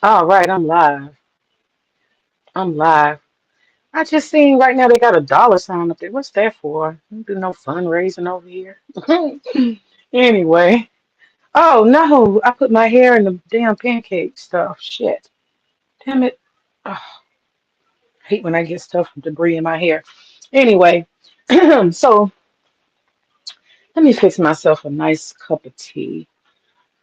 All right, I'm live. I'm live. I just seen right now they got a dollar sign up there. What's that for? Don't do no fundraising over here. Anyway. Oh no, I put my hair in the damn pancake stuff. Shit. Damn it. Oh, I hate when I get stuff from debris in my hair. Anyway, so let me fix myself a nice cup of tea.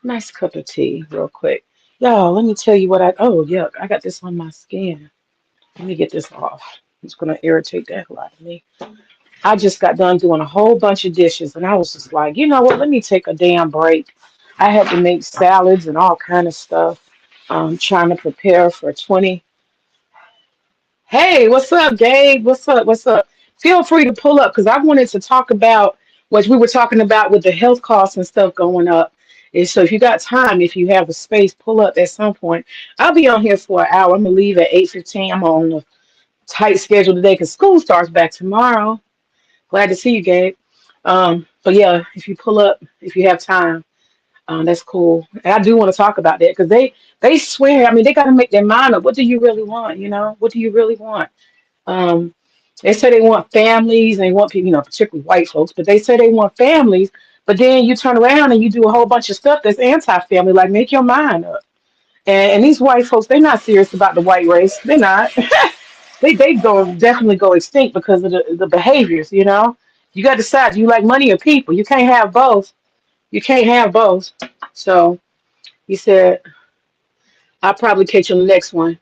Nice cup of tea, real quick. Y'all, let me tell you what oh, yeah, I got this on my skin. Let me get this off. It's gonna irritate the hell out of me. I just got done doing a whole bunch of dishes, and I was just like, you know what? Let me take a damn break. I had to make salads and all kind of stuff. Trying to prepare for 20. Hey, what's up, Gabe? What's up? What's up? Feel free to pull up because I wanted to talk about what we were talking about with the health costs and stuff going up. And so if you got time, if you have a space, pull up at some point. I'll be on here for an hour. I'm gonna leave at 8:15. I'm on a tight schedule today because school starts back tomorrow. Glad to see you, Gabe. But yeah, if you pull up, if you have time, that's cool. And I do want to talk about that because they swear. I mean, they got to make their mind up. What do you really want? You know, what do you really want? Um, they say they want families and they want people, particularly white folks, but they say they want families. But then you turn around and you do a whole bunch of stuff that's anti-family, like make your mind up. And these white folks, they're not serious about the white race. They're not. They go definitely go extinct because of the behaviors, You got to decide, do you like money or people? You can't have both. You can't have both. So he said, I'll probably catch you on the next one.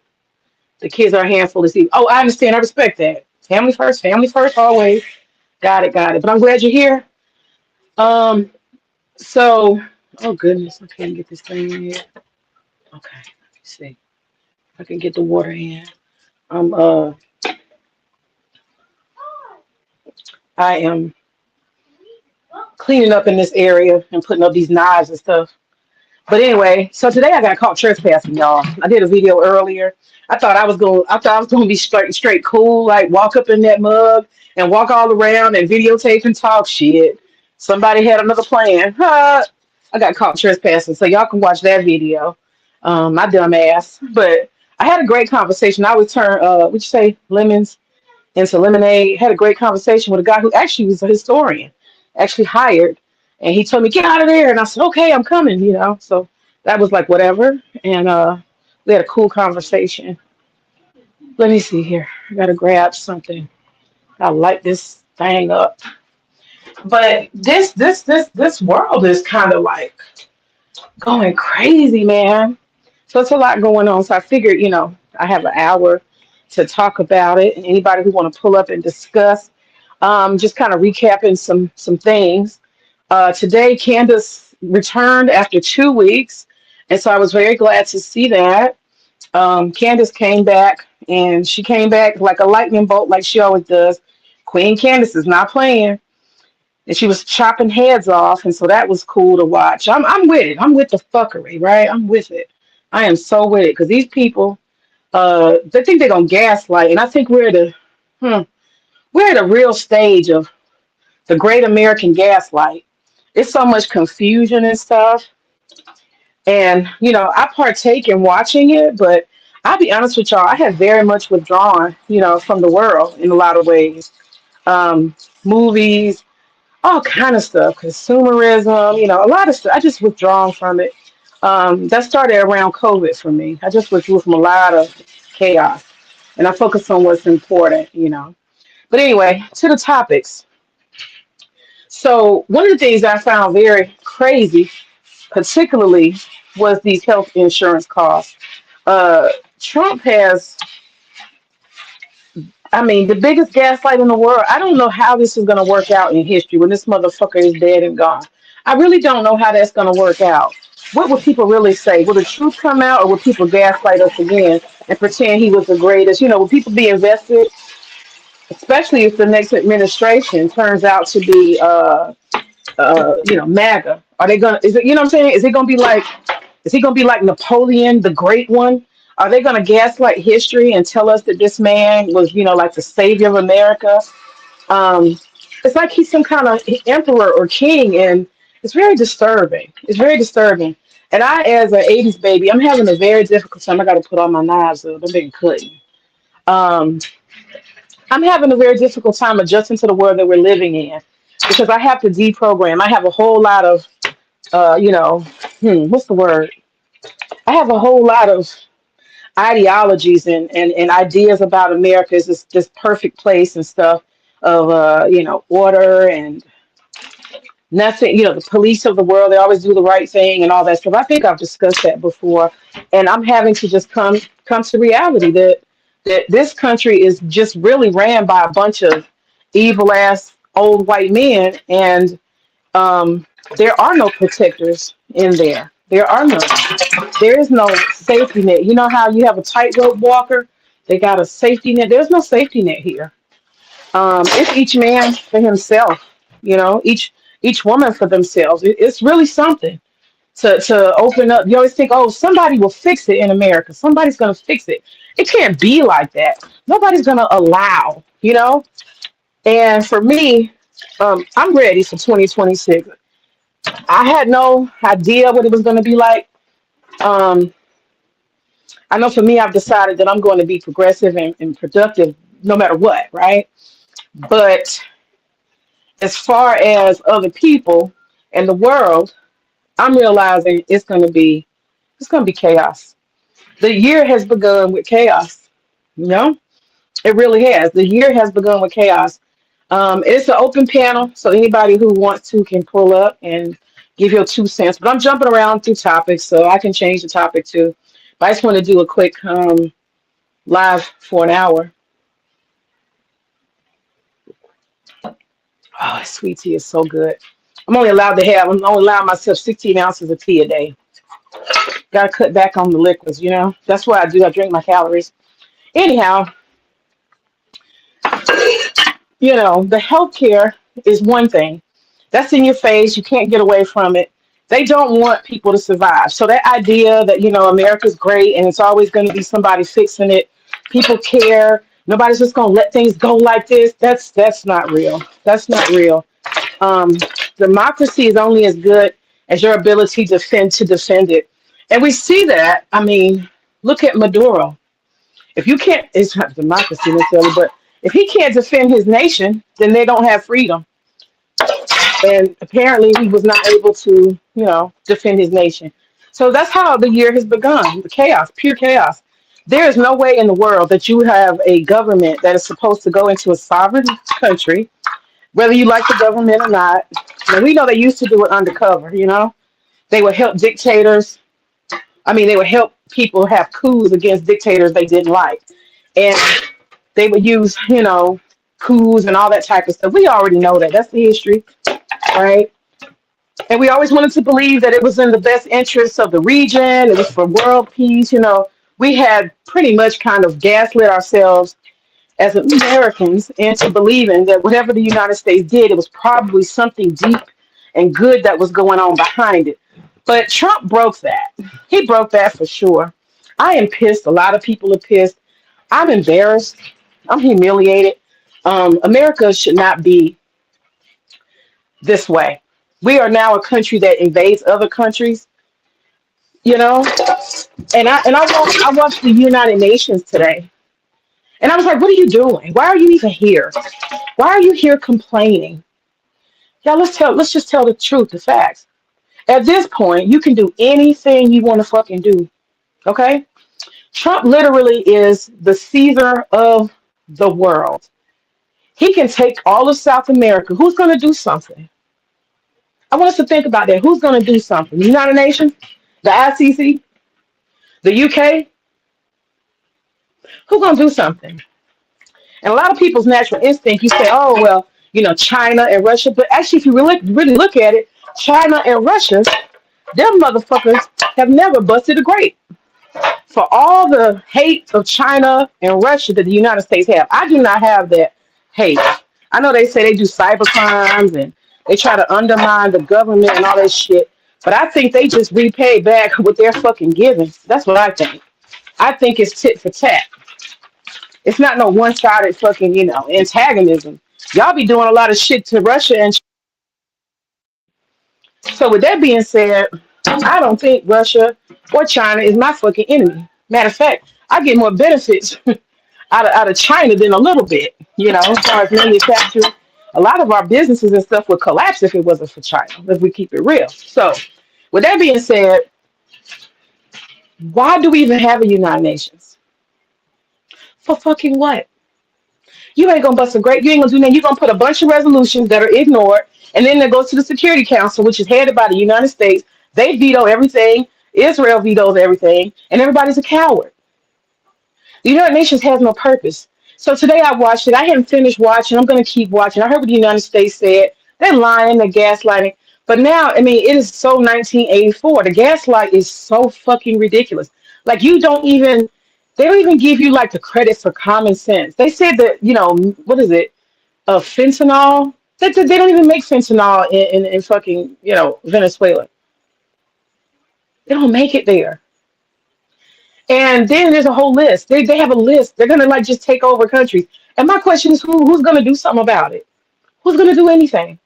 The kids are a handful this evening. Oh, I understand. I respect that. Family first, always. Got it, got it. But I'm glad you're here. Um, so, oh goodness, I can't get this thing in here. Okay, let's see. If I can get the water in. I'm I am cleaning up in this area and putting up these knives and stuff. But anyway, so today I got caught trespassing, y'all. I did a video earlier. I thought I was gonna be straight cool, like walk up in that mug and walk all around and videotape and talk shit. Somebody had another plan. Huh. I got caught trespassing, so y'all can watch that video. My dumb ass. But I had a great conversation. I would turn what you say, lemons into lemonade. Had a great conversation with a guy who actually was a historian, actually hired, and he told me get out of there, and I said okay, I'm coming. So that was like whatever, and we had a cool conversation. Let me see here. I gotta grab something. I light this thing up, but this world is kind of like going crazy, man. So it's a lot going on. So I figured, I have an hour to talk about it. And anybody who want to pull up and discuss, just kind of recapping some things. Today, Candace returned after 2 weeks, and so I was very glad to see that. Candace came back, and she came back like a lightning bolt, like she always does. Queen Candace is not playing, and she was chopping heads off, and so that was cool to watch. I'm with it. I'm with the fuckery, right? I'm with it. I am so with it because these people, they think they're gonna gaslight, and I think hmm, we're at a real stage of the Great American Gaslight. It's so much confusion and stuff, and I partake in watching it, but I'll be honest with y'all, I have very much withdrawn, from the world in a lot of ways. Um, Movies, all kind of stuff, consumerism, a lot of stuff. I just withdrawn from it. That started around COVID for me. I just withdrew from a lot of chaos, and I focused on what's important. But anyway, to the topics. So one of the things I found very crazy, particularly, was these health insurance costs. Uh, Trump has, I mean, the biggest gaslight in the world. I don't know how this is going to work out in history when this motherfucker is dead and gone. I really don't know how that's going to work out. What will people really say? Will the truth come out, or will people gaslight us again and pretend he was the greatest? Will people be invested, especially if the next administration turns out to be, MAGA? Are they gonna? Is it? You know what I'm saying? Is it gonna be like? Is he gonna be like Napoleon, the Great One? Are they gonna gaslight history and tell us that this man was, like the savior of America? Um, it's like he's some kind of emperor or king, and it's very disturbing. It's very disturbing. And I, as an 80s baby, I'm having a very difficult time. I got to put all my knives up. I've been cutting. Um, I'm having a very difficult time adjusting to the world that we're living in because I have to deprogram. I have a whole lot of, you know, what's the word? I have a whole lot of ideologies and ideas about America as this perfect place and stuff of, order and nothing, the police of the world, they always do the right thing and all that stuff. I think I've discussed that before. And I'm having to just come to reality that this country is just really ran by a bunch of evil ass old white men and um there are no protectors in there. There are none. There is no safety net. You know how you have a tightrope walker? They got a safety net. There's no safety net here. It's each man for himself, each woman for themselves. It's really something to open up. You always think, oh, somebody will fix it in America. Somebody's gonna fix it. It can't be like that. Nobody's gonna allow. And for me, I'm ready for 2026. I had no idea what it was gonna be like. Um, I know for me, I've decided that I'm going to be progressive and productive no matter what, right? But as far as other people and the world, I'm realizing it's gonna be chaos. The year has begun with chaos. You know, it really has. The year has begun with chaos. It's an open panel, so anybody who wants to can pull up and give your 2 cents. But I'm jumping around through topics, so I can change the topic too. But I just want to do a quick live for an hour. Oh, that sweet tea is so good. I'm only allowing myself 16 ounces of tea a day. Got to cut back on the liquids. That's what I do. I drink my calories. Anyhow, the healthcare is one thing. That's in your face. You can't get away from it. They don't want people to survive. So that idea that, America's great and it's always going to be somebody fixing it, people care, nobody's just going to let things go like this. That's not real. That's not real. Um, Democracy is only as good as your ability to defend it. And we see that. I mean, look at Maduro. If you can't, it's not democracy necessarily, but if he can't defend his nation, then they don't have freedom. And apparently he was not able to, defend his nation. So that's how the year has begun. The chaos, pure chaos. There is no way in the world that you have a government that is supposed to go into a sovereign country, whether you like the government or not. And we know they used to do it undercover. They would help dictators. I mean, they would help people have coups against dictators they didn't like. And they would use, coups and all that type of stuff. We already know that. That's the history, right? And we always wanted to believe that it was in the best interests of the region. It was for world peace. We had pretty much kind of gaslit ourselves as Americans into believing that whatever the United States did, it was probably something deep and good that was going on behind it. But Trump broke that. He broke that for sure. I am pissed. A lot of people are pissed. I'm embarrassed. I'm humiliated. America should not be this way. We are now a country that invades other countries, you know. And I watched the United Nations today, and I was like, "What are you doing? Why are you even here? Why are you here complaining?" Yeah, let's just tell the truth, the facts. At this point, you can do anything you want to fucking do. Okay? Trump literally is the Caesar of the world. He can take all of South America. Who's going to do something? I want us to think about that. Who's going to do something? The United Nations? The ICC? The UK? Who's going to do something? And a lot of people's natural instinct, you say, oh, well, China and Russia. But actually, if you really look at it, China and Russia, them motherfuckers have never busted a grape. For all the hate of China and Russia that the United States have, I do not have that hate. I know they say they do cyber crimes and they try to undermine the government and all that shit, but I think they just repay back what they're fucking giving. That's what I think. I think it's tit for tat. It's not no one-sided fucking, antagonism. Y'all be doing a lot of shit to Russia and so with that being said, I don't think Russia or China is my fucking enemy. Matter of fact, I get more benefits out of China than a little bit, as far as manufacturing. A lot of our businesses and stuff would collapse if it wasn't for China, if we keep it real. So, with that being said, why do we even have a United Nations? For fucking what? You ain't gonna bust a great. You ain't gonna do nothing. You're gonna put a bunch of resolutions that are ignored, and then it goes to the Security Council, which is headed by the United States. They veto everything. Israel vetoes everything, and everybody's a coward. The United Nations has no purpose. So today I watched it. I hadn't finished watching. I'm going to keep watching. I heard what the United States said. They're lying, they're gaslighting. But now, I mean, it is so 1984. The gaslight is so fucking ridiculous. Like, they don't even give you like the credit for common sense. They said that, what is it? Fentanyl. They don't even make fentanyl in fucking, Venezuela. They don't make it there. And then there's a whole list. They have a list. They're gonna like just take over countries. And my question is, who's gonna do something about it? Who's gonna do anything?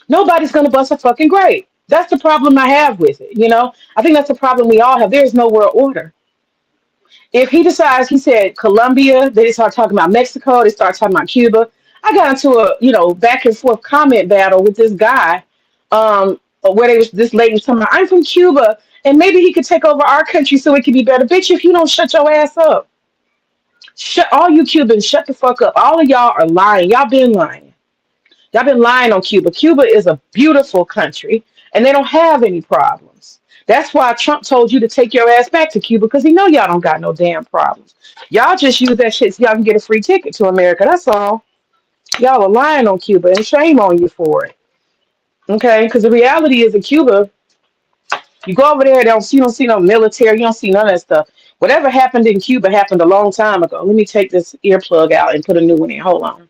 Nobody's gonna bust a fucking grape. That's the problem I have with it. I think that's the problem we all have. There is no world order. If he decides, he said Colombia, they start talking about Mexico, they start talking about Cuba. I got into a back and forth comment battle with this guy, where they was this lady was talking about, I'm from Cuba, and maybe he could take over our country so it could be better. Bitch, if you don't shut your ass up, shut all you Cubans, shut the fuck up. All of y'all are lying. Y'all been lying. Y'all been lying on Cuba. Cuba is a beautiful country, and they don't have any problems. That's why Trump told you to take your ass back to Cuba, because he know y'all don't got no damn problems. Y'all just use that shit so y'all can get a free ticket to America. That's all. Y'all are lying on Cuba, and shame on you for it. Okay, because the reality is in Cuba, you go over there, you don't see no military, you don't see none of that stuff. Whatever happened in Cuba happened a long time ago. Let me take this earplug out and put a new one in. Hold on.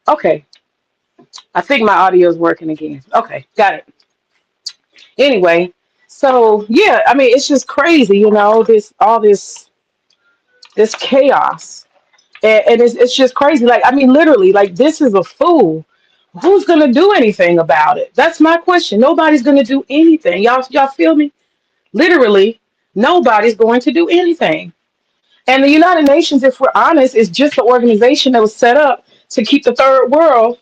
Okay. I think my audio is working again. Okay, got it. Anyway, so yeah, I mean it's just crazy, this chaos. And it's just crazy. Like, I mean, literally, like this is a fool Who's gonna do anything about it? That's my question. Nobody's gonna do anything. Y'all feel me? Literally, nobody's going to do anything. And the United Nations, if we're honest, is just an organization that was set up to keep the third world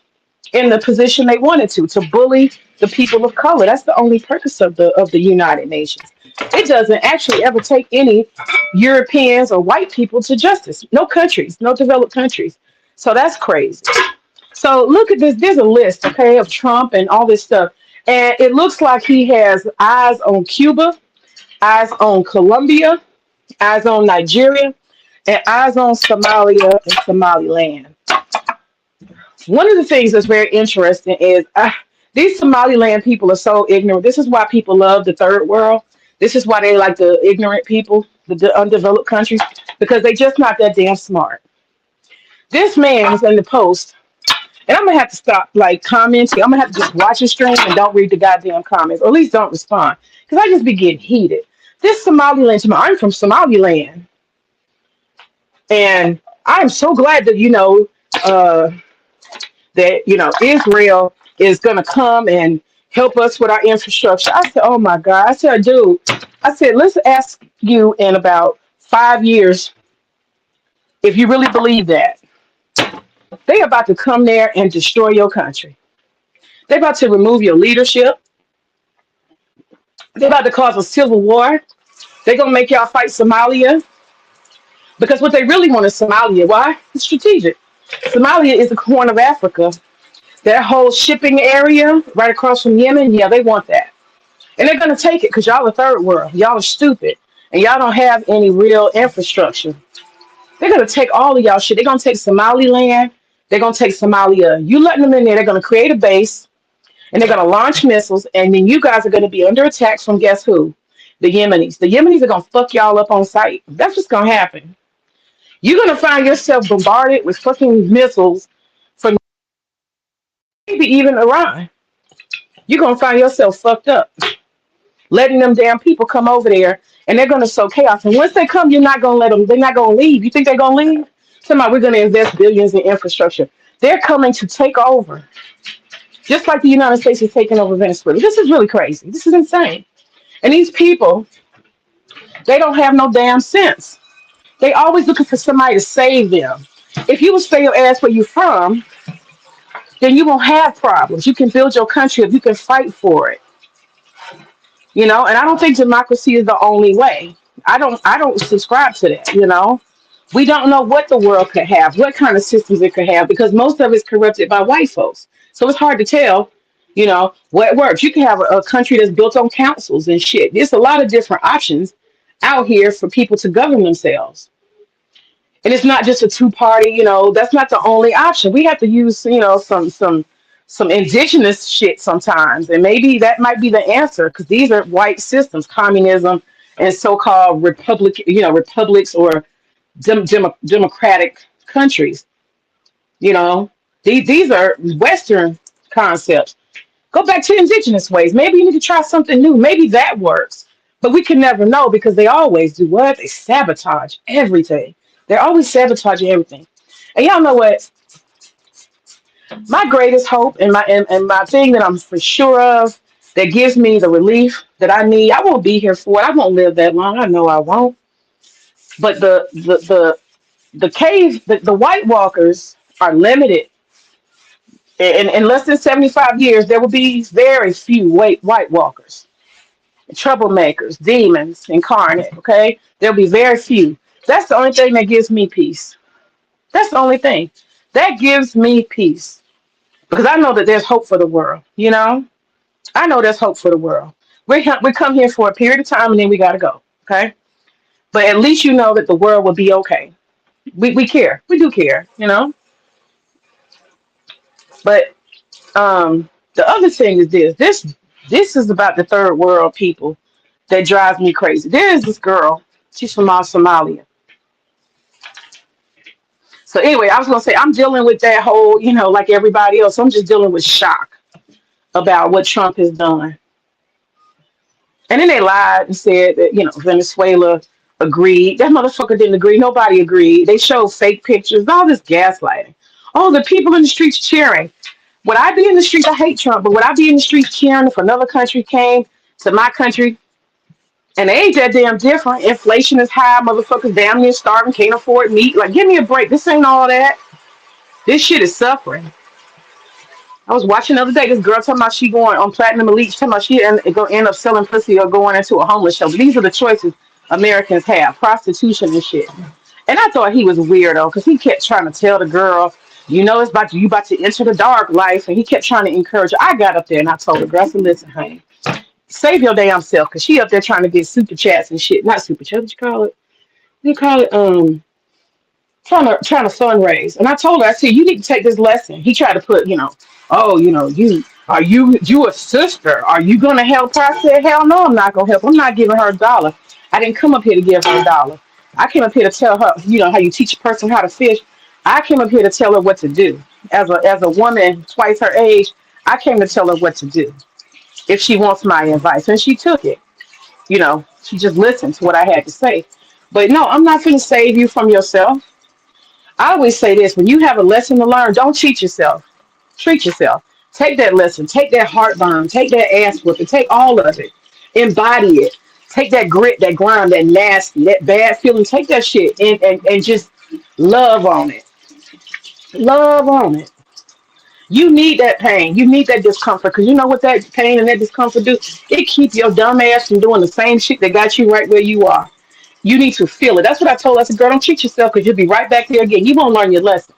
in the position they wanted to bully the people of color. That's the only purpose of the United Nations. It doesn't actually ever take any Europeans or white people to justice. No countries, no developed countries. So that's crazy. So look at this. There's a list, okay, of Trump and all this stuff. And it looks like he has eyes on Cuba, eyes on Colombia, eyes on Nigeria, and eyes on Somalia and Somaliland. One of the things that's very interesting is these Somaliland people are so ignorant. This is why people love the third world. This is why they like the ignorant people, the undeveloped countries, because they just not that damn smart. This man is in the post, and I'm gonna have to stop like commenting. I'm gonna have to just watch the stream and don't read the goddamn comments, or at least don't respond, because I just be getting heated. This Somaliland, I'm from Somaliland, and I'm so glad that uh, Israel is gonna come and help us with our infrastructure. I said, oh my God. I said, dude, I said, let's ask you in about 5 years if you really believe that. They about to come there and destroy your country. They about to remove your leadership. They about to cause a civil war. They're gonna make y'all fight Somalia. Because what they really want is Somalia. Why? It's strategic. Somalia is the corn of Africa. That whole shipping area right across from Yemen, yeah, they want that. And they're going to take it because y'all are third world. Y'all are stupid. And y'all don't have any real infrastructure. They're going to take all of y'all shit. They're going to take Somaliland. They're going to take Somalia. You letting them in there, they're going to create a base. And they're going to launch missiles. And then you guys are going to be under attack from guess who? The Yemenis. The Yemenis are going to fuck y'all up on sight. That's what's going to happen. You're going to find yourself bombarded with fucking missiles from maybe even Iran. You're going to find yourself fucked up, letting them damn people come over there, and they're going to sow chaos. And once they come, you're not going to let them, they're not going to leave. You think they're going to leave? Somebody, we're going to invest billions in infrastructure. They're coming to take over, just like the United States is taking over Venezuela. This is really crazy. This is insane. And these people, they don't have no damn sense. They always looking for somebody to save them. If you will stay your ass where you're from, then you won't have problems. You can build your country if you can fight for it. And I don't think democracy is the only way. I don't subscribe to that. We don't know what the world could have, what kind of systems it could have, because most of it's corrupted by white folks. So it's hard to tell, what works. You can have a country that's built on councils and shit. There's a lot of different options out here for people to govern themselves. And it's not just a two-party, that's not the only option. We have to use, some indigenous shit sometimes. And maybe that might be the answer, because these are white systems, communism and so-called republics or democratic countries. These are Western concepts. Go back to indigenous ways. Maybe you need to try something new. Maybe that works. But we can never know, because they always do what? They sabotage everything. They're always sabotaging everything. And y'all know what? My greatest hope and my thing that I'm for sure of that gives me the relief that I need. I won't be here for it. I won't live that long. I know I won't. But the White Walkers are limited. In less than 75 years, there will be very few White Walkers, troublemakers, demons incarnate. Okay, there'll be very few. That's the only thing that gives me peace. That's the only thing that gives me peace, because I know that there's hope for the world. I know there's hope for the world. We come here for a period of time and then we gotta go. Okay, but at least you know that the world will be okay. We care. We do care. But the other thing is this is about the third world people that drives me crazy. There is this girl. She's from Somalia. So anyway, I was gonna say I'm dealing with that whole, like everybody else. I'm just dealing with shock about what Trump has done. And then they lied and said that, Venezuela agreed. That motherfucker didn't agree. Nobody agreed. They showed fake pictures, all this gaslighting. Oh, the people in the streets cheering. Would I be in the streets? I hate Trump, but would I be in the streets cheering if another country came to my country and they ain't that damn different? Inflation is high, motherfuckers damn near starving, can't afford meat. Like, give me a break. This ain't all that. This shit is suffering. I was watching the other day, this girl talking about she going on Platinum Elite, talking about she gonna end up selling pussy or going into a homeless shelter. These are the choices Americans have, prostitution and shit. And I thought he was weirdo because he kept trying to tell the girl, you know, it's about you about to enter the dark life, and he kept trying to encourage her. I got up there and I told her, girl, I said, listen, honey, save your damn self, because she up there trying to get super chats and shit. Not super chats, what you call it? You call it trying to fundraise. And I told her, I said, you need to take this lesson. He tried to put, oh, you a sister? Are you gonna help her? I said, hell no, I'm not gonna help. I'm not giving her a dollar. I didn't come up here to give her a dollar. I came up here to tell her, how you teach a person how to fish. I came up here to tell her what to do. As a woman twice her age, I came to tell her what to do if she wants my advice. And she took it. She just listened to what I had to say. But no, I'm not going to save you from yourself. I always say this: when you have a lesson to learn, don't cheat yourself. Treat yourself. Take that lesson. Take that heartburn. Take that ass whooping. Take all of it. Embody it. Take that grit, that grind, that nasty, that bad feeling. Take that shit and just love on it. Love on it. You need that pain. You need that discomfort, because you know what that pain and that discomfort do? It keeps your dumb ass from doing the same shit that got you right where you are. You need to feel it. That's what I told her. I said, girl, don't cheat yourself, because you'll be right back there again. You won't learn your lesson.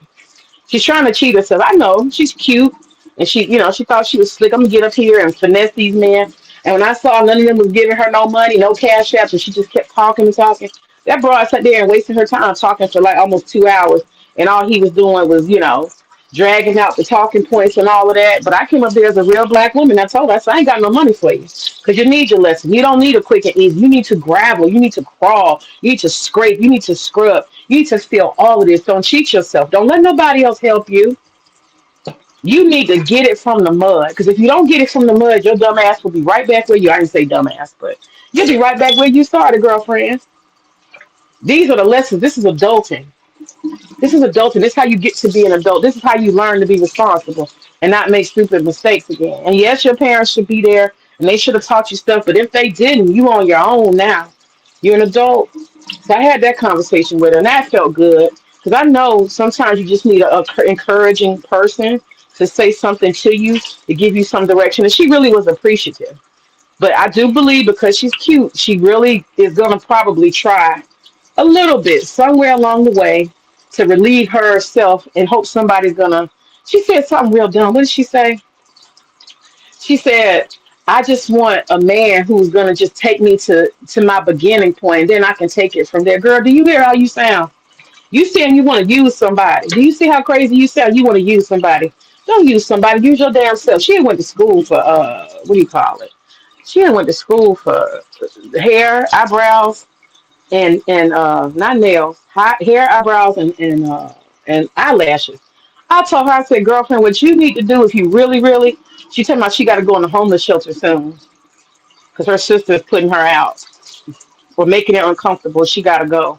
She's trying to cheat herself. I know. She's cute. And she thought she was slick. I'm going to get up here and finesse these men. And when I saw none of them was giving her no money, no cash apps, and she just kept talking and talking, that broad sat there and wasted her time talking for like almost 2 hours. And all he was doing was, dragging out the talking points and all of that. But I came up there as a real black woman. I told her, I said, I ain't got no money for you, because you need your lesson. You don't need a quick and easy. You need to gravel. You need to crawl. You need to scrape. You need to scrub. You need to feel all of this. Don't cheat yourself. Don't let nobody else help you. You need to get it from the mud, because if you don't get it from the mud, your dumb ass will be right back where you. I didn't say dumbass, but you'll be right back where you started, girlfriend. These are the lessons. This is adulting. This is adulting. This is how you get to be an adult. This is how you learn to be responsible and not make stupid mistakes again. And yes, your parents should be there and they should have taught you stuff. But if they didn't, you on your own now. You're an adult. So I had that conversation with her, and that felt good, because I know sometimes you just need a encouraging person to say something to you, to give you some direction. And she really was appreciative. But I do believe, because she's cute, she really is going to probably try a little bit somewhere along the way to relieve herself and hope somebody's gonna. She said something real dumb. What did she say? She said, I just want a man who's gonna just take me to my beginning point, and then I can take it from there. Girl, do you hear how you sound? You saying you want to use somebody. Do you see how crazy you sound? You want to use somebody. Don't use somebody. Use your damn self. She went to school for what do you call it? She went to school for hair, eyebrows, and not nails, hair, eyebrows, and eyelashes. I told her, I said, girlfriend, what you need to do, if you really, really, she told me she got to go in the homeless shelter soon, because her sister is putting her out or making it uncomfortable. She got to go.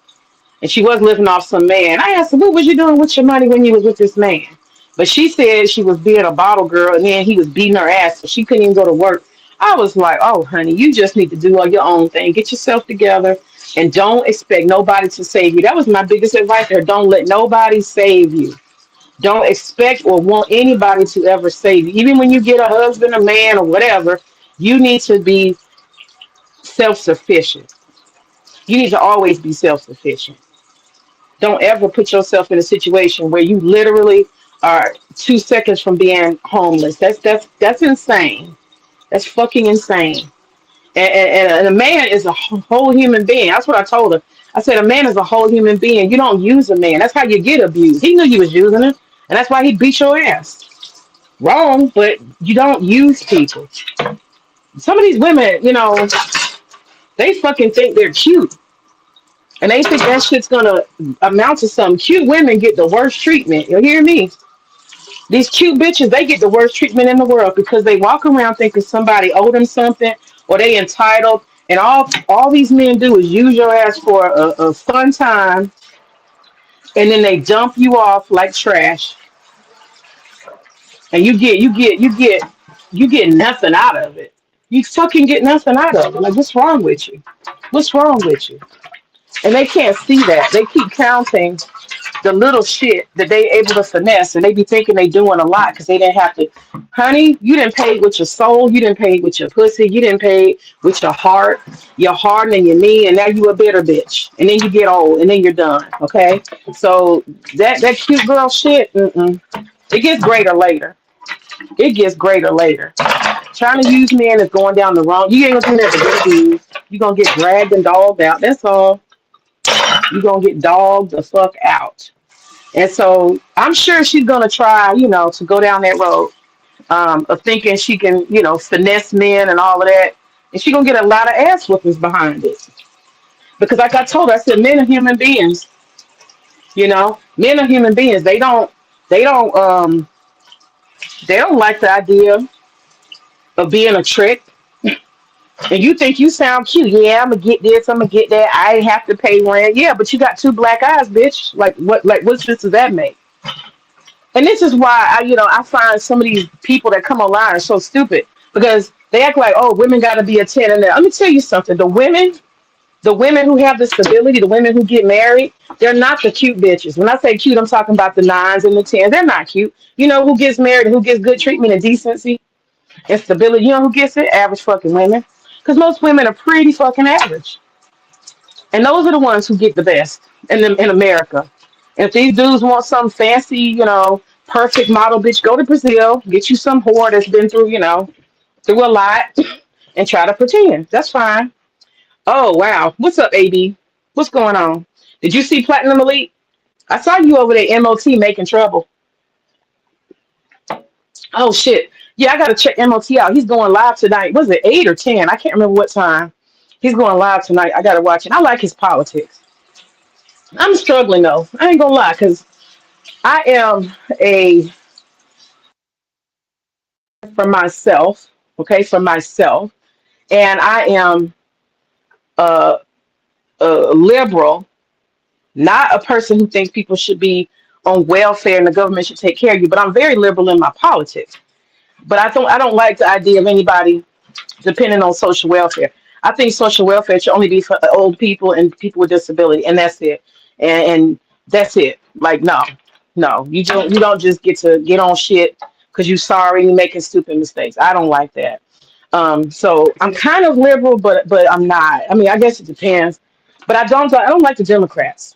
And she was living off some man. I asked her, what was you doing with your money when you was with this man? But she said she was being a bottle girl, and then he was beating her ass, so she couldn't even go to work. I was like, oh, honey, you just need to do all your own thing. Get yourself together, and don't expect nobody to save you. That was my biggest advice there. Don't let nobody save you. Don't expect or want anybody to ever save you. Even when you get a husband, a man, or whatever, you need to be self-sufficient. You need to always be self-sufficient. Don't ever put yourself in a situation where you literally are 2 seconds from being homeless. That's insane. That's fucking insane. And a man is a whole human being. That's what I told her. I said, a man is a whole human being. You don't use a man. That's how you get abused. He knew you was using him, and that's why he beat your ass. Wrong, but you don't use people. Some of these women, they fucking think they're cute. And they think that shit's gonna amount to something. Cute women get the worst treatment. You hear me? These cute bitches, they get the worst treatment in the world, because they walk around thinking somebody owed them something, or they entitled. And all these men do is use your ass for a fun time, and then they dump you off like trash. and you get nothing out of it. You fucking get nothing out of it. Like, what's wrong with you? What's wrong with you? And they can't see that. They keep counting the little shit that they able to finesse, and they be thinking they doing a lot because they didn't have to. Honey, you didn't pay with your soul, you didn't pay with your pussy, you didn't pay with your heart and your knee, and now you a bitter bitch, and then you get old, and then you're done. Okay, so that cute girl shit, it gets greater later. It gets greater later. Trying to use men is going down the wrong. You ain't gonna do that to get abused. You gonna get dragged and dogged out. That's all. You gonna get dogged the fuck out. And so I'm sure she's gonna try, to go down that road of thinking she can, finesse men and all of that. And she's gonna get a lot of ass whoopings behind it. Because like I told her, I said men are human beings. Men are human beings. They don't they don't like the idea of being a trick. And you think you sound cute. Yeah, I'm gonna get this, I'm gonna get that. I ain't have to pay rent. Yeah, but you got two black eyes, bitch. What sense does that make? And this is why I find some of these people that come online are so stupid because they act like, oh, women got to be a 10 and that. Let me tell you something. The women who have the stability, the women who get married, they're not the cute bitches. When I say cute, I'm talking about the nines and the tens. They're not cute. You know who gets married and who gets good treatment and decency and stability? You know who gets it? Average fucking women. Because most women are pretty fucking average. And those are the ones who get the best in America. And if these dudes want some fancy, perfect model bitch, go to Brazil, get you some whore that's been through, through a lot and try to pretend. That's fine. Oh, wow. What's up, AB? What's going on? Did you see Platinum Elite? I saw you over there, MOT, making trouble. Oh, shit. Yeah, I got to check MOT out. He's going live tonight. Was it 8 or 10? I can't remember what time. He's going live tonight. I got to watch it. I like his politics. I'm struggling, though. I ain't going to lie, because I am a, for myself, okay, for myself, and I am a, a liberal, not a person who thinks people should be on welfare and the government should take care of you, but I'm very liberal in my politics. But I don't like the idea of anybody depending on social welfare. I think social welfare should only be for old people and people with disability, and that's it. And that's it. Like, no, no, you don't just get to get on shit because you sorry you making stupid mistakes. I don't like that. So I'm kind of liberal, but I'm not. I mean, I guess it depends. But I don't like the Democrats.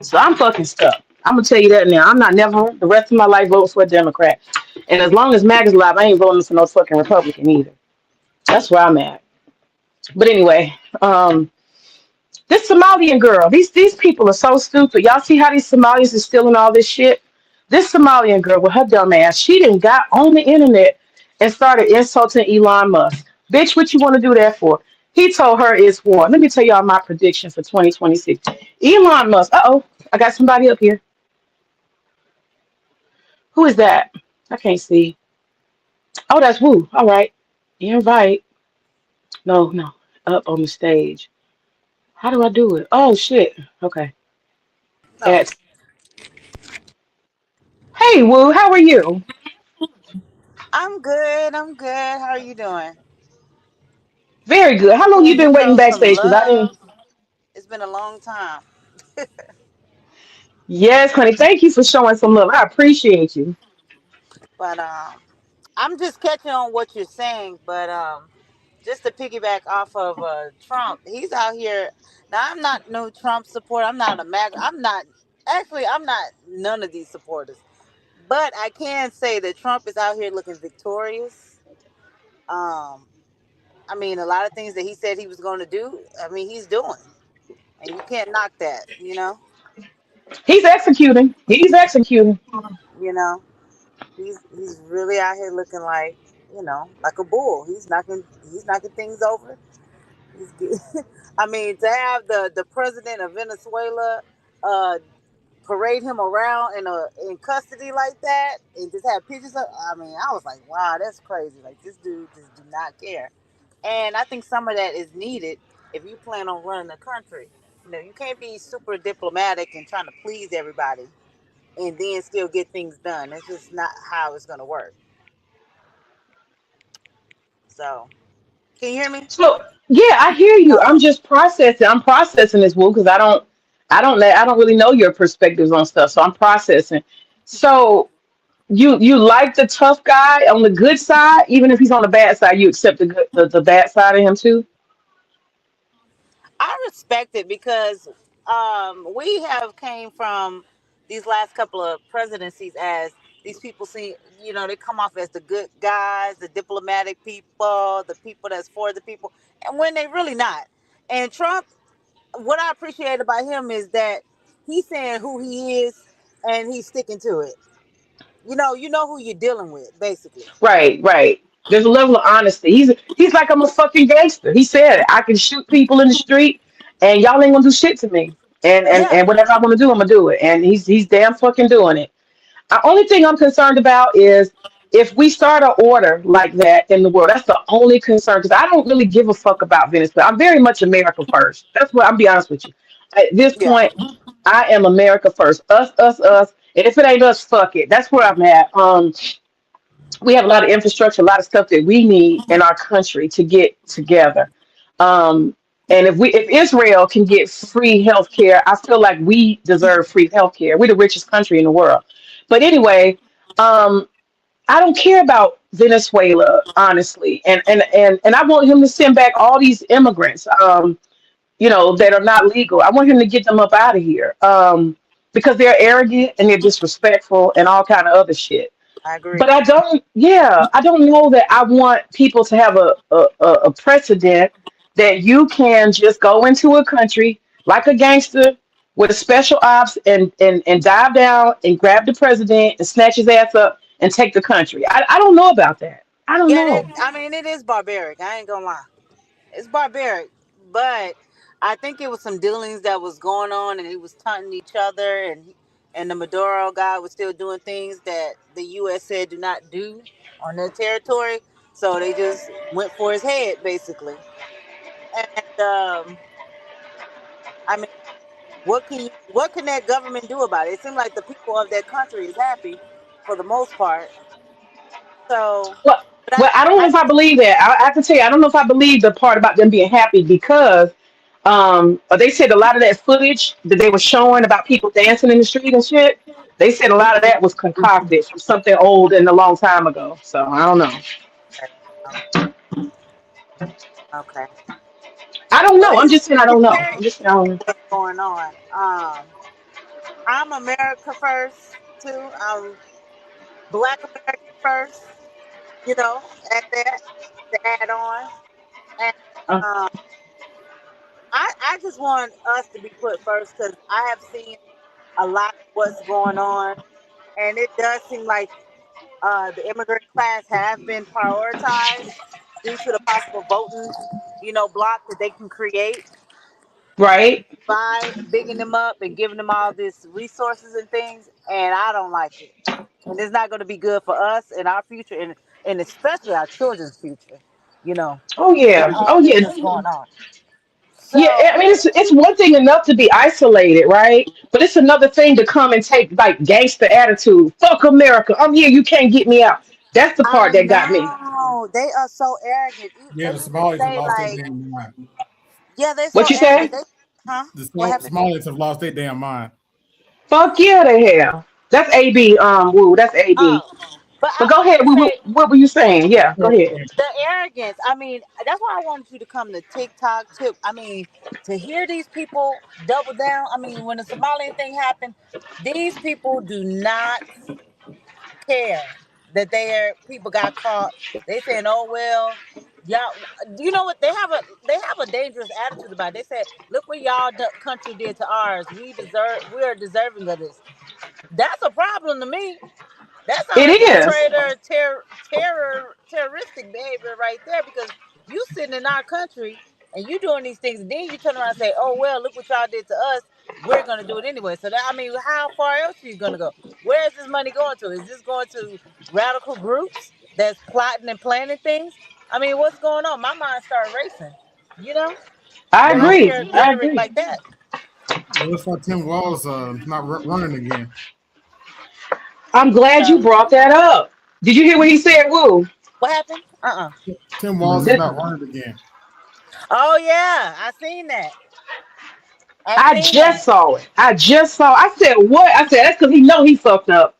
So I'm fucking stuck. I'm gonna tell you that now. I'm not never the rest of my life voting for a Democrat. And as long as MAGA's alive, I ain't voting for no fucking Republican either. That's where I'm at. But anyway, this Somalian girl, these people are so stupid. Y'all see how these Somalians are stealing all this shit? This Somalian girl with her dumb ass, she didn't got on the internet and started insulting Elon Musk. Bitch, what you want to do that for? He told her it's war. Let me tell y'all my prediction for 2026. Elon Musk. Uh-oh, I got somebody up here. Who is that? I can't see. Oh, that's Woo. All right. Invite. No, no. Up on the stage. How do I do it? Oh shit. Okay. Oh, At Hey Woo, how are you? I'm good. I'm good. How are you doing? Very good. How long you Wanted to been waiting show some backstage? Cause I didn't. love. It's been a long time, Yes, honey. Thank you for showing some love. I appreciate you. but I'm just catching on what you're saying. But just to piggyback off of Trump, he's out here. Now, I'm not no Trump supporter. I'm not a MAGA. I'm not. Actually, I'm not none of these supporters. But I can say that Trump is out here looking victorious. Um, I mean, a lot of things that he said he was going to do. I mean, he's doing, and you can't knock that. He's executing. He's executing. You know. He's really out here looking like like a bull. He's knocking things over. He's get- I mean, to have the president of Venezuela uh, parade him around in custody like that and just have pictures of. I mean, I was like, wow, that's crazy. Like this dude just do not care. And I think some of that is needed if you plan on running the country. You can't be super diplomatic and trying to please everybody. and then still get things done. It's just not how it's gonna work. So, can you hear me? So yeah, I hear you. I'm Oh, just processing. I'm processing this, Woo, because I don't really know your perspectives on stuff. So I'm processing. So you like the tough guy on the good side, even if he's on the bad side, you accept the bad side of him too. I respect it because we have came from these last couple of presidencies as these people see, they come off as the good guys, the diplomatic people, the people that's for the people, and when they really not. And Trump, what I appreciate about him is that he's saying who he is and he's sticking to it. You know who you're dealing with, basically. Right, right. There's a level of honesty. He's like I'm a fucking gangster. He said it. I can shoot people in the street, and y'all ain't gonna do shit to me. Yeah, And whatever I want to do, I'm gonna do it. And he's damn fucking doing it. The only thing I'm concerned about is if we start an order like that in the world. That's the only concern because I don't really give a fuck about Venezuela. I'm very much America first. That's what I'm be honest with you. At this yeah, point, I am America first. Us, us, us. And if it ain't us, fuck it. That's where I'm at. We have a lot of infrastructure, a lot of stuff that we need in our country to get together. Um, and if Israel can get free healthcare, I feel like we deserve free healthcare. We're the richest country in the world. But anyway, um, I don't care about Venezuela, honestly, and I want him to send back all these immigrants, that are not legal. I want him to get them up out of here, because they're arrogant and they're disrespectful and all kind of other shit. I agree. But I don't know that I want people to have a precedent that you can just go into a country like a gangster with a special ops and dive down and grab the president and snatch his ass up and take the country. I don't know about that. I don't Yeah, that know. I mean, it is barbaric. I ain't gonna lie. It's barbaric, but I think it was some dealings that was going on, and he was taunting each other, and the Maduro guy was still doing things that the U.S. said do not do on their territory. So they just went for his head, basically. And I mean, what can that government do about it? It seems like the people of that country is happy for the most part. So, Well, but well, I don't know I if I believe that. I have to tell you, I don't know if I believe the part about them being happy because they said a lot of that footage that they were showing about people dancing in the street and shit. They said a lot of that was concocted from something old and a long time ago. So I don't know. okay. I don't Well, know. I'm just saying I it's don't know. very I'm just saying I don't know. what's going on. I'm America first too. I'm Black American first. At that to add on, and Uh, um, I just want us to be put first because I have seen a lot of what's going on, and it does seem like the immigrant class have been prioritized due to the possible voting, block that they can create right? by bigging them up and giving them all these resources and things, and I don't like it. And it's not going to be good for us and our future, and especially our children's future. You know, Oh with yeah. all Oh this yeah. that's going on. Yeah, I So, mean it's one thing enough to be isolated, right? But it's another thing to come and take like gangster attitude. Fuck America. I'm here, you can't get me out. That's the part I that got me. know they are so arrogant. Yeah, They the even Somalis have say lost their like, damn mind. yeah, they're so What you arrogant. say? They, huh? The What happened? Somalis have lost their damn mind. Fuck yeah, they have. That's AB. Woo. That's AB. Oh, but But I go want ahead. to say What were you saying? Yeah, go ahead. the arrogance. I mean, that's why I wanted you to come to TikTok too. I mean, to hear these people double down. I mean, when the Somalian thing happened, these people do not care that their people got caught. They saying, "Oh well, y'all." You know what? They have a dangerous attitude about it. They said, "Look what y'all country did to ours. We are deserving of this." That's a problem to me. That sounds It like some is. terroristic behavior right there. Because you sitting in our country and you doing these things, and then you turn around and say, "Oh well, look what y'all did to us. We're gonna do it anyway." So that I mean, how far else are you gonna go? Where is this money going to? Is this going to radical groups that's plotting and planning things? I mean, what's going on? My mind started racing. You know, I when I agree. hear I rhetoric agree. like that. Well, looks like Tim Walz not running again. I'm glad you So brought that up. Did you hear what he said, Woo? what happened? Tim Walz is not running again. Oh yeah, I seen that. I I seen that. just saw it. I said, what? I said, that's because he know he fucked up.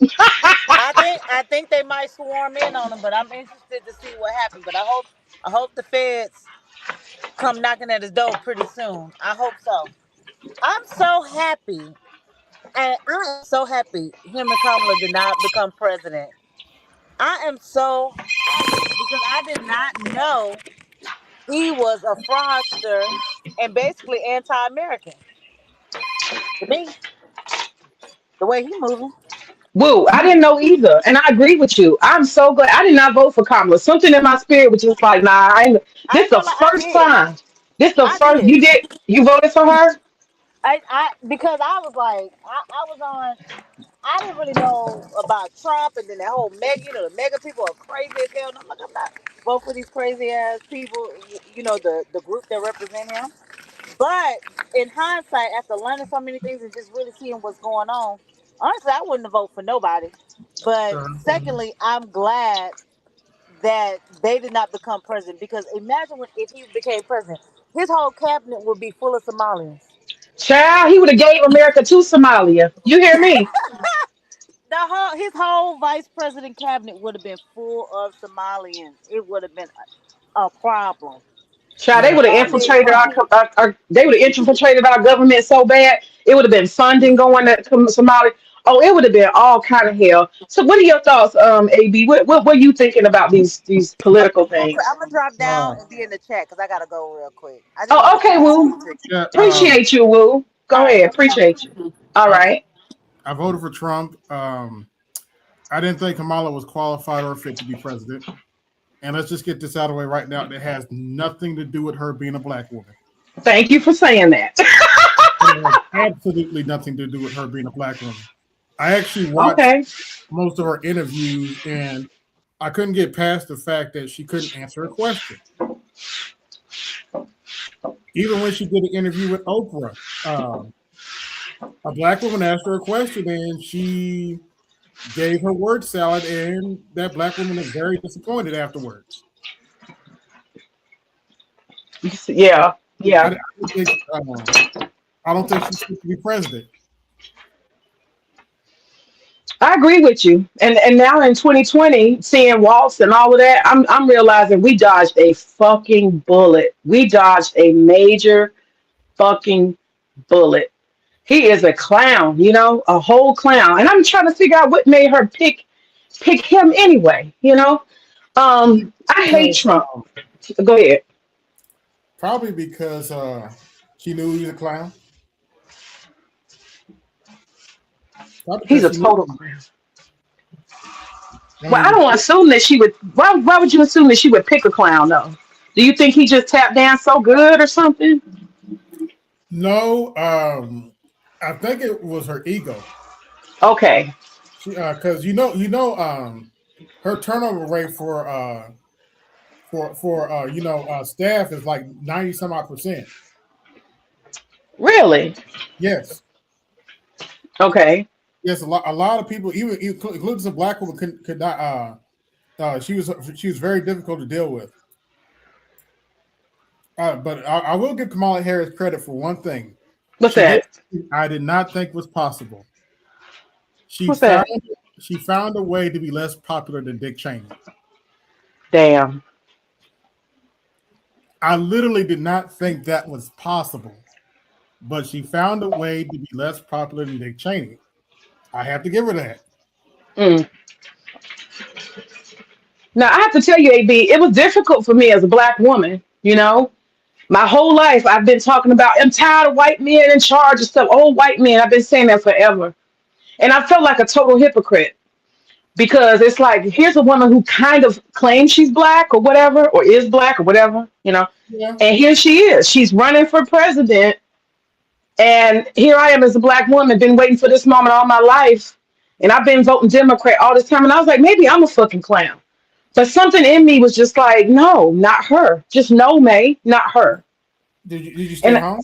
I think they might swarm in on him, but I'm interested to see what happened. But I hope the feds come knocking at his door pretty soon. I hope so. I'm so happy, and I am so happy him and Kamala did not become president. I am so happy because I did not know he was a fraudster and basically anti-American. To me, the way he moving. Woo, I didn't know either. And I agree with you. I'm so glad. I did not vote for Kamala. Something in my spirit was just like, nah, I ain't. I This ain't the gonna lie, I first did. time. This the I first. did. You voted for her? I because I was like I was on. I didn't really know about Trump and then that whole mega. The mega people are crazy as hell. And I'm like, I'm not vote for these crazy ass people. The group that represent him. But in hindsight, after learning so many things and just really seeing what's going on, honestly, I wouldn't have voted for nobody. But secondly, I'm glad that they did not become president because imagine if he became president, his whole cabinet would be full of Somalians. Child, he would have gave America to Somalia. You hear me? His whole vice president cabinet would have been full of Somalians. It would have been a problem, Child, they Yeah, would have a big infiltrated problem. they would have infiltrated our government so bad. It would have been funding going to Somalia. Oh, it would have been all kind of hell. So, what are your thoughts, AB? What were you thinking about these political things? I'm gonna drop down uh, and be in the chat because I gotta go real quick. I just Oh, wanted to okay, say Woo. something to you. yeah. Appreciate you, Woo. Go All right, ahead. no problem. Appreciate you. All I, right. I voted for Trump. I didn't think Kamala was qualified or fit to be president. And let's just get this out of the way right now. That has nothing to do with her being a black woman. Thank you for saying that. It has absolutely nothing to do with her being a black woman. I actually watched Okay. most of her interviews, and I couldn't get past the fact that she couldn't answer a question. Even when she did an interview with Oprah, a black woman asked her a question, and she gave her word salad, and that black woman is very disappointed afterwards. Yeah. I, Yeah. I don't think I don't think she should be president. I agree with you. And now in 2020, seeing Waltz and all of that, I'm realizing we dodged a fucking bullet. We dodged a major fucking bullet. He is a clown, a whole clown. And I'm trying to figure out what made her pick him anyway. I hate Because Trump. Go ahead. probably because she knew he was a clown. Probably He's because a she knew. total clown. I Well, I mean, don't assume that she would. Why would you assume that she would pick a clown though? Do you think he just tapped dance so good or something? no, I think it was her ego. Okay. She because her turnover rate for staff is like 90 some odd percent. Really? Yes, Okay. yes, a lot of people, even including some black women, could not. She was very difficult to deal with. But I will give Kamala Harris credit for one thing. What's She did. that? I did not think was possible. She What's found that? she found a way to be less popular than Dick Cheney. Damn. I literally did not think that was possible, but she found a way to be less popular than Dick Cheney. I have to give her that. Mm. Now I have to tell you, AB, it was difficult for me as a black woman. My whole life I've been talking about I'm tired of white men in charge of stuff. Old white men. I've been saying that forever, and I felt like a total hypocrite because it's like here's a woman who kind of claims she's black or whatever, or is black or whatever. Yeah. And here she is. She's running for president. And here I am as a black woman, been waiting for this moment all my life. And I've been voting Democrat all this time. And I was like, maybe I'm a fucking clown. But something in me was just like, no, not her. Just no, May, not her. Did you stay And home?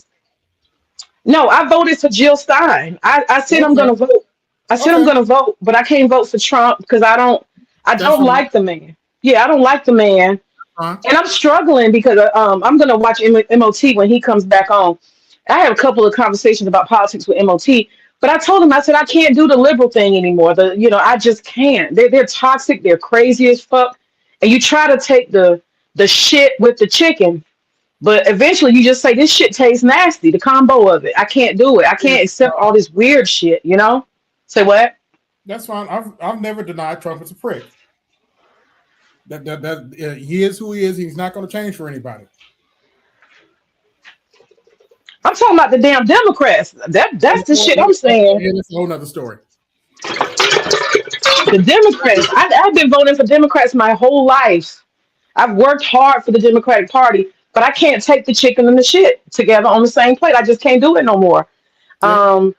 no, I voted for Jill Stein. I said I'm Okay. going to vote. I said I'm Okay, gonna vote, but I can't vote for Trump because I that's don't fine. like the man. Yeah, I don't like the man, Fine. and I'm struggling because I'm gonna watch MOT when he comes back on. I had a couple of conversations about politics with MOT, but I told him I said I can't do the liberal thing anymore. I just can't. They're toxic. They're crazy as fuck, and you try to take the shit with the chicken, but eventually you just say this shit tastes nasty. The combo of it, I can't do it. I Yeah, can't accept all this weird shit. Say what? that's fine. I've never denied Trump is a prick. He is who he is. He's not going to change for anybody. I'm talking about the damn Democrats. That's the shit I'm saying. Yeah, that's a whole nother story. The Democrats. I've been voting for Democrats my whole life. I've worked hard for the Democratic Party, but I can't take the chicken and the shit together on the same plate. I just can't do it no more. Yeah, Um,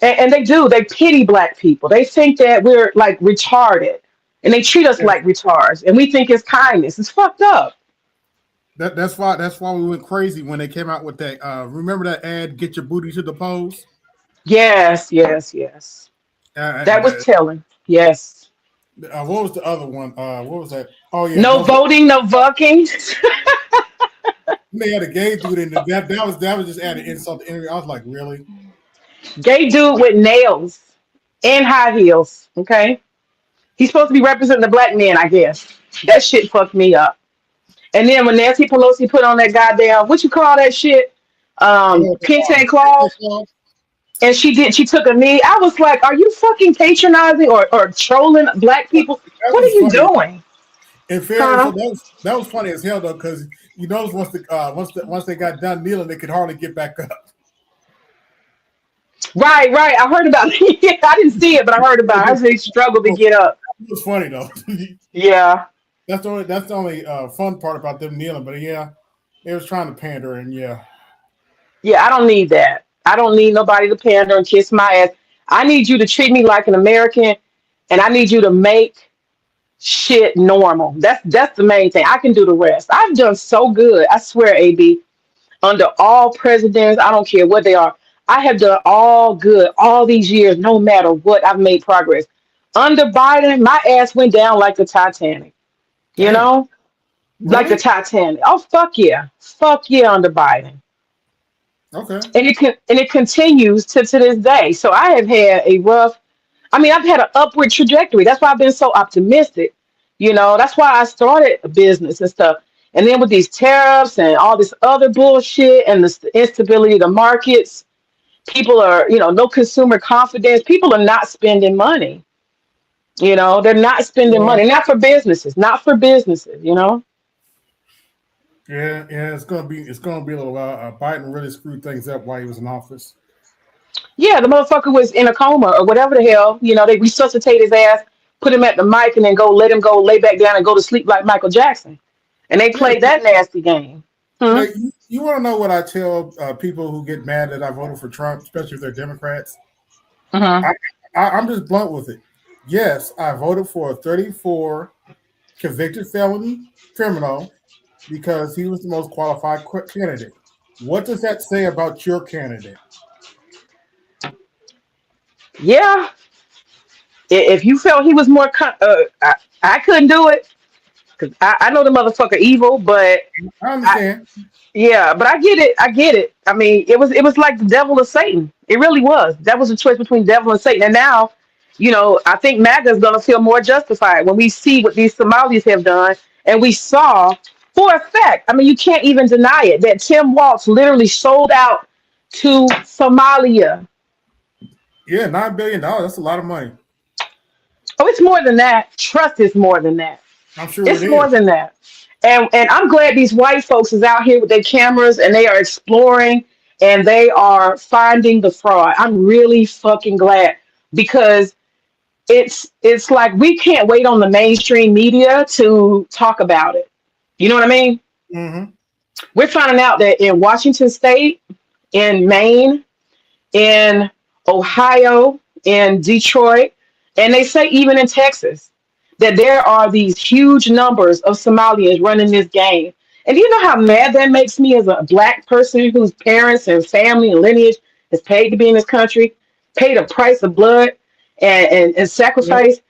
and they do. They pity black people. They think that we're like retarded, and they treat us yeah. like retards. And we think it's kindness. It's fucked up. That's why we went crazy when they came out with that. Remember that ad? Get your booty to the polls. Yes, yes, yes. That And was telling. Yes. what was the other one? What was that? Oh yeah, No don't. voting, no fucking. They had a gay dude in there. That was just added insult to interview. I was like, really? Gay dude with nails and high heels. Okay. He's supposed to be representing the black man, I guess. That shit fucked me up. And then when Nancy Pelosi put on that goddamn, what you call that shit? Kente cloth. And she took a knee. I was like, are you fucking patronizing or trolling black people? That What are was you funny. doing? In fairness, Huh? that was funny as hell though, because you notice once they got done kneeling, they could hardly get back up. Right, right. I heard about it. Yeah, I didn't see it, but I heard about it. I really struggled to get up. It was funny though. Yeah. That's the only fun part about them kneeling. But yeah, they was trying to pander, and yeah, Yeah, I don't need that. I don't need nobody to pander and kiss my ass. I need you to treat me like an American, and I need you to make shit normal. That's the main thing. I can do the rest. I've done so good. I swear, AB, under all presidents, I don't care what they are. I have done all good all these years, no matter what. I've made progress. Under Biden, my ass went down like the Titanic. You damn, know, like the really? Titanic. Oh fuck yeah, under Biden. Okay, And it continues to this day. So I have had a rough. I mean, I've had an upward trajectory. That's why I've been so optimistic. That's why I started a business and stuff. And then with these tariffs and all this other bullshit and the instability of the markets, people are, no consumer confidence. People are not spending money. They're not spending well, money, not for businesses, not for businesses. yeah, it's gonna be a little while. Biden really screwed things up while he was in office. Yeah, the motherfucker was in a coma or whatever the hell. They resuscitate his ass, put him at the mic, and then let him go lay back down and go to sleep like Michael Jackson. And they Yeah, played that nasty game. Hmm? like you want to know what I tell people who get mad that I voted for Trump, especially if they're Democrats? Uh-huh. I'm just blunt with it. Yes, I voted for a 34 convicted felony criminal because he was the most qualified candidate. What does that say about your candidate? Yeah. If you felt he was more, I couldn't do it because I know the motherfucker evil, but I I, understand. yeah, but I get it. I get it. I mean, it was like the devil or Satan. It really was. That was a choice between devil and Satan. And now, I think MAGA is going to feel more justified when we see what these Somalis have done, and we saw for a fact. I mean, you can't even deny it that Tim Walz literally sold out to Somalia. Yeah, $9 billion. That's a lot of money. Oh, it's more than that. Trust is more than that. I'm sure it It's more is. than that. And I'm glad these white folks is out here with their cameras and they are exploring and they are finding the fraud. I'm really fucking glad because it's like we can't wait on the mainstream media to talk about it. You know what I mean? Mm-hmm. We're finding out that in Washington State, in Maine, in Ohio, in Detroit, and they say even in Texas, that there are these huge numbers of Somalians running this game. And do you know how mad that makes me as a black person whose parents and family and lineage is paid to be in this country, paid a price of blood? and sacrifice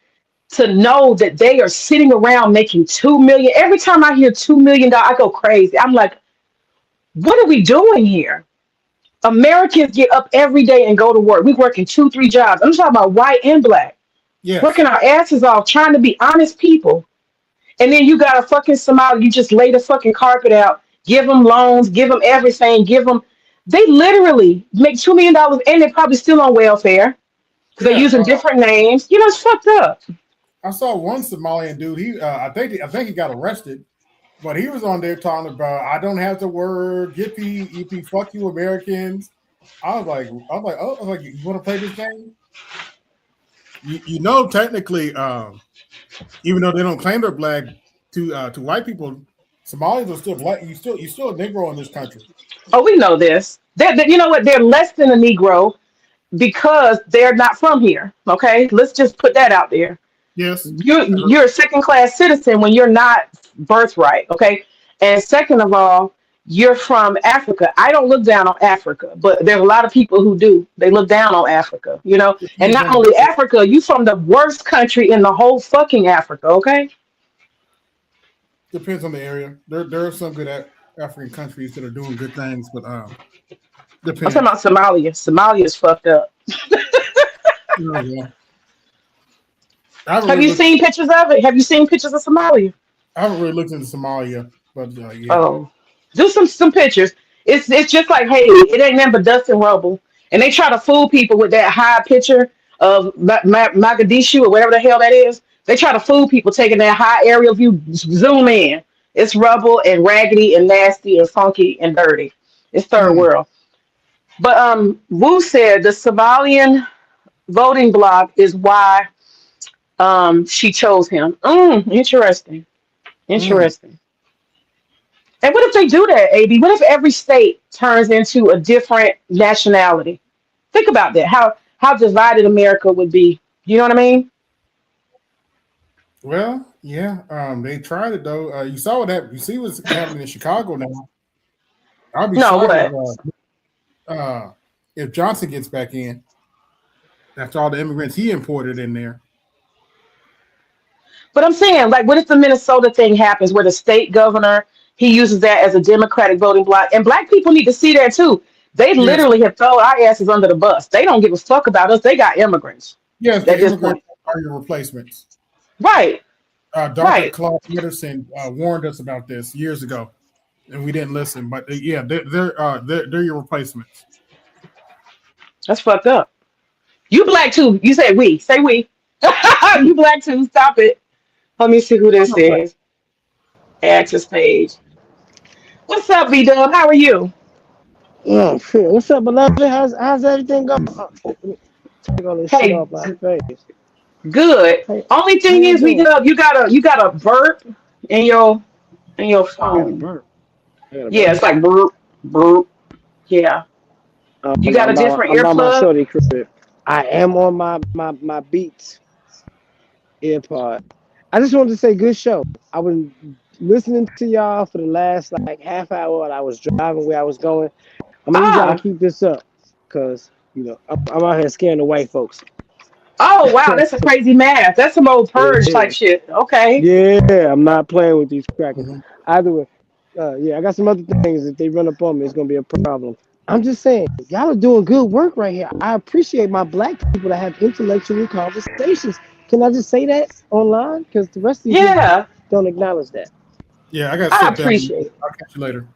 to know that they are sitting around making 2 million. Every time I hear $2 million, I go crazy. I'm like, what are we doing here? Americans get up every day and go to work. We work in 2, 3 jobs. I'm talking about white and black, Yes. working our asses off, trying to be honest people. And then you got a fucking Somali, you just lay the fucking carpet out, give them loans, give them everything, give them. They literally make $2 million and they're probably still on welfare because they're Yeah. using different names. You know, it's fucked up. I saw one Somalian dude. He, I think he got arrested, but he was on there talking about, I don't have the word yippee, fuck you Americans. I was like, you want to play this game? You know, technically, even though they don't claim they're black to white people, Somalis are still black. You still a Negro in this country. Oh, we know this. You know what? They're less than a Negro because they're not from here. Okay, let's just put that out there. Yes. You're a second class citizen when you're not birthright. Okay, and second of all, you're from Africa. I don't look down on Africa, but there's a lot of people who do. They look down on Africa. You know, and not only Africa, you from the worst country in the whole fucking Africa. Okay. Depends on the area. There are some good African countries that are doing good things, but I'm depends. talking about Somalia. Somalia is fucked up. Yeah. Have you seen pictures of it? Have you seen pictures of Somalia? I haven't really looked into Somalia, but yeah. Oh, do some pictures. It's just like Haiti. It ain't nothing but dust and rubble. And they try to fool people with that high picture of Mogadishu or whatever the hell that is. They try to fool people taking that high aerial view. Zoom in. It's rubble and raggedy and nasty and funky and dirty. It's third world. But Wu said the Somalian voting bloc is why she chose him. Interesting. And what if they do that, AB? What if every state turns into a different nationality? Think about that. How divided America would be. You know what I mean? Well, yeah. They tried it though. You saw what happened. You see what's happening in Chicago now. I'll be shocked if Johnson gets back in after all the immigrants he imported in there. But I'm saying, like, what if the Minnesota thing happens where the state governor, he uses that as a Democratic voting bloc? And black people need to see that too. They literally have thrown our asses under the bus. They don't give a fuck about us. They got immigrants. Yes, the immigrants are your replacements. Right. Dr. Claude Peterson warned us about this years ago, and we didn't listen. But they're your replacements. That's fucked up. You black too. You say we. Say we. You black too. Stop it. Let me see who this is. Access page. What's up, B-Dub? How are you? Oh shit! What's up, beloved? How's everything going? Take all this shit off my face. Good. Hey, only thing is, B-Dub, you got a burp in your phone. Burp. Yeah, it's like burp, burp. Yeah. You got a different earplug? I am on my Beats earpod. I just wanted to say, good show. I was listening to y'all for the last like half hour while I was driving where I was going. I'm gonna need y'all to keep this up because I'm out here scaring the white folks. Oh wow, that's a crazy math. That's some old purge type shit. Okay. Yeah, I'm not playing with these crackers. Either way, I got some other things. If they run up on me, it's gonna be a problem. I'm just saying, y'all are doing good work right here. I appreciate my black people that have intellectual conversations. Can I just say that online? Because the rest of you don't acknowledge that. Yeah, I got. I appreciate it. I'll catch you later.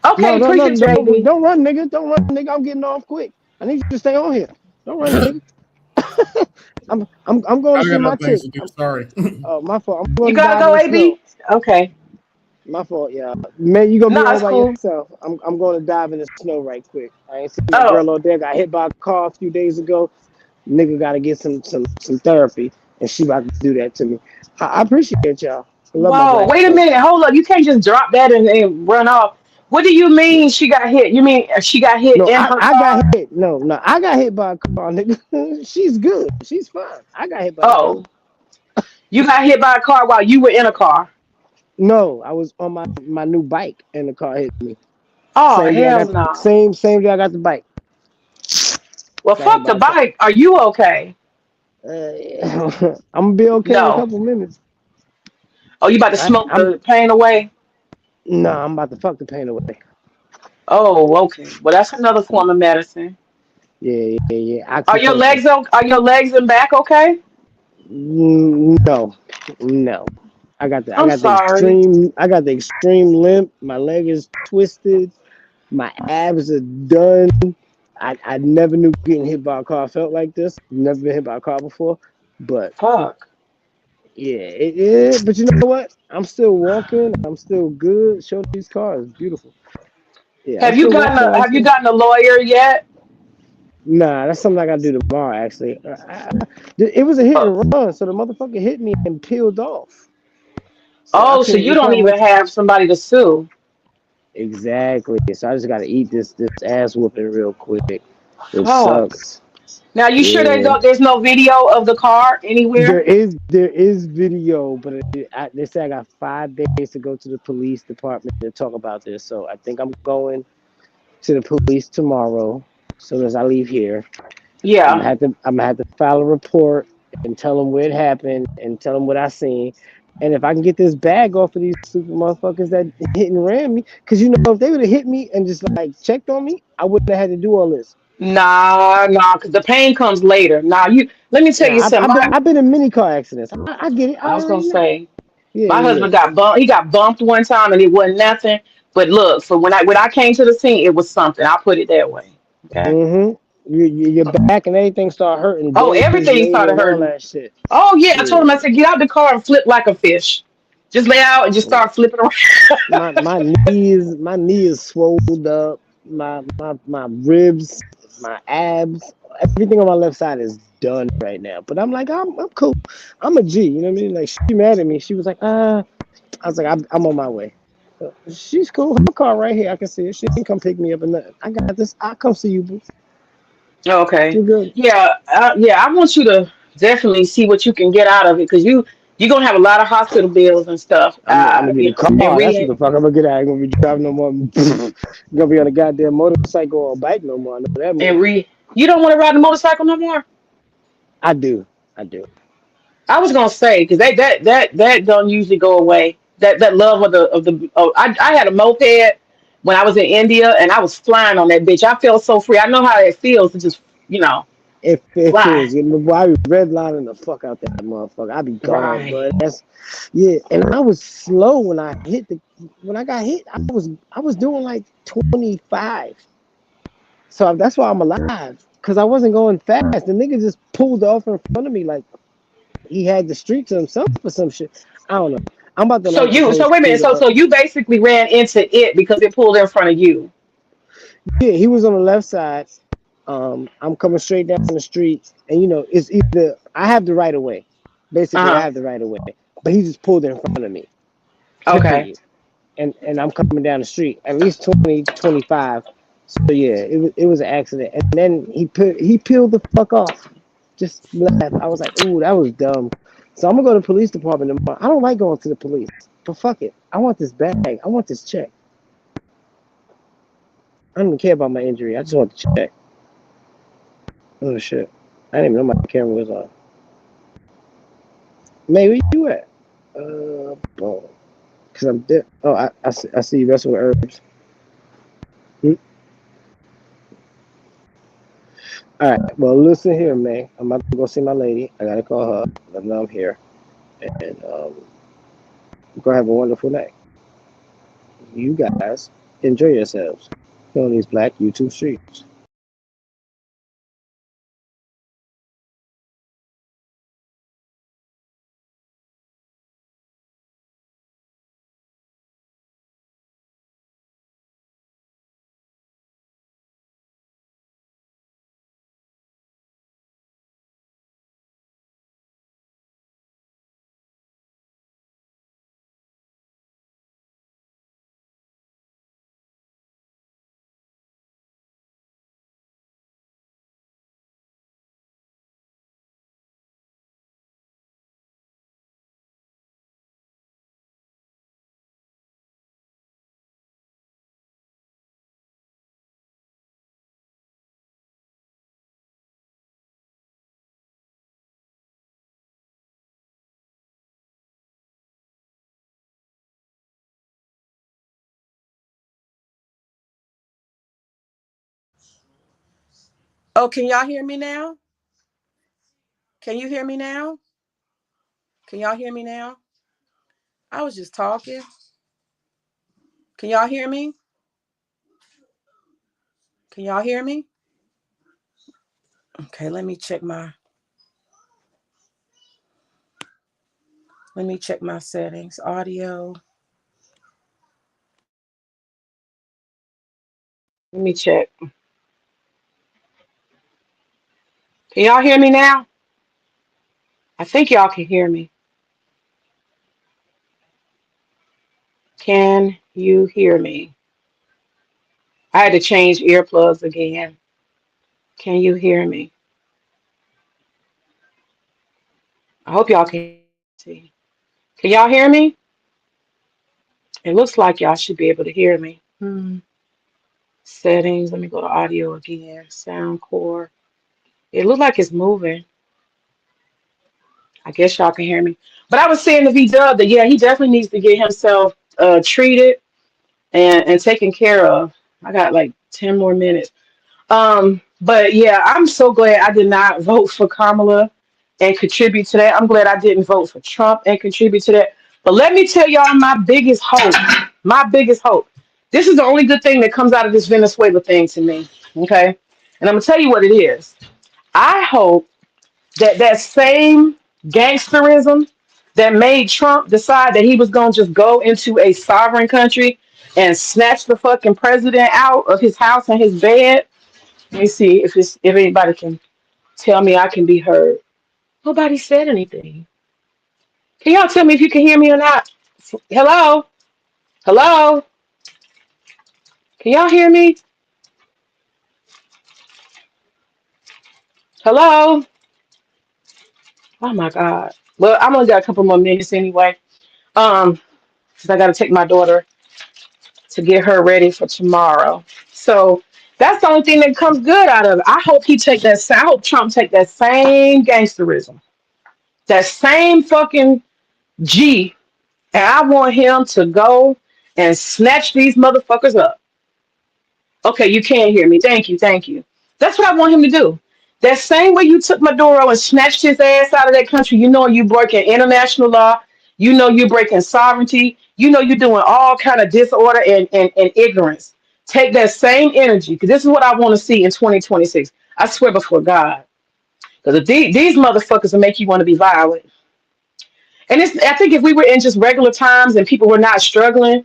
Okay, don't run, nigga. Don't run, nigga. I'm getting off quick. I need you to stay on here. Don't run, nigga. I'm going to see my chick. Sorry. Oh, my fault. You gotta go, AB. Okay. My fault, yeah. Man, you gonna be all by cool. yourself. I'm going to dive in the snow right quick. I ain't seen my girl out there. Got hit by a car a few days ago. Nigga got to get some therapy, and she about to do that to me. I appreciate y'all. Whoa, wait a minute. Hold up. You can't just drop that and run off. What do you mean she got hit? You mean she got hit in her car? I got hit. No, I got hit by a car, nigga. She's good. She's fine. I got hit by a car. You got hit by a car while you were in a car? No, I was on my new bike and the car hit me. Oh, hell no. Same day I got the bike. Well, fuck the bike. Are you okay? I'm gonna be okay in a No. couple minutes. Oh, you about to smoke I'm the pain away? no, I'm about to fuck the pain away. Oh, okay. Well, that's another form of medicine. Yeah. Are your Oxytocin. legs Are your legs and back okay? No, no. I'm sorry. I got the extreme limp. My leg is twisted. My abs are done. I never knew getting hit by a car felt like this. Never been hit by a car before. But Fuck. yeah, but you know what? I'm still walking. I'm still good. Show these cars. Beautiful. Yeah, I'm still walking like Have you this. gotten a lawyer yet? Nah, that's something I gotta do tomorrow, actually. It was a hit Oh, and run, so the motherfucker hit me and peeled off. So I oh, so couldn't, you it's don't not even much. have somebody to sue. Exactly. So I just gotta eat this ass whooping real quick, which Fuck. sucks. Now you sure Yeah. there's no video of the car anywhere? There is video, but they say I got 5 days to go to the police department to talk about this. So I think I'm going to the police tomorrow. As soon as I leave here, Yeah. I'm gonna have to file a report and tell them where it happened and tell them what I seen. And if I can get this bag off of these super motherfuckers that hit and ran me, because you know if they would have hit me and just like checked on me, I wouldn't have had to do all this. Nah, because the pain comes later. Nah, you. Let me tell you Nah, something. I've been in many car accidents. I get it. I I was gonna already know. say Yeah, my yeah, husband got bumped. He got bumped one time and it wasn't nothing. But look, for when I came to the scene, it was something. I'll put it that way. yeah. Okay. Your back and everything start hurting Oh, days everything later started and all hurting. that shit. Oh yeah, I told Yeah. him. I said, get out the car and flip like a fish. Just lay out and just start flipping around. My knee is swelled up. My ribs, my abs, everything on my left side is done right now. But I'm like, I'm cool. I'm a G. You know what I mean? Like she mad at me. She was like, I was like, I'm on my way. She's cool. Her car right here. I can see it. She didn't come pick me up and nothing. I got this. I'll come see you, boo. Okay. You're good. Yeah. Yeah. I want you to definitely see what you can get out of it because you're gonna have a lot of hospital bills and stuff. I'm gonna get a And car. That's what the fuck I'm gonna get. I ain't gonna be driving no more. Gonna be on a goddamn motorcycle or bike no more. I know that much. You don't want to ride a motorcycle no more. I do. I do. I was gonna say because that don't usually go away. That love of the I had a moped when I was in India and I was flying on that bitch. I felt so free. I know how it feels to just you know It fly. feels good. Boy, I be redlining the fuck out that motherfucker. I be gone, Right. but that's yeah. And I was slow when I got hit. I was doing like 25. So that's why I'm alive. Cause I wasn't going fast. The nigga just pulled off in front of me like he had the street to himself or some shit. I don't know. I'm about to light this whole So wait a minute. scooter So up. you basically ran into it because it pulled in front of you. Yeah, he was on the left side. I'm coming straight down the street, and it's either I have the right of way. Basically, I Uh have the right of way, but he just pulled in front of me. huh. Okay. Period. And I'm coming down the street at least 20, 25. So yeah, it was an accident. And then he peeled the fuck off. Just left. I was like, ooh, that was dumb. So I'm gonna go to the police department tomorrow. I don't like going to the police, but fuck it. I want this bag. I want this check. I don't even care about my injury. I just want the check. Oh shit. I didn't even know my camera was on. May, where you at? Boom. Cause I'm dead. Oh, I see you wrestle with herbs. Hmm? All right. Well, listen here, man. I'm about to go see my lady. I gotta call her. Let her know I'm here, and go have a wonderful night. You guys enjoy yourselves on these black YouTube streets. Oh, can y'all hear me now? Can you hear me now? Can y'all hear me now? I was just talking. Can y'all hear me? Can y'all hear me? Okay, let me check my settings. Audio. Let me check. Can y'all hear me now? I think y'all can hear me. Can you hear me? I had to change earplugs again. Can you hear me? I hope y'all can see. Can y'all hear me? It looks like y'all should be able to hear me. Settings. Let me go to audio again. Sound core. It looks like it's moving. I guess y'all can hear me. But I was saying to V-Dub that, yeah, he definitely needs to get himself treated and taken care of. I got like 10 more minutes. But yeah, I'm so glad I did not vote for Kamala and contribute to that. I'm glad I didn't vote for Trump and contribute to that. But let me tell y'all my biggest hope. My biggest hope. This is the only good thing that comes out of this Venezuela thing to me. Okay. And I'm gonna tell you what it is. I hope that that same gangsterism that made Trump decide that he was gonna just go into a sovereign country and snatch the fucking president out of his house and his bed. Let me see if anybody can tell me I can be heard. Nobody said anything. Can y'all tell me if you can hear me or not? Hello? Hello? Can y'all hear me? Hello? Oh my God. Well, I'm only got a couple more minutes anyway. Because I gotta take my daughter to get her ready for tomorrow. So that's the only thing that comes good out of it. I hope I hope Trump take that same gangsterism, that same fucking G. And I want him to go and snatch these motherfuckers up. Okay, you can't hear me. Thank you, thank you. That's what I want him to do. That same way you took Maduro and snatched his ass out of that country, you know you're breaking international law. You know you're breaking sovereignty. You know you're doing all kind of disorder and ignorance. Take that same energy, because this is what I want to see in 2026. I swear before God. Because these motherfuckers will make you want to be violent. And I think if we were in just regular times and people were not struggling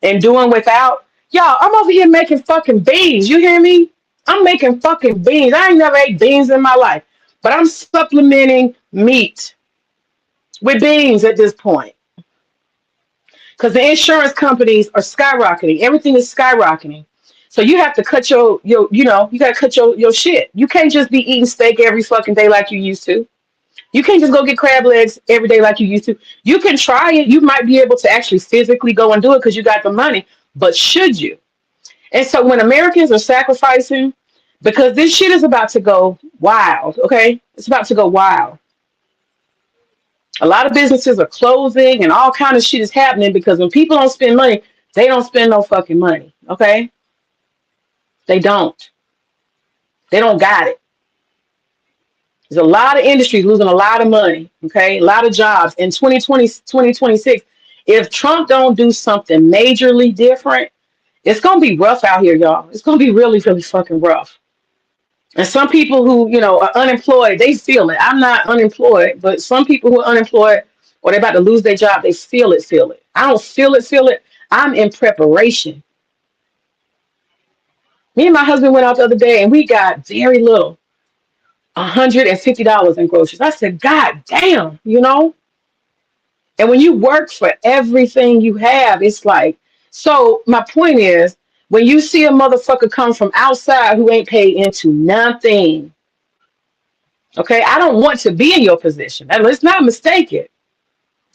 and doing without, y'all, I'm over here making fucking beans. You hear me? I'm making fucking beans. I ain't never ate beans in my life, but I'm supplementing meat with beans at this point because the insurance companies are skyrocketing. Everything is skyrocketing. So you have to cut you got to cut your shit. You can't just be eating steak every fucking day like you used to. You can't just go get crab legs every day like you used to. You can try it. You might be able to actually physically go and do it because you got the money. But should you? And so when Americans are sacrificing, because this shit is about to go wild, okay? It's about to go wild. A lot of businesses are closing and all kind of shit is happening because when people don't spend money, they don't spend no fucking money, okay? They don't. They don't got it. There's a lot of industries losing a lot of money, okay? A lot of jobs. In 2020, 2026, if Trump don't do something majorly different, it's going to be rough out here, y'all. It's going to be really, really fucking rough. And some people who, are unemployed, they feel it. I'm not unemployed, but some people who are unemployed or they're about to lose their job, they feel it. I don't feel it. I'm in preparation. Me and my husband went out the other day and we got very little, $150 in groceries. I said, God damn, And when you work for everything you have, it's like, so my point is, when you see a motherfucker come from outside who ain't paid into nothing, okay, I don't want to be in your position. And let's not mistake it.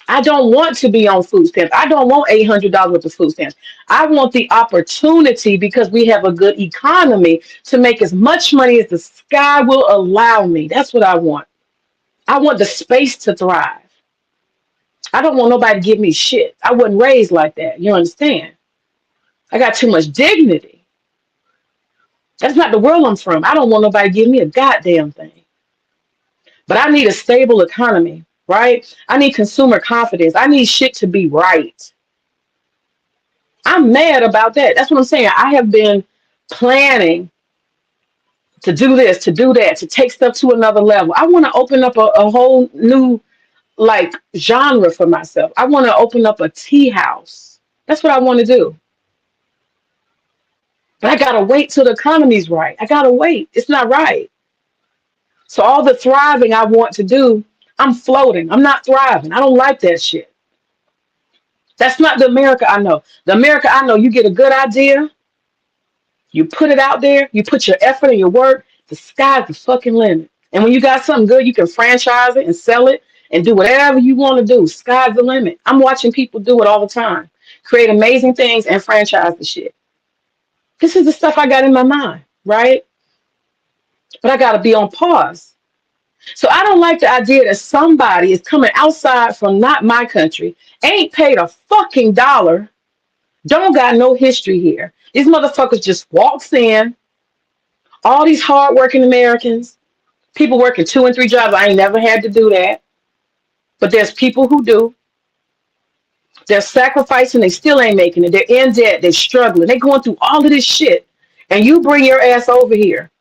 I don't want to be on food stamps. I don't want $800 worth of food stamps. I want the opportunity because we have a good economy to make as much money as the sky will allow me. That's what I want. I want the space to thrive. I don't want nobody to give me shit. I wasn't raised like that. You understand? I got too much dignity. That's not the world I'm from. I don't want nobody to give me a goddamn thing. But I need a stable economy, right? I need consumer confidence. I need shit to be right. I'm mad about that. That's what I'm saying. I have been planning to do this, to do that, to take stuff to another level. I want to open up a whole new like genre for myself. I want to open up a tea house. That's what I want to do. But I gotta wait till the economy's right. I gotta wait. It's not right. So all the thriving I want to do, I'm floating. I'm not thriving. I don't like that shit. That's not the America I know. The America I know, you get a good idea, you put it out there, you put your effort and your work, the sky's the fucking limit. And when you got something good, you can franchise it and sell it and do whatever you want to do. Sky's the limit. I'm watching people do it all the time. Create amazing things and franchise the shit. This is the stuff I got in my mind, right? But I got to be on pause. So I don't like the idea that somebody is coming outside from not my country, ain't paid a fucking dollar, don't got no history here. These motherfuckers just walks in, all these hardworking Americans, people working 2 and 3 jobs. I ain't never had to do that. But there's people who do. They're sacrificing, they still ain't making it. They're in debt, they're struggling, they're going through all of this shit. And you bring your ass over here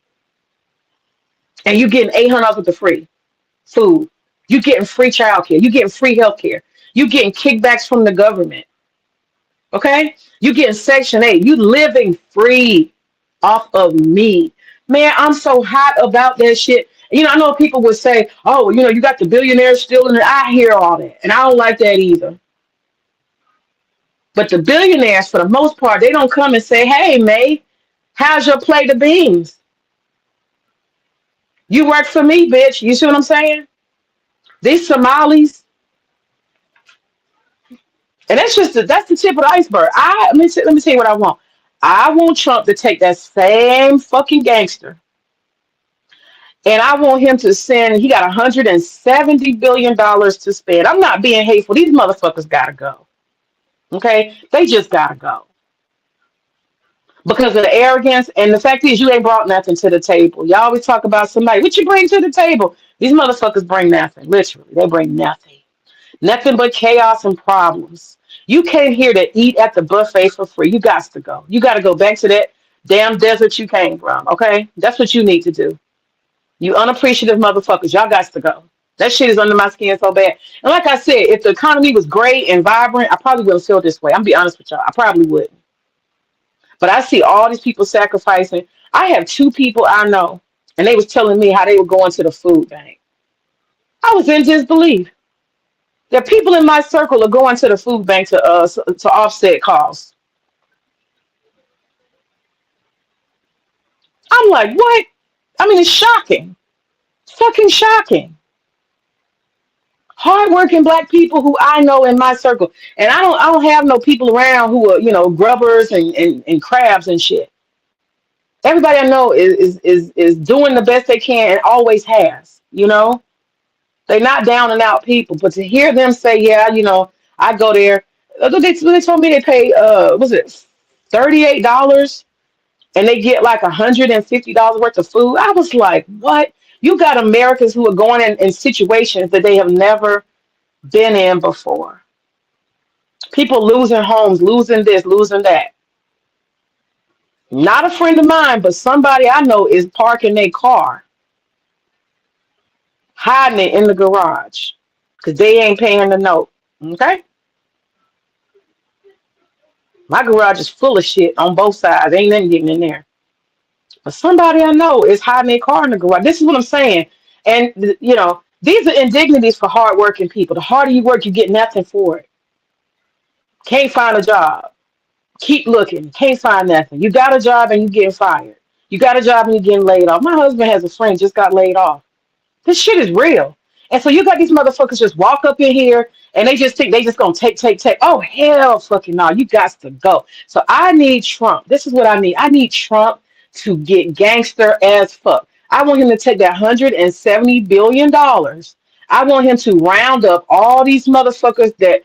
and you getting $800 with the free food. You getting free childcare. You getting free healthcare. You getting kickbacks from the government. Okay? You getting Section 8. You living free off of me. Man, I'm so hot about that shit. You know, I know people would say, oh, you know, you got the billionaires still in it. I hear all that. And I don't like that either. But the billionaires, for the most part, they don't come and say, hey, May, how's your plate of beans? You work for me, bitch. You see what I'm saying? These Somalis, and that's the tip of the iceberg. Let me tell you what I want. I want Trump to take that same fucking gangster, and I want him to send. He got $170 billion to spend. I'm not being hateful. These motherfuckers gotta go. Okay, they just gotta go because of the arrogance, and the fact is, you ain't brought nothing to the table. Y'all always talk about somebody. What you bring to the table? These motherfuckers bring nothing. Literally, they bring nothing. Nothing but chaos and problems. You came here to eat at the buffet for free. You got to go. You got to go back to that damn desert you came from. Okay, that's what you need to do. You unappreciative motherfuckers. Y'all got to go. That shit is under my skin so bad. And like I said, if the economy was great and vibrant, I probably wouldn't feel this way. I'm gonna be honest with y'all. I probably wouldn't. But I see all these people sacrificing. I have 2 people I know, and they was telling me how they were going to the food bank. I was in disbelief. The people in my circle are going to the food bank to offset costs. I'm like, what? I mean, it's shocking. It's fucking shocking. Hardworking black people who I know in my circle, and I don't have no people around who are, you know, grubbers and crabs and shit. Everybody I know is doing the best they can and always has, you know. They're not down and out people, but to hear them say, yeah, you know, I go there. They told me they pay, was it $38 and they get like $150 worth of food. I was like, what? You got Americans who are going in situations that they have never been in before. People losing homes, losing this, losing that. Not a friend of mine, but somebody I know is parking their car, hiding it in the garage because they ain't paying the note. Okay? My garage is full of shit on both sides. Ain't nothing getting in there. But somebody I know is hiding their car in the garage. This is what I'm saying. And, you know, these are indignities for hardworking people. The harder you work, you get nothing for it. Can't find a job. Keep looking. Can't find nothing. You got a job and you getting fired. You got a job and you're getting laid off. My husband has a friend just got laid off. This shit is real. And so you got these motherfuckers just walk up in here and they just think they just gonna take. Oh, hell fucking no. You got to go. So I need Trump. This is what I need. I need Trump to get gangster as fuck. I want him to take that $170 billion. I want him to round up all these motherfuckers that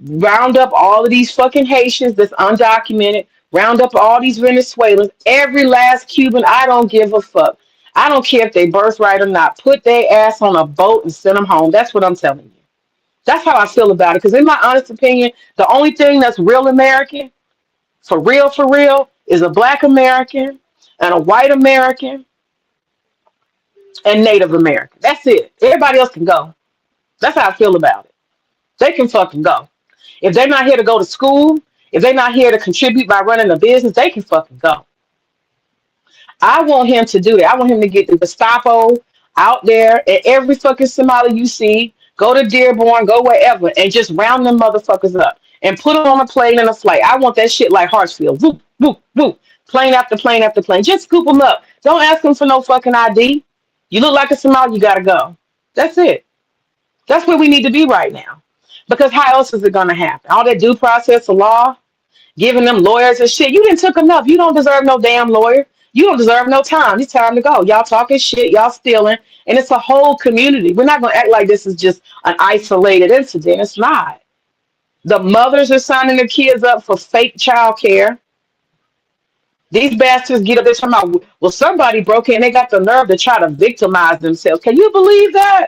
round up all of these fucking Haitians that's undocumented, Round up all these Venezuelans, every last Cuban. I don't give a fuck. I don't care if they birthright or not. Put their ass on a boat and send them home. That's what I'm telling you. That's how I feel about it. Because in my honest opinion, the only thing that's real American, for real, is a black American and a white American and Native American. That's it. Everybody else can go. That's how I feel about it. They can fucking go. If they're not here to go to school, if they're not here to contribute by running a business, they can fucking go. I want him to do that. I want him to get the Gestapo out there and every fucking Somali you see, go to Dearborn, go wherever, and just round them motherfuckers up and put them on a plane and a flight. I want that shit like Hartsfield. Whoop, whoop, whoop. Plane after plane after plane. Just scoop them up. Don't ask them for no fucking ID. You look like a Somali, you gotta go. That's it. That's where we need to be right now. Because how else is it gonna happen? All that due process of law, giving them lawyers and shit. You didn't took enough. You don't deserve no damn lawyer. You don't deserve no time. It's time to go. Y'all talking shit. Y'all stealing. And it's a whole community. We're not going to act like this is just an isolated incident. It's not. The mothers are signing their kids up for fake child care. These bastards get up there talking about, well, somebody broke in. They got the nerve to try to victimize themselves. Can you believe that?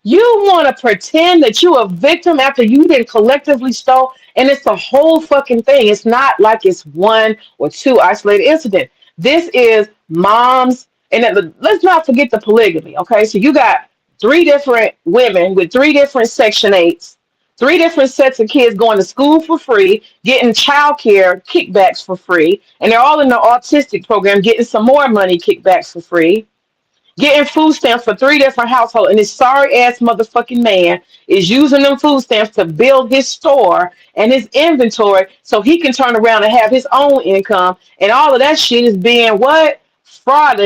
You want to pretend that you're a victim after you didn't collectively stole, and it's the whole fucking thing. It's not like it's one or two isolated incidents. This is moms, and let's not forget the polygamy. Okay, so you got three different women with three different Section 8s, three different sets of kids going to school for free, getting child care kickbacks for free, and they're all in the autistic program getting some more money kickbacks for free. Getting food stamps for three different households, and this sorry ass motherfucking man is using them food stamps to build his store and his inventory so he can turn around and have his own income. And all of that shit is being what? Fraud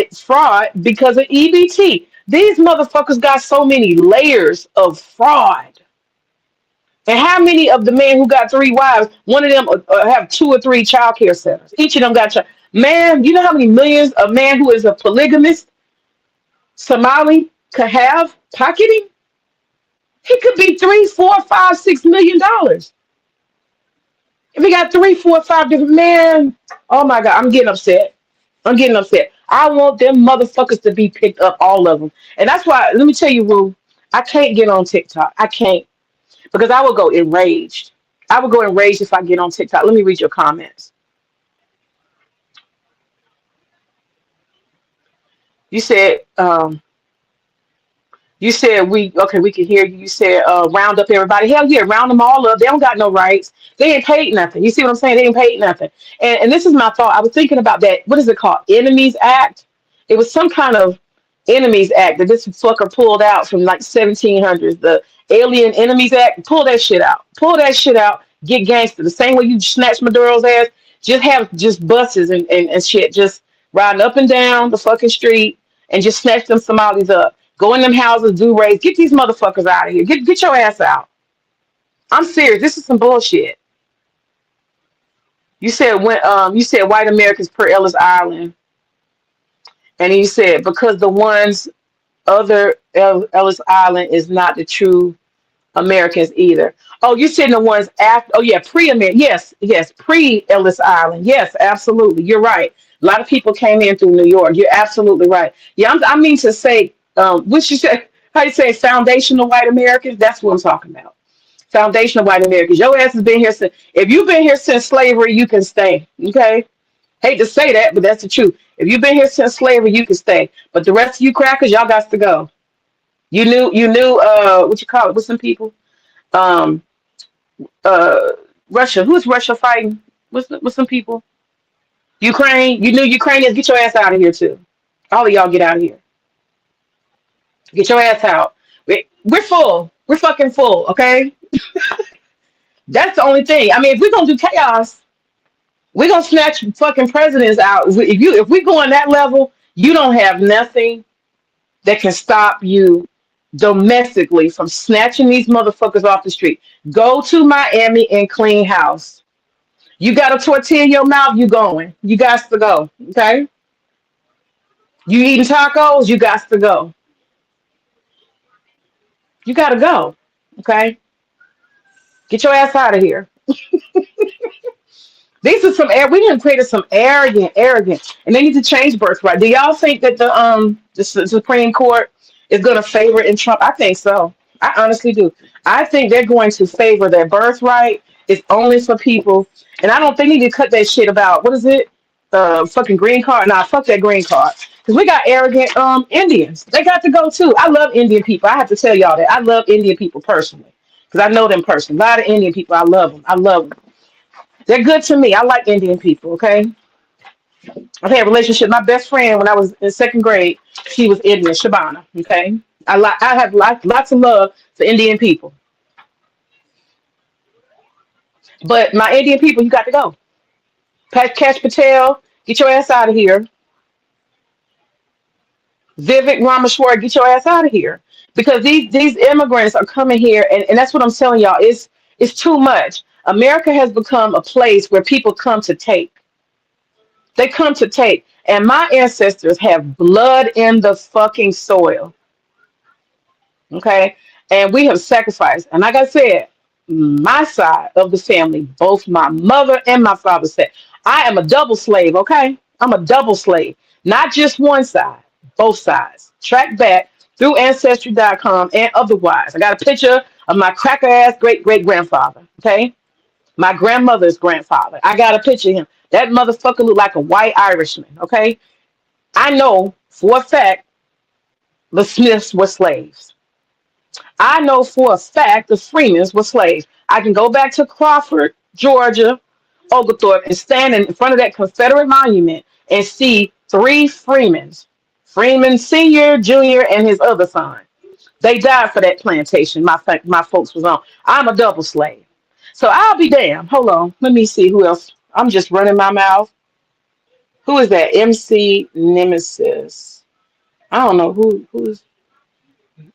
because of EBT. These motherfuckers got so many layers of fraud. And how many of the men who got three wives, one of them have two or three child care centers? Each of them got man, you know how many millions a man who is a polygamist Somali could have pocketing? He could be $3, $4, $5, $6 million. If he got 3, 4, 5 different man, oh my God, I'm getting upset. I'm getting upset. I want them motherfuckers to be picked up, all of them. And that's why, let me tell you, Rue, I can't get on TikTok. I can't. Because I will go enraged. I will go enraged if I get on TikTok. Let me read your comments. You said, we can hear you. You said round up everybody. Hell yeah, round them all up. They don't got no rights. They ain't paid nothing. You see what I'm saying? They ain't paid nothing. And this is my thought. I was thinking about that. What is it called? Enemies Act. It was some kind of Enemies Act that this fucker pulled out from like 1700s. The Alien Enemies Act. Pull that shit out. Pull that shit out. Get gangster. The same way you snatch Maduro's ass. Just have just buses and shit. Just riding up and down the fucking street and just snatch them Somalis up. Go in them houses, do raids. Get these motherfuckers out of here. Get your ass out. I'm serious. This is some bullshit. You said white Americans per Ellis Island, and you said because the ones other Ellis Island is not the true Americans either. Oh, you said the ones after. Oh yeah, pre-American. Yes, pre-Ellis Island. Yes, absolutely. You're right. A lot of people came in through New York. You're absolutely right. Yeah, I mean to say, what you say? How you say foundational white Americans? That's what I'm talking about. Foundational white Americans. Your ass has been here since. If you've been here since slavery, you can stay. Okay. Hate to say that, but that's the truth. If you've been here since slavery, you can stay. But the rest of you crackers, y'all got to go. You knew. What you call it? With some people. Um, Russia. Who's Russia fighting? With some people. Ukraine. You knew Ukrainians. Get your ass out of here too. All of y'all get out of here. Get your ass out. We're full. We're fucking full. Okay. That's the only thing. I mean, if we're gonna do chaos, we're gonna snatch fucking presidents out. If we go on that level, you don't have nothing that can stop you domestically from snatching these motherfuckers off the street. Go to Miami and clean house. You got a tortilla in your mouth, you going. You got to go. Okay? You eating tacos, you got to go. You gotta go. Okay? Get your ass out of here. These are some air. We didn't create some arrogant, and they need to change birthright. Do y'all think that the Supreme Court is going to favor in Trump? I think so. I honestly do. I think they're going to favor their birthright. It's only for people, and I don't think they need to cut that shit about what is it, fucking green card. Nah, fuck that green card. Because we got arrogant Indians. They got to go too. I love Indian people. I have to tell y'all that I love Indian people personally because I know them personally. A lot of Indian people. I love them. I love them. They're good to me. I like Indian people, okay? I've had a relationship. My best friend when I was in second grade, she was Indian, Shabana, okay? I have lots of love for Indian people. But my Indian people, you got to go. Cash Patel, get your ass out of here. Vivek Ramaswamy, get your ass out of here. Because these immigrants are coming here, and that's what I'm telling y'all. It's too much. America has become a place where people come to take. They come to take. And my ancestors have blood in the fucking soil. Okay? And we have sacrificed. And like I said, my side of the family, both my mother and my father said, I am a double slave, okay? I'm a double slave. Not just one side, both sides. Track back through ancestry.com and otherwise. I got a picture of my cracker ass great great grandfather, okay? My grandmother's grandfather. I got a picture of him. That motherfucker looked like a white Irishman, okay? I know for a fact the Smiths were slaves. I know for a fact the Freemans were slaves. I can go back to Crawford, Georgia, Oglethorpe, and stand in front of that Confederate monument and see three Freemans. Freeman Sr., Jr., and his other son. They died for that plantation my folks was on. I'm a double slave. So I'll be damned. Hold on. Let me see who else. I'm just running my mouth. Who is that? MC Nemesis. I don't know who's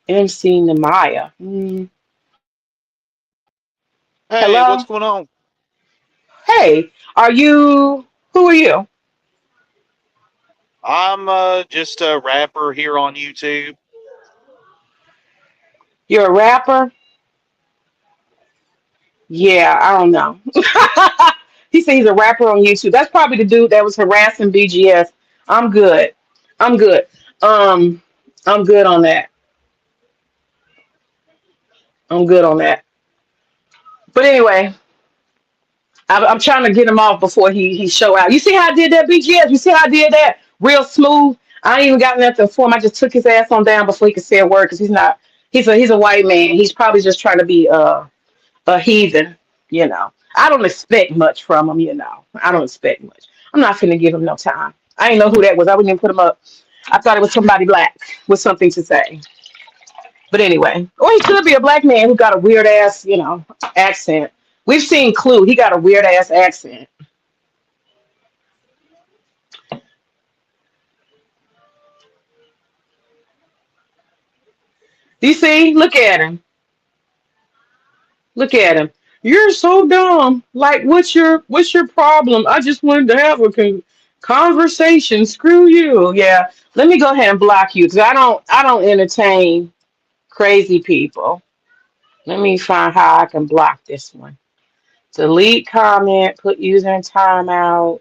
MC Nemaya. Hey, Hello? what's going on? Hey, who are you? I'm just a rapper here on YouTube. You're a rapper? Yeah, I don't know. He said he's a rapper on YouTube. That's probably the dude that was harassing BGS. I'm good. I'm good. Um, I'm good on that. I'm good on that. But anyway, I'm trying to get him off before he show out. You see how I did that, BGS? You see how I did that? Real smooth. I ain't even got nothing for him. I just took his ass on down before he could say a word because he's not. He's a white man. He's probably just trying to be a heathen. You know. I don't expect much from him. You know. I don't expect much. I'm not finna give him no time. I didn't know who that was. I wouldn't even put him up. I thought it was somebody black with something to say. But anyway, or he could be a black man who got a weird ass, accent. We've seen Clue. He got a weird ass accent. You see? Look at him. Look at him. You're so dumb. Like, what's your problem? I just wanted to have a conversation. Screw you. Yeah. Let me go ahead and block you because I don't entertain crazy people. Let me find how I can block this one. Delete comment, put user in timeout,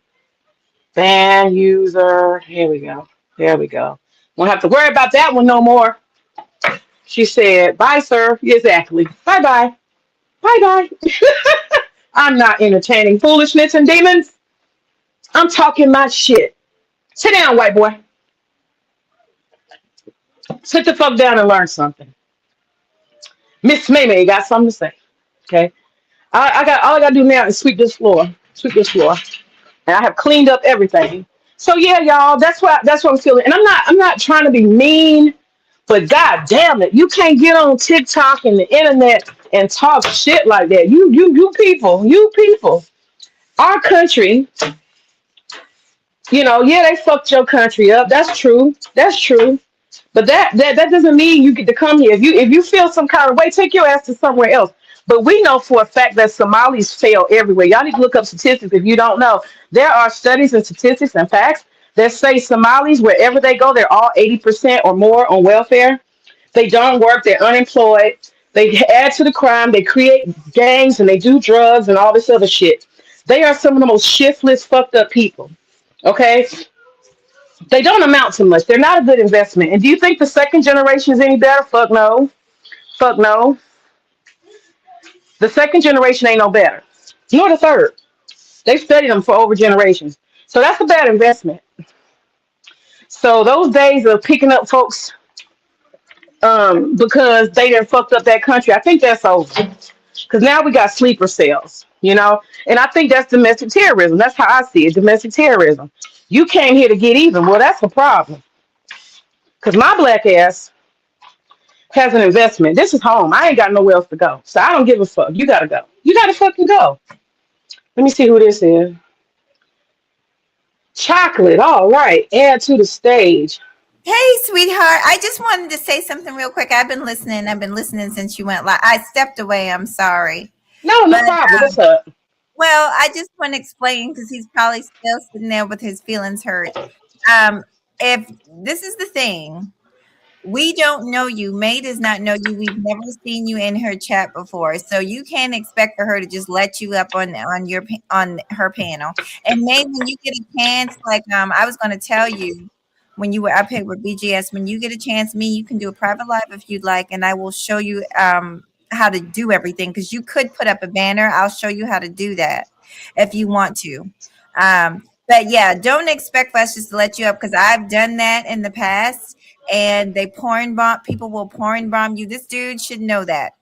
ban user. Here we go. There we go. Won't have to worry about that one no more. She said, bye, sir. Exactly. Bye bye. Bye bye. I'm not entertaining foolishness and demons. I'm talking my shit. Sit down, white boy. Sit the fuck down and learn something. Miss May got something to say. Okay. I got all I gotta do now is sweep this floor. Sweep this floor. And I have cleaned up everything. So yeah, y'all, that's what I'm feeling. And I'm not trying to be mean, but god damn it, you can't get on TikTok and the internet and talk shit like that. You people. Our country, yeah, they fucked your country up. That's true. That's true. But that doesn't mean you get to come here. If you feel some kind of way, take your ass to somewhere else. But we know for a fact that Somalis fail everywhere. Y'all need to look up statistics if you don't know. There are studies and statistics and facts that say Somalis, wherever they go, they're all 80% or more on welfare. They don't work. They're unemployed. They add to the crime. They create gangs and they do drugs and all this other shit. They are some of the most shiftless, fucked up people. Okay, they don't amount to much. They're not a good investment. And do you think the second generation is any better? Fuck no. Fuck no. The second generation ain't no better. Nor the third. They've studied them for over generations. So that's a bad investment. So those days of picking up folks because they done fucked up that country, I think that's over. Because now we got sleeper cells, you know? And I think that's domestic terrorism. That's how I see it, domestic terrorism. You came here to get even. Well, that's a problem. Because my black ass has an investment. This is home. I ain't got nowhere else to go. So I don't give a fuck. You gotta go. You gotta fucking go. Let me see who this is. Chocolate. All right. Add to the stage. Hey, sweetheart. I just wanted to say something real quick. I've been listening. I've been listening since you went live. I stepped away. I'm sorry. No, no But problem. What's up? well, I just want to explain because he's probably still sitting there with his feelings hurt. If this is the thing, we don't know you. May does not know you. We've never seen you in her chat before, so you can't expect for her to just let you up on her panel. And May, when you get a chance, like I was going to tell you when you were up here with BGS, when you get a chance, you can do a private live if you'd like, and I will show you how to do everything because you could put up a banner. I'll show you how to do that if you want to. But yeah, don't expect us just to let you up because I've done that in the past. And people will porn bomb you. This dude should know that.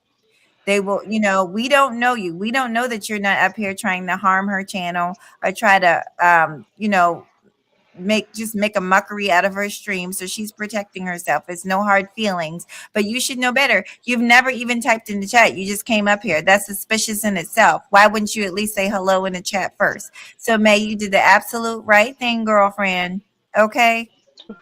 They will, we don't know you. We don't know that you're not up here trying to harm her channel or try to, make a mockery out of her stream. So she's protecting herself. It's no hard feelings, but you should know better. You've never even typed in the chat. You just came up here. That's suspicious in itself. Why wouldn't you at least say hello in the chat first? So May, you did the absolute right thing, girlfriend. Okay.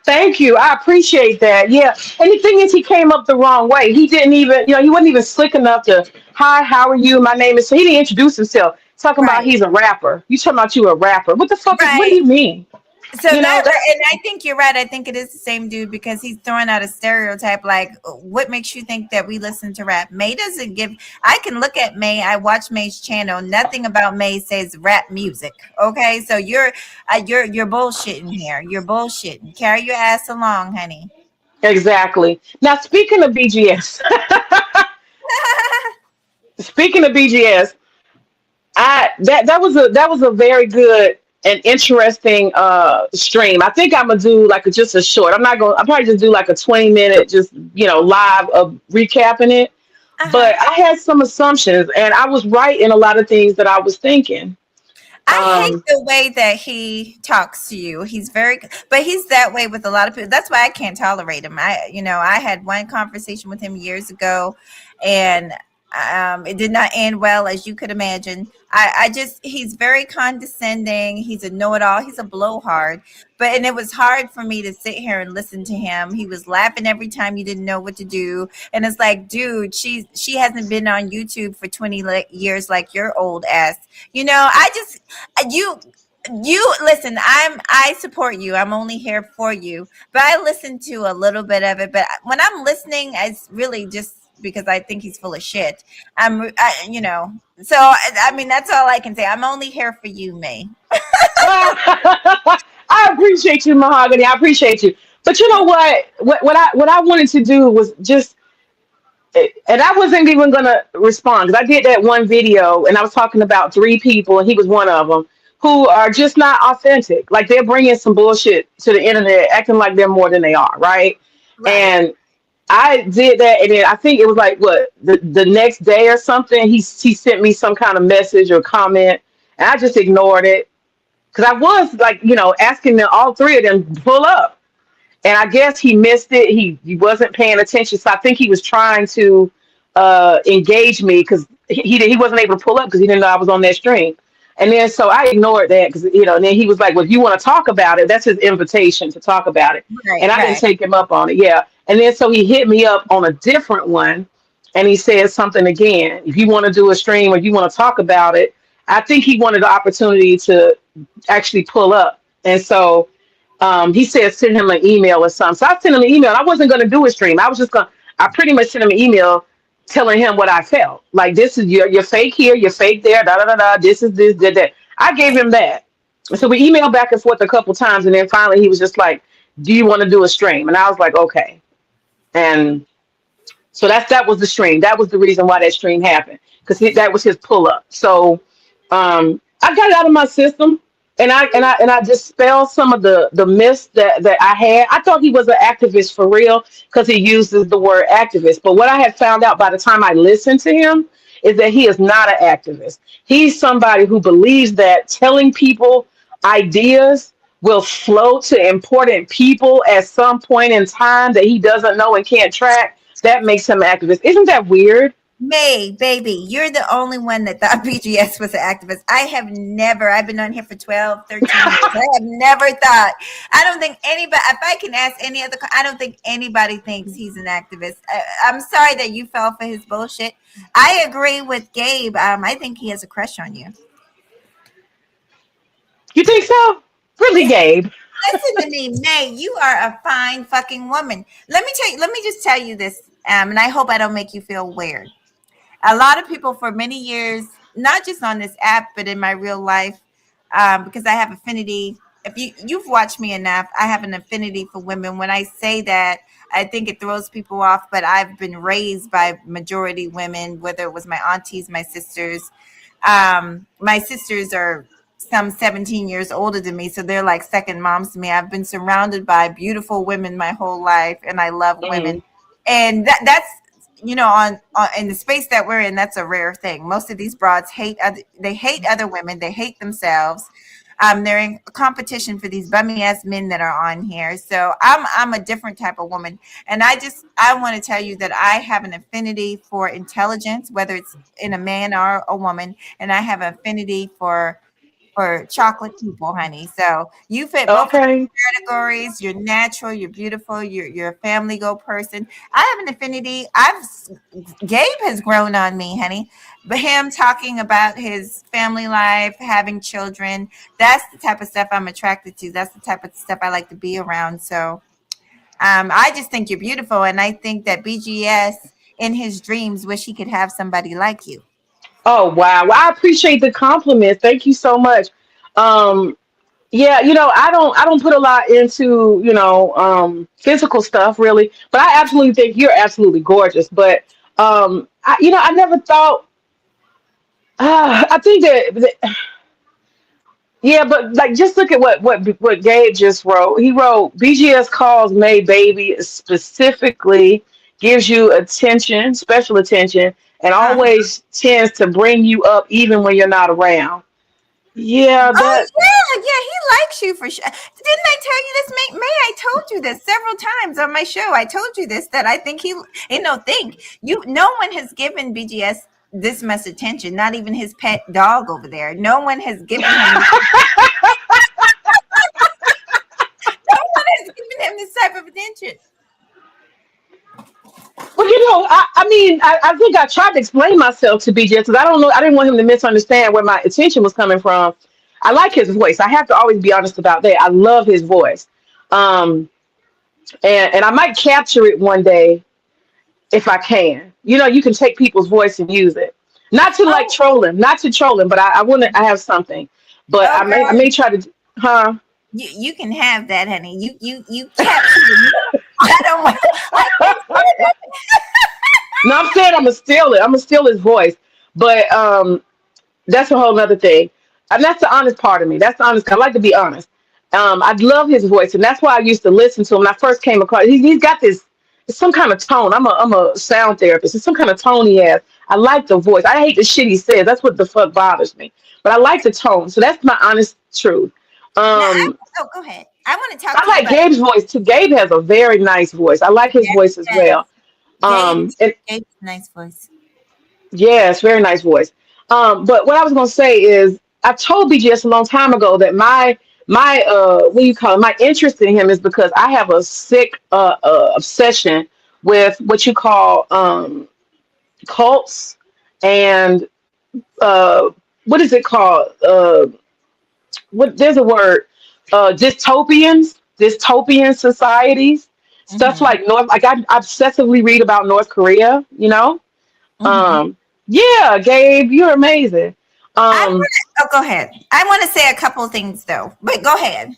Thank you. I appreciate that. Yeah. And the thing is, he came up the wrong way. He didn't even, he wasn't even slick enough to, hi, how are you? My name is, so he didn't introduce himself. Talking about he's a rapper. You talking about you a rapper. What the fuck is, what do you mean? So and I think you're right. I think it is the same dude because he's throwing out a stereotype. Like, what makes you think that we listen to rap? May doesn't give. I can look at May. I watch May's channel. Nothing about May says rap music. Okay, so you're bullshitting here. You're bullshitting. Carry your ass along, honey. Exactly. Now, speaking of BGS, that was a very good and interesting stream. I think I'm gonna do like just a short. I'll probably just do like a 20-minute just live of recapping it. But I had some assumptions and I was right in a lot of things that I was thinking. I hate the way that he talks to you. He's but he's that way with a lot of people. That's why I can't tolerate him. I had one conversation with him years ago and it did not end well, as you could imagine. He's very condescending. He's a know-it-all. He's a blowhard. And it was hard for me to sit here and listen to him. He was laughing every time you didn't know what to do. And it's like, dude, she hasn't been on YouTube for 20 years like your old ass. You listen, I support you. I'm only here for you. But I listened to a little bit of it. But when I'm listening, it's really just because I think he's full of shit. So I mean, that's all I can say. I'm only here for you, May. I appreciate you, Mahogany. I appreciate you. But you know what? What I wanted to do was just, and I wasn't even gonna respond because I did that one video and I was talking about 3 people and he was one of them who are just not authentic. Like they're bringing some bullshit to the internet, acting like they're more than they are, right? And I did that, and then I think it was like the next day or something. He sent me some kind of message or comment, and I just ignored it because I was like, asking them, all 3 of them to pull up, and I guess he missed it. He wasn't paying attention, so I think he was trying to engage me because he wasn't able to pull up because he didn't know I was on that stream. And then so I ignored that because and then he was like, well, if you want to talk about it, that's his invitation to talk about it, and I didn't take him up on it. Yeah. And then so he hit me up on a different one and he said something again. If you want to do a stream or you want to talk about it, I think he wanted the opportunity to actually pull up. And so he said send him an email or something. So I sent him an email. I wasn't going to do a stream. I pretty much sent him an email telling him what I felt. Like, this is you're fake here, you're fake there, da da da da. This is this, that. I gave him that. So we emailed back and forth a couple times, and then finally he was just like, "Do you want to do a stream?" And I was like, "Okay." And so that was the stream. That was the reason why that stream happened, because that was his pull up. So I got it out of my system, and I dispelled some of the myths that I had. I thought he was an activist for real because he uses the word activist. But what I had found out by the time I listened to him is that he is not an activist. He's somebody who believes that telling people ideas will flow to important people at some point in time that he doesn't know and can't track. That makes him an activist. Isn't that weird? May, baby, you're the only one that thought BGS was an activist. I've been on here for 12, 13 years. I have never thought, I don't think anybody, if I can ask any other, I don't think anybody thinks he's an activist. I'm sorry that you fell for his bullshit. I agree with Gabe. I think he has a crush on you. You think so? Really, Gabe? Listen to me, May. You are a fine fucking woman. Let me just tell you this, and I hope I don't make you feel weird. A lot of people for many years, not just on this app, but in my real life, because I have affinity. If you've watched me enough, I have an affinity for women. When I say that, I think it throws people off, but I've been raised by majority women, whether it was my aunties, my sisters. My sisters are some 17 years older than me, so they're like second moms to me. I've been surrounded by beautiful women my whole life, and I love women. And that's on in the space that we're in, that's a rare thing. Most of these broads hate other women, they hate themselves. They're in competition for these bummy ass men that are on here. So I'm a different type of woman, and I want to tell you that I have an affinity for intelligence, whether it's in a man or a woman, and I have an affinity for chocolate people, honey. So you fit both categories. You're natural, you're beautiful, you're a family go person. I have an affinity. Gabe has grown on me, honey. But him talking about his family life, having children, that's the type of stuff I'm attracted to. That's the type of stuff I like to be around. So I just think you're beautiful, and I think that BGS in his dreams wish he could have somebody like you. Oh wow. Well, I appreciate the compliment. Thank you so much. Yeah, I don't put a lot into, physical stuff really, but I absolutely think you're absolutely gorgeous. But I never thought I think that yeah, but like just look at what Gabe just wrote. He wrote BGS calls May baby, specifically gives you attention, special attention, and always tends to bring you up even when you're not around. Yeah, yeah, he likes you for sure. Didn't I tell you this, May? I told you this several times on my show. I told you this, that I think no one has given BGS this much attention, not even his pet dog over there. No one has given him no one has given him this type of attention. Well, I think I tried to explain myself to BJ because I didn't want him to misunderstand where my attention was coming from. I like his voice. I have to always be honest about that. I love his voice. And I might capture it one day if I can. You can take people's voice and use it. Not to troll him, but I have something. But I may try to, You can have that, honey. You capture it. I don't want. No, I'm saying I'm gonna steal it. I'm gonna steal his voice, but that's a whole other thing. And that's the honest part of me. That's the honest. I like to be honest. I love his voice, and that's why I used to listen to him when I first came across. He's got this. It's some kind of tone. I'm a sound therapist. It's some kind of tone he has. I like the voice. I hate the shit he says. That's what the fuck bothers me. But I like the tone. So that's my honest truth. Go ahead. I want to talk. I like Gabe's voice too. Gabe has a very nice voice. I like his voice as well. Gabe's nice voice. Yeah, it's very nice voice. But what I was gonna say is I told BGS a long time ago that my what do you call it? My interest in him is because I have a sick obsession with what you call cults and what is it called? There's a word, dystopian societies, stuff like I obsessively read about North Korea. Yeah, Gabe, you're amazing. Oh, go ahead. I want to say a couple of things though, but go ahead.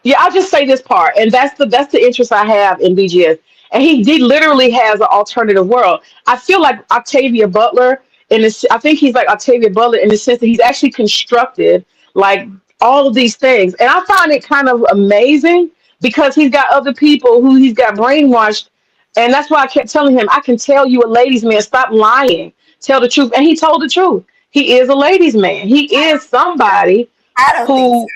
Yeah, I'll just say this part, and that's the interest I have in BGS. And he literally has an alternative world. I feel like Octavia Butler in this. I think he's like Octavia Butler in the sense that he's actually constructed like all of these things, and I find it kind of amazing because he's got other people who he's got brainwashed, and that's why I kept telling him, I can tell you a ladies' man. Stop lying. Tell the truth, and he told the truth. He is a ladies' man. He is somebody I don't think so. who.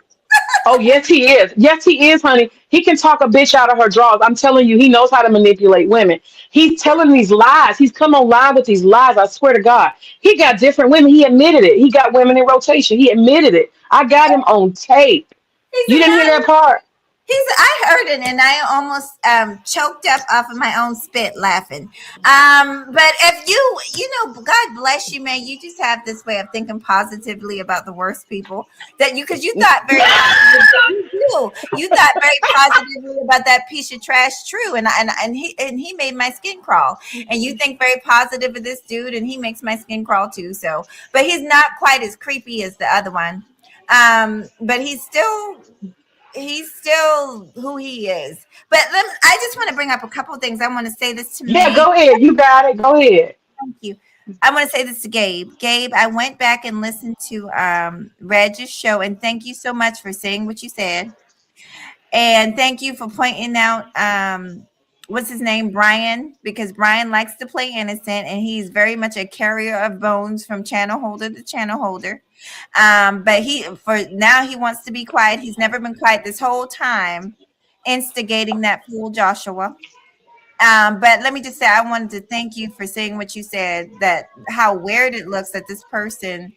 Oh, yes, he is. Yes, he is, honey. He can talk a bitch out of her drawers. I'm telling you, he knows how to manipulate women. He's telling these lies. He's come on live with these lies. I swear to God. He got different women. He admitted it. He got women in rotation. He admitted it. I got him on tape. He's You a didn't hear liar. that part? I heard it and I almost choked up off of my own spit laughing. But if God bless you, man, you just have this way of thinking positively about the worst people that because you thought very positively. You thought very positively about that piece of trash true. And he made my skin crawl. And you think very positive of this dude and he makes my skin crawl too. So, but he's not quite as creepy as the other one. But he's still who he is. But I just want to bring up a couple of things. I want to say this to Yeah, May. go ahead. You got it. Go ahead. Thank you. I want to say this to Gabe. Gabe, I went back and listened to Reg's show, and thank you so much for saying what you said. And thank you for pointing out what's his name, Brian, because Brian likes to play innocent, and he's very much a carrier of bones from channel holder to channel holder. But he wants to be quiet. He's never been quiet this whole time, instigating that fool Joshua. But let me just say, I wanted to thank you for saying what you said, that how weird it looks that this person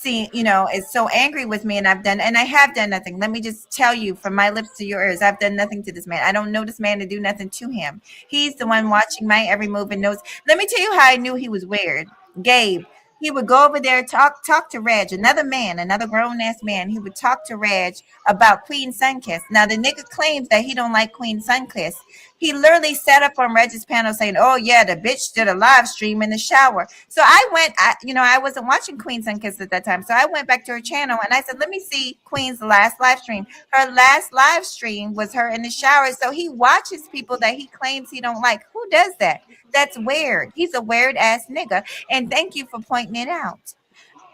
is so angry with me, and I have done nothing. Let me just tell you from my lips to your ears, I've done nothing to this man. I don't know this man to do nothing to him. He's the one watching my every move and knows. Let me tell you how I knew he was weird. Gabe, he would go over there, talk to Reg, another grown-ass man. He would talk to Reg about Queen Sunkiss. Now, the nigga claims that he don't like Queen Sunkiss. He literally sat up on Reg's panel saying, oh, yeah, the bitch did a live stream in the shower. So I wasn't watching Queen Sunkiss at that time. So I went back to her channel and I said, let me see Queen's last live stream. Her last live stream was her in the shower. So he watches people that he claims he don't like. Who does that? That's weird. He's a weird ass nigga. And thank you for pointing it out.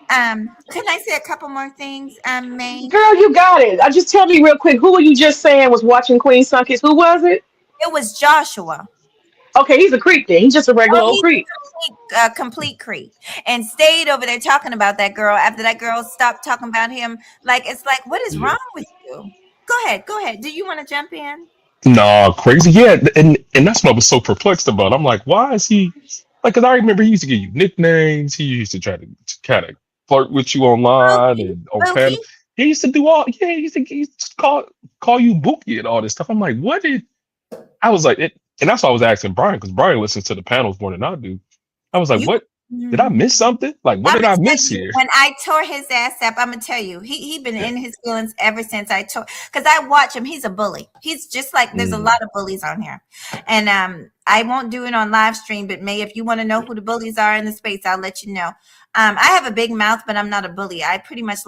Can I say a couple more things, May? Girl, you got it. Just tell me real quick, who were you just saying was watching Queen Sunkiss? Who was it? It was Joshua. Okay, he's a creep then. He's just a regular old creep. Complete creep. And stayed over there talking about that girl after that girl stopped talking about him. It's like, what is wrong with you? Go ahead. Do you want to jump in? Nah, crazy. Yeah, and that's what I was so perplexed about. I'm like, why is he like? Because I remember he used to give you nicknames. He used to try to kind of flirt with you online and on panel. He used to do all. Yeah, he used to call you Bookie and all this stuff. I'm like, what did? I was like, and that's why I was asking Brian, because Brian listens to the panels more than I do. I was like, what? Did I miss something? Like, what did I miss here? When I tore his ass up, I'm gonna tell you, he been in his feelings ever since I tore. Because I watch him, he's a bully. He's just like there's a lot of bullies on here, and I won't do it on live stream. But May, if you want to know who the bullies are in the space, I'll let you know. I have a big mouth, but I'm not a bully. I pretty much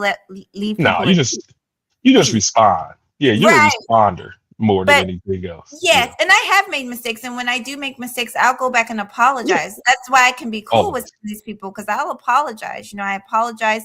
leave. No, you just respond. Yeah, you're a responder more than anything else. Yes, and I have made mistakes, and when I do make mistakes, I'll go back and apologize. That's why I can be cool with these people, because I'll apologize. I apologize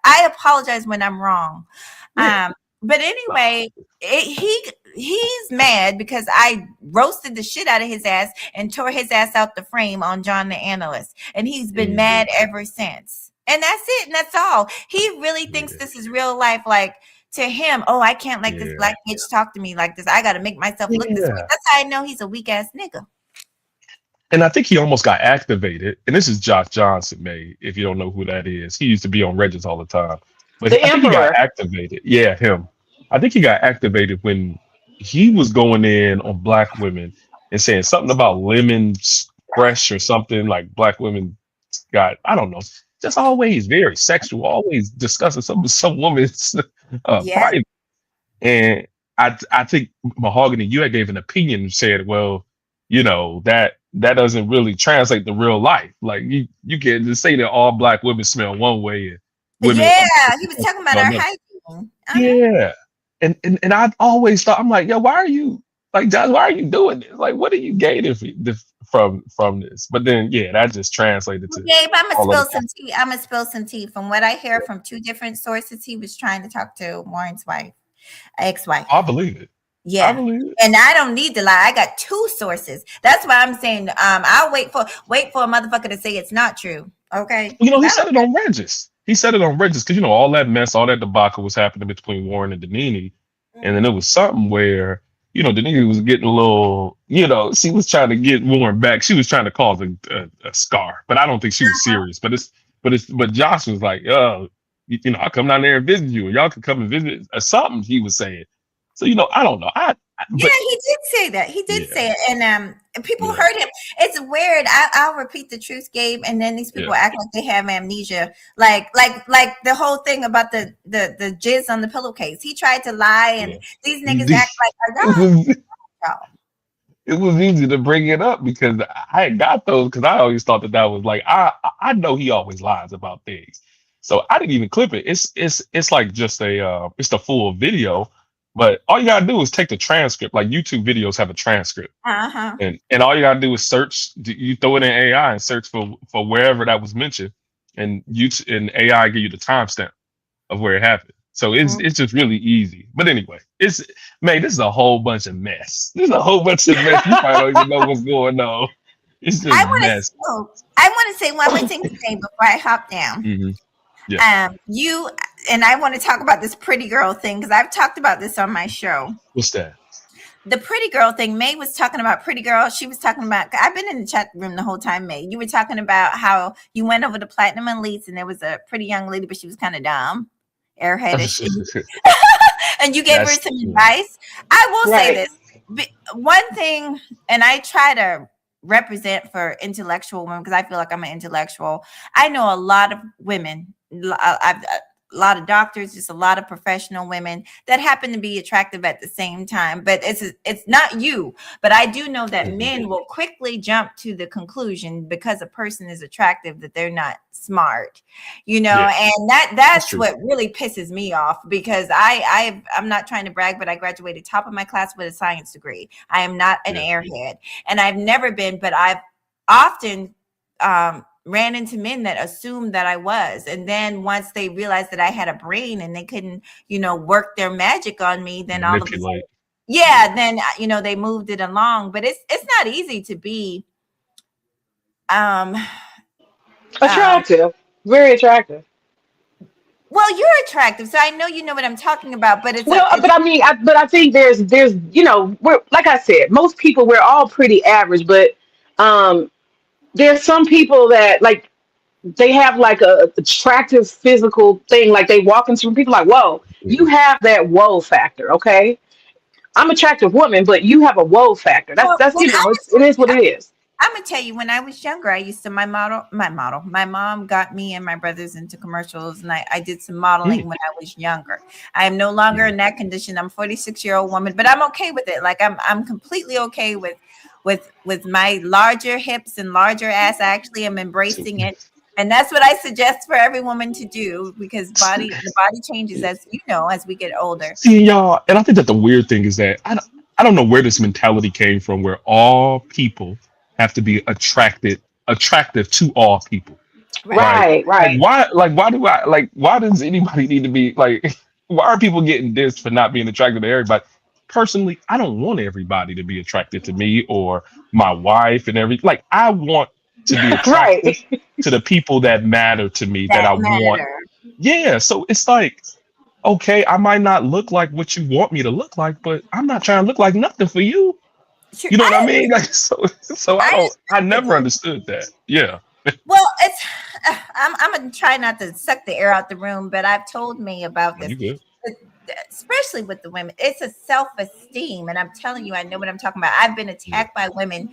I apologize when I'm wrong. But anyway, he's mad because I roasted the shit out of his ass and tore his ass out the frame on John the Analyst, and he's been mad ever since. And that's it, and that's all. He really thinks this is real life, like. To him, I can't let this black bitch talk to me like this. I got to make myself look this way. That's how I know he's a weak ass nigga. And I think he almost got activated. And this is Josh Johnson, May, if you don't know who that is. He used to be on Regis all the time. But I think he got activated. Yeah, him. I think he got activated when he was going in on black women and saying something about lemons fresh or something, like black women got, I don't know, just always very sexual, always discussing some woman's private. And I think Mahogany, you had gave an opinion and said, well, that doesn't really translate to real life. Like you can't just say that all black women smell one way women. Yeah, he was talking about our hygiene. Yeah, and I always thought, I'm like, yo, why are you like, Josh? Why are you doing this? Like, what are you gaining from this? But then, yeah, that just translated to Gabe, I'm gonna all spill of some tea. I'm gonna spill some tea. From what I hear from two different sources, he was trying to talk to Warren's wife, ex-wife. I believe it. Yeah, I believe it. and I don't need to lie. I got two sources. That's why I'm saying I'll wait for a motherfucker to say it's not true. Okay. You know, he said it on Regis. He said it on Regis because, you know, all that mess, all that debacle was happening between Warren and Danini. And then it was something where, you know, Danini was getting a little, you know, she was trying to get Warren back. She was trying to cause a scar, but I don't think she was serious. But Josh was like, you know, I'll come down there and visit you, and y'all can come and visit, or something he was saying. So, you know, I don't know. Yeah, he did say that. He did say it, and people heard him. It's weird. I'll repeat the truth, Gabe, and then these people act like they have amnesia, like the whole thing about the jizz on the pillowcase. He tried to lie, and these niggas act like it was easy to bring it up because I had got those because I always thought that was like I know he always lies about things, so I didn't even clip it. It's like just it's the full video. But all you gotta do is take the transcript. Like YouTube videos have a transcript, and all you gotta do is search. You throw it in AI and search for wherever that was mentioned, and AI give you the timestamp of where it happened. So it's just really easy. But anyway, this is a whole bunch of mess. This is a whole bunch of mess. You probably don't even know what's going on. It's just mess. I want to say one more thing today before I hop down. Mm-hmm. Yeah. You and I want to talk about this pretty girl thing because I've talked about this on my show. What's that? The pretty girl thing. May was talking about pretty girl. She was talking about. I've been in the chat room the whole time. May, you were talking about how you went over to Platinum Elites and there was a pretty young lady, but she was kind of dumb, airheadish, and you gave her some advice. I will say this one thing, and I try to represent for intellectual women because I feel like I'm an intellectual. I know a lot of women. A lot of doctors, just a lot of professional women that happen to be attractive at the same time. But it's not you. But I do know that men will quickly jump to the conclusion because a person is attractive that they're not smart, you know, and that's what really pisses me off because I'm not trying to brag, but I graduated top of my class with a science degree. I am not an airhead, and I've never been, but I've often ran into men that assumed that I was. And then once they realized that I had a brain and they couldn't, you know, work their magic on me, then all of a sudden, then, you know, they moved it along. But it's not easy to be attractive, very attractive. Well, you're attractive, so I know you know what I'm talking about. But I think there's you know, we're like I said, most people we're all pretty average, but there's some people that like they have like a attractive physical thing, like they walk into people like, whoa, you have that whoa factor. Okay, I'm an attractive woman, but you have a whoa factor. That's you know, it is what it is. I'm gonna tell you, when I was younger, I used to my mom got me and my brothers into commercials, and I did some modeling when I was younger. I am no longer in that condition. I'm a 46-year-old woman, but I'm okay with it. Like I'm completely okay with my larger hips and larger ass. I actually am embracing it. And that's what I suggest for every woman to do because the body changes as you know, as we get older. See, y'all, and I think that the weird thing is that I don't know where this mentality came from where all people have to be attractive to all people. Right. Why does anybody need to be like, why are people getting dissed for not being attracted to everybody? Personally, I don't want everybody to be attracted to me or my wife and everything. Like, I want to be attracted to the people that matter to me that I want. Yeah. So it's like, okay, I might not look like what you want me to look like, but I'm not trying to look like nothing for you. You know what I mean? Like, so I never understood that. Yeah. Well, it's I'm gonna try not to suck the air out the room, but I've told me about this. Especially with the women, it's a self-esteem, and I'm telling you, I know what I'm talking about. I've been attacked by women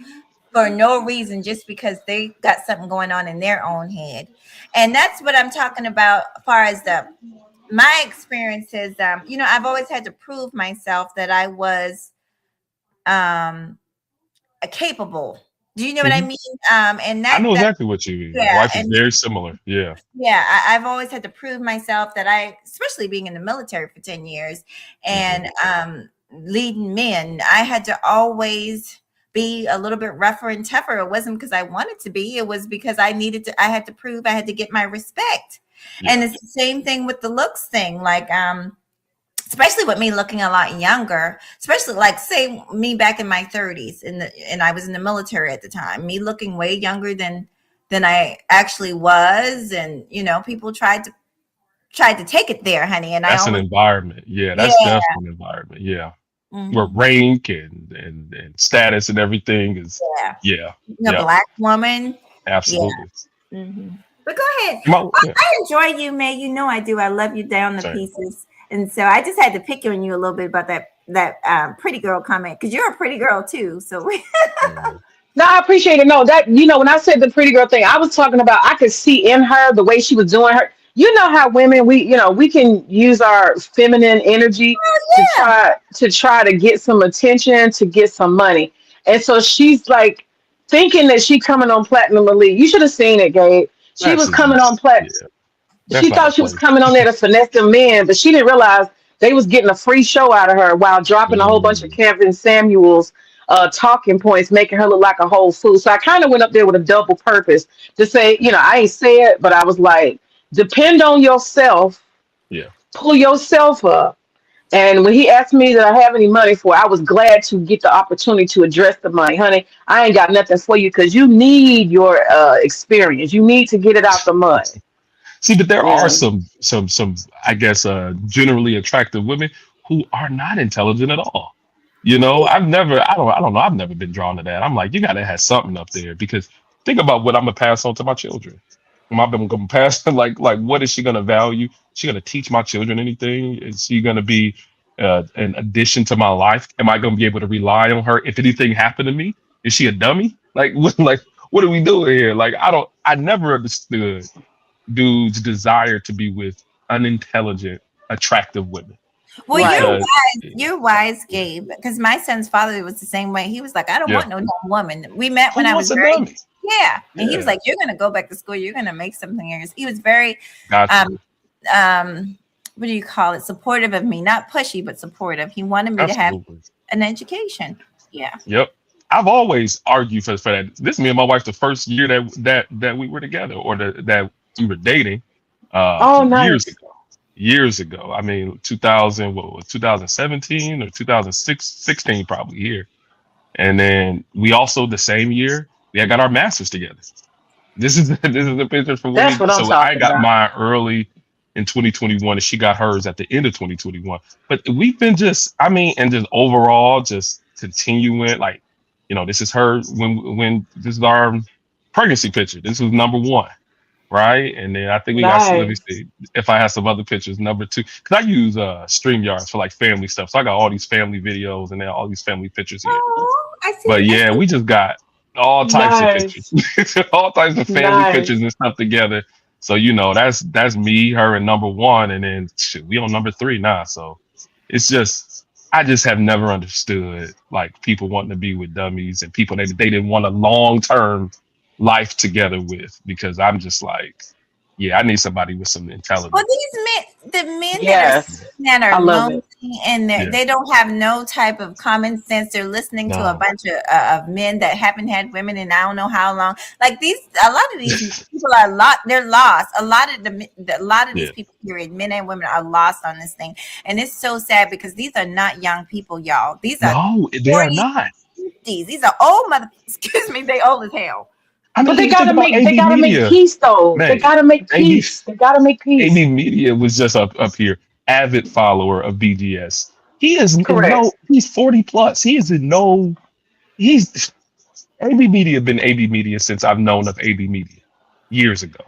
for no reason, just because they got something going on in their own head, and that's what I'm talking about. As far as my experiences, you know, I've always had to prove myself that I was capable. Do you know what I mean? And I know that exactly what you mean. My yeah, wife is and very similar. Yeah. yeah, I've always had to prove myself that especially being in the military for 10 years and leading men, I had to always be a little bit rougher and tougher. It wasn't because I wanted to be, it was because I had to prove, I had to get my respect. Yeah. And it's the same thing with the looks thing. Like, especially with me looking a lot younger, especially like say me back in my 30s and I was in the military at the time, me looking way younger than I actually was. And, you know, people tried to take it there, honey. And that's an environment. Yeah, that's definitely an environment. Yeah. Where rank and status and everything is a black woman. Absolutely. Yeah. But go ahead. I enjoy you, May. You know I do. I love you down to pieces. And so I just had to pick on you a little bit about that pretty girl comment, because you're a pretty girl too. So no, I appreciate it. No, that, you know, when I said the pretty girl thing, I was talking about, I could see in her the way she was doing her. You know how women, we can use our feminine energy to try to get some attention, to get some money. And so she's like thinking that she coming on Platinum Elite. You should have seen it, Gabe. She was coming on Platinum. Yeah. She thought she was coming on there to finesse the men, but she didn't realize they was getting a free show out of her while dropping a whole bunch of Kevin Samuels talking points, making her look like a whole fool. So I kind of went up there with a double purpose to say, you know, I ain't say it, but I was like, depend on yourself. Yeah. Pull yourself up. And when he asked me, did I have any money for it, I was glad to get the opportunity to address the money. Honey, I ain't got nothing for you because you need your experience. You need to get it out the mud. See, but there are some, I guess, generally attractive women who are not intelligent at all. You know, I don't know. I've never been drawn to that. I'm like, you got to have something up there, because think about what I'm going to pass on to my children. Am I going to pass like what is she going to value? Is she going to teach my children anything? Is she going to be an addition to my life? Am I going to be able to rely on her if anything happened to me? Is she a dummy? Like what are we doing here? Like, I never understood dudes' desire to be with unintelligent, attractive women. Well, you're wise, Gabe, because my son's father was the same way. He was like, I don't want no dumb woman. We met when I was very and he was like, you're gonna go back to school, you're gonna make something. He was very what do you call it, supportive of me, not pushy but supportive. He wanted me to have an education. Yep. I've always argued for that. This is me and my wife the first year that we were together, or that we were dating years ago. I mean, 2017 or 2016 probably here. And then we also the same year we got our masters together. This is the picture from when I got mine early in 2021 and she got hers at the end of 2021. But we've been just overall just continuing, like, you know, this is her when this is our pregnancy picture. This was number 1. Right. And then I think we got, let me see if I have some other pictures. Number 2, because I use StreamYard for like family stuff. So I got all these family videos and then all these family pictures here. I see. But we just got all types of pictures, all types of family pictures and stuff together. So, you know, that's me, her, and number 1. And then we on number 3 now. So it's just, I just have never understood like people wanting to be with dummies and people they didn't want a long-term life together with, because I'm just like, I need somebody with some intelligence. Well, the men that are lonely and they don't have no type of common sense. They're listening to a bunch of men that haven't had women in I don't know how long. Like a lot of these people they're lost. A lot of these people here, men and women, are lost on this thing, and it's so sad because these are not young people, y'all. These are they are not. 50s. These are old excuse me, they old as hell. I mean, but they gotta make peace though. Man, they gotta make peace. AB Media was just up here, avid follower of BGS. He is he's 40 plus. AB Media been AB Media since I've known of AB Media years ago.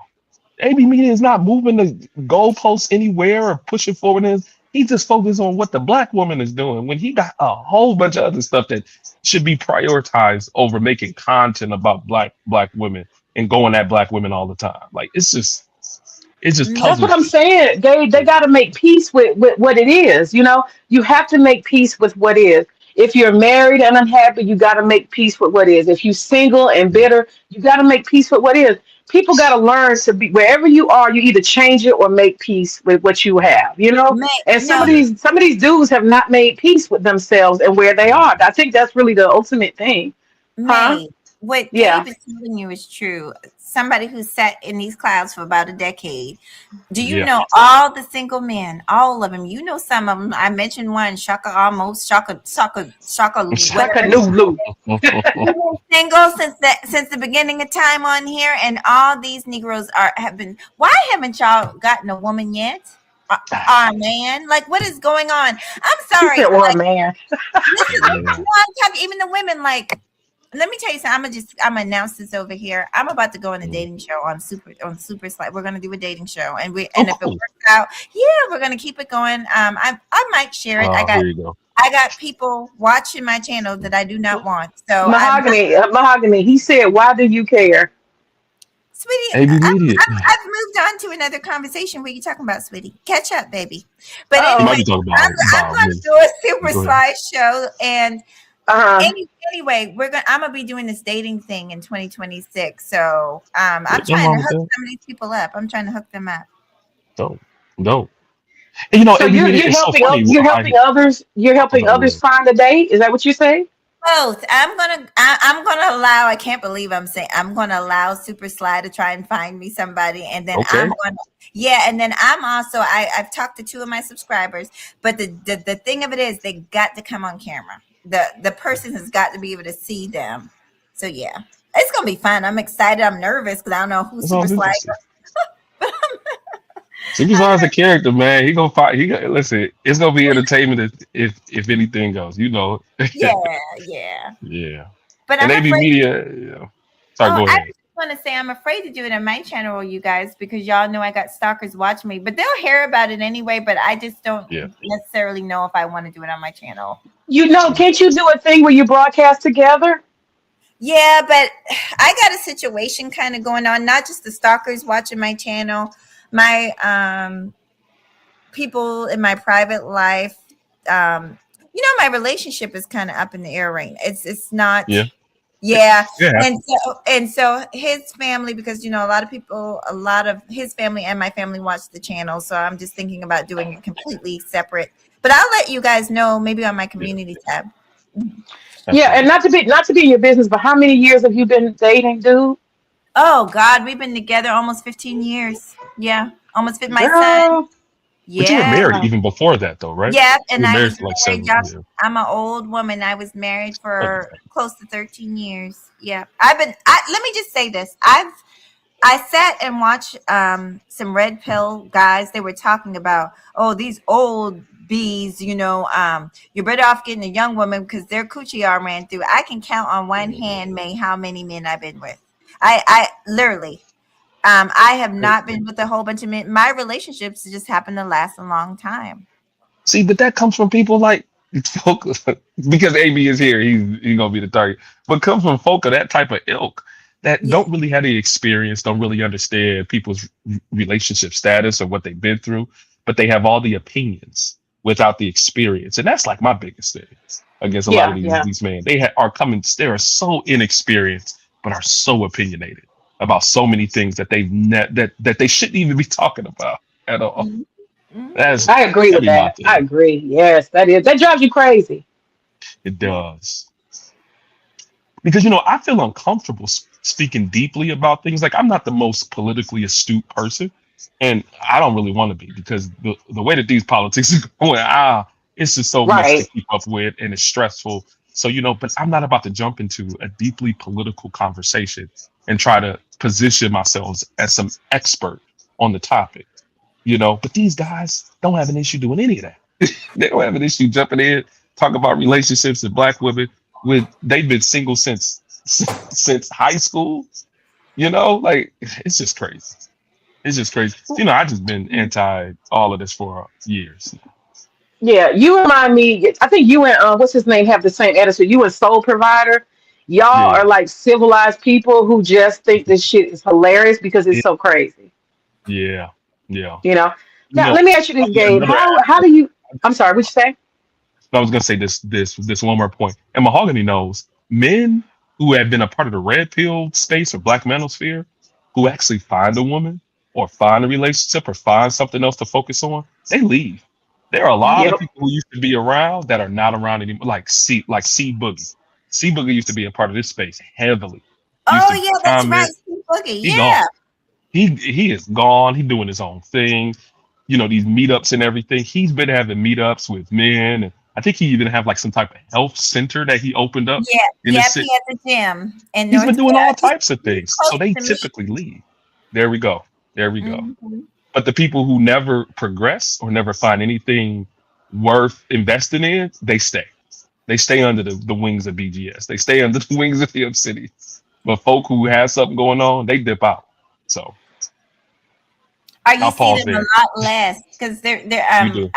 AB Media is not moving the goalposts anywhere or pushing forward. He just focused on what the black woman is doing when he got a whole bunch of other stuff that should be prioritized over making content about black women and going at black women all the time. Like, it's just that's what I'm saying. They got to make peace with what it is. You know, you have to make peace with what is. If you're married and unhappy, you got to make peace with what is. If you're single and bitter, you got to make peace with what is. People got to learn to be wherever you are. You either change it or make peace with what you have. You know. And some of No, these dudes have not made peace with themselves and where they are. I think that's really the ultimate thing, huh? May, what Yeah. Gabe is telling you is true. Somebody who sat in these clouds for about a decade. Do you Yeah. know all the single men? All of them. You know some of them. I mentioned one, Shaka almost, Shaka, Like a whatever. new loop. He's been single since the beginning of time on here, and all these Negroes have been. Why haven't y'all gotten a woman yet? Man, like what is going on? I'm She sorry. said, "Well, Like, man." listen, Yeah. no, I'm talking, even the women, like, let me tell you something. I'm gonna announce this over here. I'm about to go on a dating show on Super Slide. We're gonna do a dating show, and if it cool. works out, yeah, we're gonna keep it going. I might share it. Here you go. I got people watching my channel that I do not want. So Mahogany. He said, "Why do you care?" sweetie, AB Media. I've moved on to another conversation. What are you talking about, sweetie? Catch up, baby. But Oh. You might anyway, be talking I'm about going to do a Super Go Slide show, and Uh-huh. anyway, I'm gonna be doing this dating thing in 2026. So I'm Nothing trying wrong to with hook that. some of these people up. I'm trying to hook them up. Dope. And you know, So AB Media, it's so funny. you're helping others. You're helping others find a date. Is that what you say? Both. I'm gonna allow. I can't believe I'm saying I'm gonna allow Super Slide to try and find me somebody, and then Okay. and then I'm also I've talked to 2 of my subscribers, but the thing of it is they got to come on camera. The person has got to be able to see them. So yeah, it's gonna be fun. I'm excited. I'm nervous because I don't know who That Super sounds Slide. interesting. Super Slide's a character, man. He gonna fight. Listen. It's gonna be entertainment if anything goes. You know. Yeah. Yeah. But And I'm AB afraid. Media. Yeah. Sorry, go I ahead. just want to say I'm afraid to do it on my channel, you guys, because y'all know I got stalkers watching me. But they'll hear about it anyway. But I just don't necessarily know if I want to do it on my channel. You know, can't you do a thing where you broadcast together? Yeah, but I got a situation kind of going on. Not just the stalkers watching my channel, my people in my private life. You know, my relationship is kind of up in the air right now. It's not. Yeah. And so his family, because you know a lot of his family and my family watch the channel, so I'm just thinking about doing it completely separate. But I'll let you guys know maybe on my community tab. Yeah, and not to be in your business, but how many years have you been dating, dude? Oh God, we've been together almost 15 years. Yeah, almost fit my son. Girl. But you were married even before that, though, right? Yeah, and You were I married was for like married. 7 Y'all, years. I'm an old woman. I was married for close to 13 years. Yeah, let me just say this. I sat and watched some red pill guys. They were talking about, oh, these old bees, you know, you're better off getting a young woman because their coochie all ran through. I can count on one hand, May, how many men I've been with. I literally, I have not been with a whole bunch of men. My relationships just happen to last a long time. See, but that comes from people like folk, because AB is here, he's gonna be the target. But comes from folk of that type of ilk that don't really have the experience, don't really understand people's relationship status or what they've been through, but they have all the opinions without the experience, and that's like my biggest thing against a lot of these men. They they are so inexperienced, but are so opinionated about so many things that that they shouldn't even be talking about at all. Mm-hmm. I agree with that. I agree. Yes, that drives you crazy. It does. Because, you know, I feel uncomfortable speaking deeply about things. Like, I'm not the most politically astute person, and I don't really want to be, because the way that these politics are going, it's just so much to keep up with, and it's stressful. So, you know, but I'm not about to jump into a deeply political conversation and try to position myself as some expert on the topic, you know. But these guys don't have an issue doing any of that. They don't have an issue jumping in, talking about relationships and Black women. They've been single since high school, you know. Like, it's just crazy. It's just crazy. You know, I've just been anti all of this for years. Yeah, you remind me. I think you and what's his name have the same attitude. You and Soul Provider, y'all are like civilized people who just think this shit is hilarious because it's so crazy. Yeah. You know. Now let me ask you this, Gabe. How do you? I'm sorry. What you say? I was gonna say this one more point. And Mahogany knows men who have been a part of the red pill space or black manosphere, who actually find a woman or find a relationship or find something else to focus on, they leave. There are a lot Yep. of people who used to be around that are not around anymore. Like C Boogie. C Boogie used to be a part of this space heavily. Used Oh to yeah, that's right. comment. Steve Boogie. He Yeah. gone. He is gone. He doing his own thing. These meetups and everything. He's been having meetups with men, and I think he even have like some type of health center that he opened up Yeah. in the Yep. city. He has a gym in He's been doing all North. types of things. Close So they to me. typically leave. There we go. There we go. Mhm. But the people who never progress or never find anything worth investing in, they stay. They stay under the wings of BGS. They stay under the wings of Hip City. But folk who have something going on, they dip out. So Are you I'll seeing pause them there. a lot less? Because they're You do.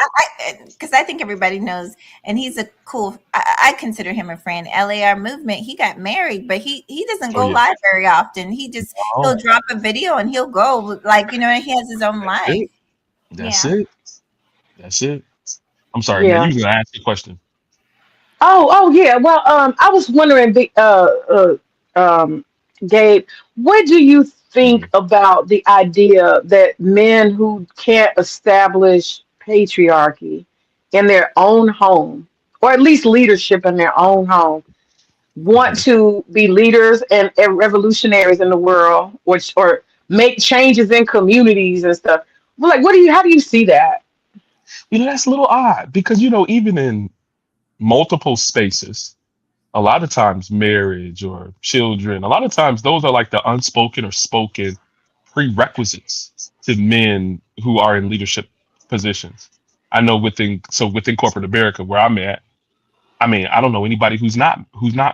because I think everybody knows, and he's a cool. I consider him a friend. LAR Movement. He got married, but he doesn't go yeah. live very often. He'll drop a video and he'll go like he has his own That's life. it. That's Yeah. it. That's it. I'm sorry, Yeah. man. You was gonna ask a question. Oh yeah. Well, I was wondering, Gabe, what do you think about the idea that men who can't establish patriarchy in their own home, or at least leadership in their own home, want to be leaders and revolutionaries in the world, or make changes in communities and stuff? Well, like, how do you see that? That's a little odd because even in multiple spaces, a lot of times marriage or children, a lot of times those are like the unspoken or spoken prerequisites to men who are in leadership positions. I know within corporate America where I'm at, I mean, I don't know anybody who's not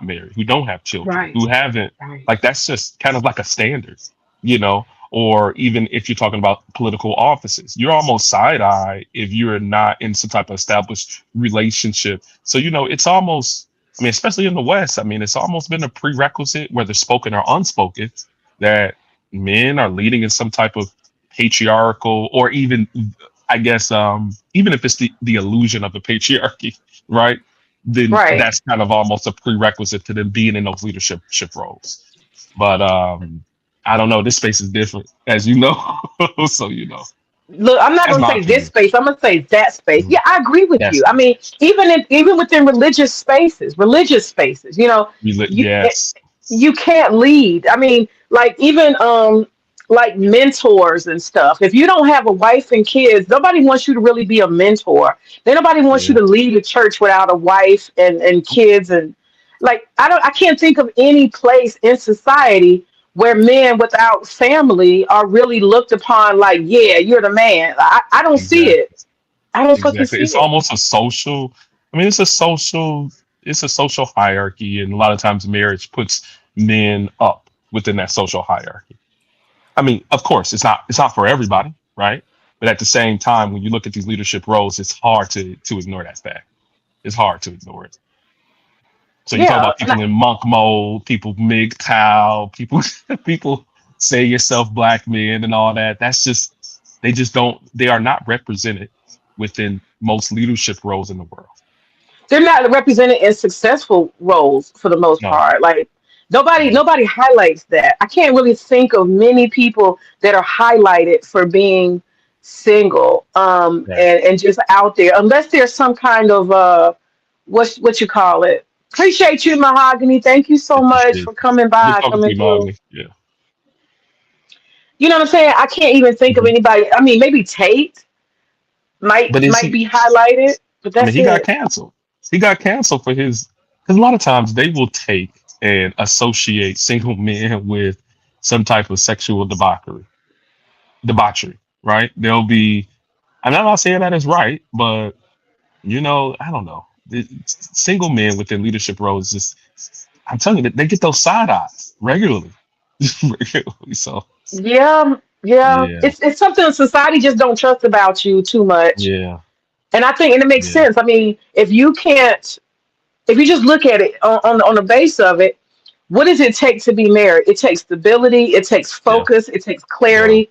married, who don't have children, Right. who haven't, Right. like, that's just kind of like a standard, or even if you're talking about political offices, you're almost side-eye if you're not in some type of established relationship. So, it's almost, I mean, especially in the West, I mean, it's almost been a prerequisite, whether spoken or unspoken, that men are leading in some type of patriarchal, or even, I guess, even if it's the illusion of the patriarchy, right? Then Right. that's kind of almost a prerequisite to them being in those leadership roles. But I don't know. This space is different, as you know. So Look, I'm not that's gonna my say opinion. this space. I'm gonna say that space. Mhm. Yeah, I agree with Yes. you. I mean, even within religious spaces, Yes. you can't lead. I mean, like even like mentors and stuff. If you don't have a wife and kids, nobody wants you to really be a mentor. Then nobody wants you Yeah. to lead a church without a wife and kids, and like I can't think of any place in society where men without family are really looked upon like, yeah, you're the man. I don't see Exactly. it. I don't fucking Exactly. see It's it. almost a social. I mean, it's a social hierarchy, and a lot of times marriage puts men up within that social hierarchy. I mean, of course, it's not for everybody, right? But at the same time, when you look at these leadership roles, it's hard to ignore that fact. It's hard to ignore it. So you talk Yeah. about people in monk mode, people MGTOW, people people say yourself black men and all that. That's just they are not represented within most leadership roles in the world. They're not represented in successful roles for the most No. part. Like No. nobody highlights that. I can't really think of many people that are highlighted for being single Right. and just out there, unless there's some kind of what you call it. Appreciate you, Mahogany. Thank you so much Appreciate for it. coming Good by, talking to coming you, through. Mogni. Yeah. You know what I'm saying? I can't even think of Mhm. anybody. I mean, maybe Tate But is might he? be highlighted, but I mean, that's he got it. canceled. He got canceled for his, because a lot of times they will take and associate single men with some type of sexual debauchery, right? They'll be, I'm not saying that is right, but I don't know. Single men within leadership roles, just, I'm telling you, they get those side eyes regularly. Regularly. So, Yeah, yeah. yeah, It's something society just don't trust about you too much. yeah, And I think, and it makes yeah, sense. I mean, if you just look at it on the base of it, what does it take to be married? It takes stability, it takes yeah, focus, it takes yeah. clarity,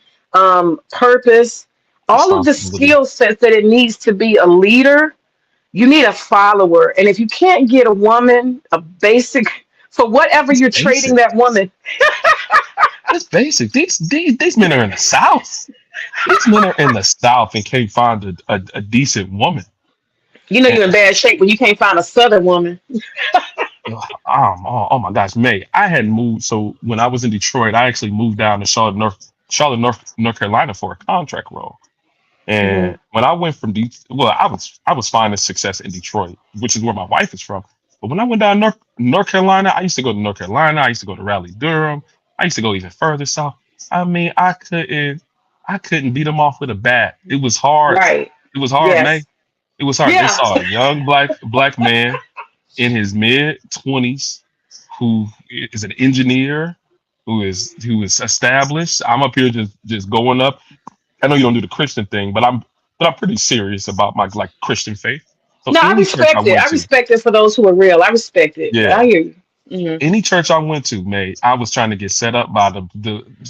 purpose, all of the Responsibility. skill sets that it needs to be a leader. You need a follower. And if you can't get a woman, a basic, for whatever It's you're trading basic. that woman, It's basic. These men are in the South. These men are in the South and can't find a decent woman. you know And you're in bad shape when you can't find a Southern woman. oh my gosh, May. I had moved. So when I was in Detroit, I actually moved down to North Carolina for a contract role. Hmm. And when I went from well, I was finding success in Detroit, which is where my wife is from. But when I went down North Carolina, I used to go to North Carolina. I used to go to Raleigh, Durham. I used to go even further south. I mean, I couldn't beat them off with a bat. It was hard. Right. It was hard, May. Yes. It was hard. They Yeah. saw a young black man in his mid-20s who is an engineer, who is established. I'm up here just going up. I know you don't do the Christian thing, but I'm pretty serious about my like Christian faith. So No, I any church I respect it. went I to, respect it for those who are real. I respect it. But yeah, I hear you. Hmm. any church I went to, mate, I was trying to get set up by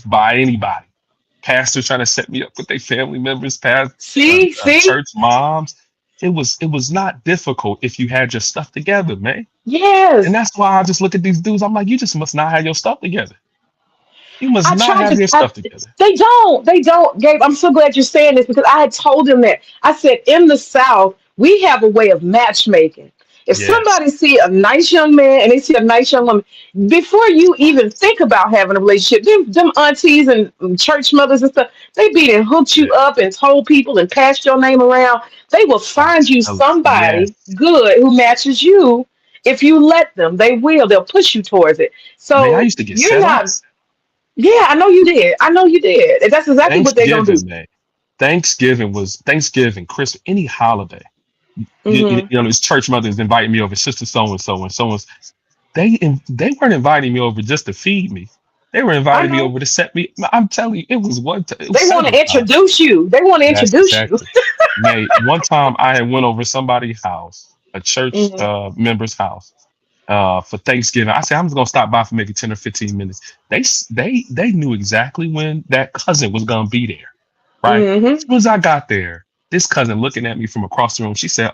by anybody. Pastors trying to set me up with their family members, See, see? church moms. It was not difficult if you had your stuff together, man. Yes. And that's why I just look at these dudes. I'm like, you just must not have your stuff together. You must I not tried have to. your stuff together. They don't. They don't, Gabe. I'm so glad you're saying this because I had told them that. I said, in the South, we have a way of matchmaking. If Yes. somebody see a nice young man and they see a nice young woman, before you even think about having a relationship, them aunties and church mothers and stuff, they beat and hooked Yeah. you up and told people and passed your name around. They will find you Yes. somebody good who matches you. If you let them, they will. They'll push you towards it. Man, I So used to get you're set not. ups. Yeah, I know you did. I know you did. And that's exactly what they're gonna do. Thanksgiving, man. Thanksgiving, Christmas, any holiday. Hmm. This church mother is inviting me over, sister so and so and so and they weren't inviting me over just to feed me. They were I inviting me know. over to set me. I'm telling you, it was it was They want several to times. introduce you. They want to That's introduce you. exactly. Mate, one time I had went over somebody's house, a church Hmm. member's house, for Thanksgiving. I said I'm just gonna stop by for maybe 10 or 15 minutes. They knew exactly when that cousin was gonna be there. Right. Hmm. As soon as I got there, this cousin looking at me from across the room, she said,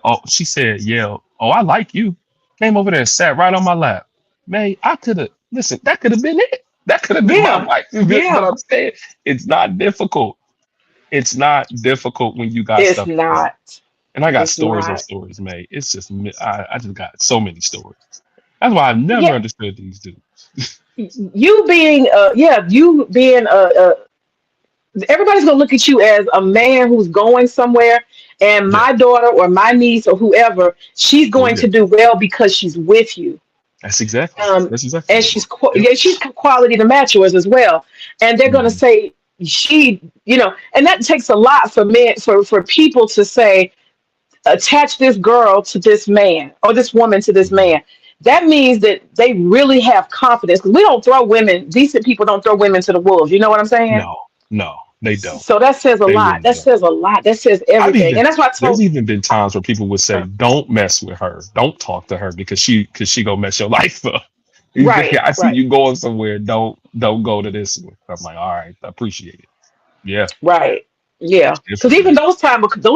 yeah, oh, I like you. Came over there and sat right on my lap. Man, I could have listen, that could have been it. That could have been my Yeah. wife. But Yeah. I'm saying it's not difficult. It's not difficult when you got It's stuff together. not. And I got It's stories on not. stories, mate. It's just I just got so many stories. That's why I never Yeah. understood these dudes. You being you being everybody's gonna look at you as a man who's going somewhere, and Yeah. my daughter or my niece or whoever, she's Oh going yeah. to do well because she's with you. That's exactly. Um, That's exactly and what it was. Yep. yeah, she's quality to match yours as well. And they're gonna Mhm. say and that takes a lot for men for people to say attach this girl to this man or this woman to this Mhm. man. That means that they really have confidence because we don't throw women. Decent people don't throw women to the wolves. You know what I'm saying? No, they don't. So that says a They lot. really That don't. says a lot. That says I've everything. even And that's why I there's told. even been times where people would say, "Don't mess with her. Don't talk to her because she gonna mess your life up." Right, I see right, you going somewhere. Don't go to this one. I'm like, all right, I appreciate it. Yeah, right. it's Yeah. Because different, even man. those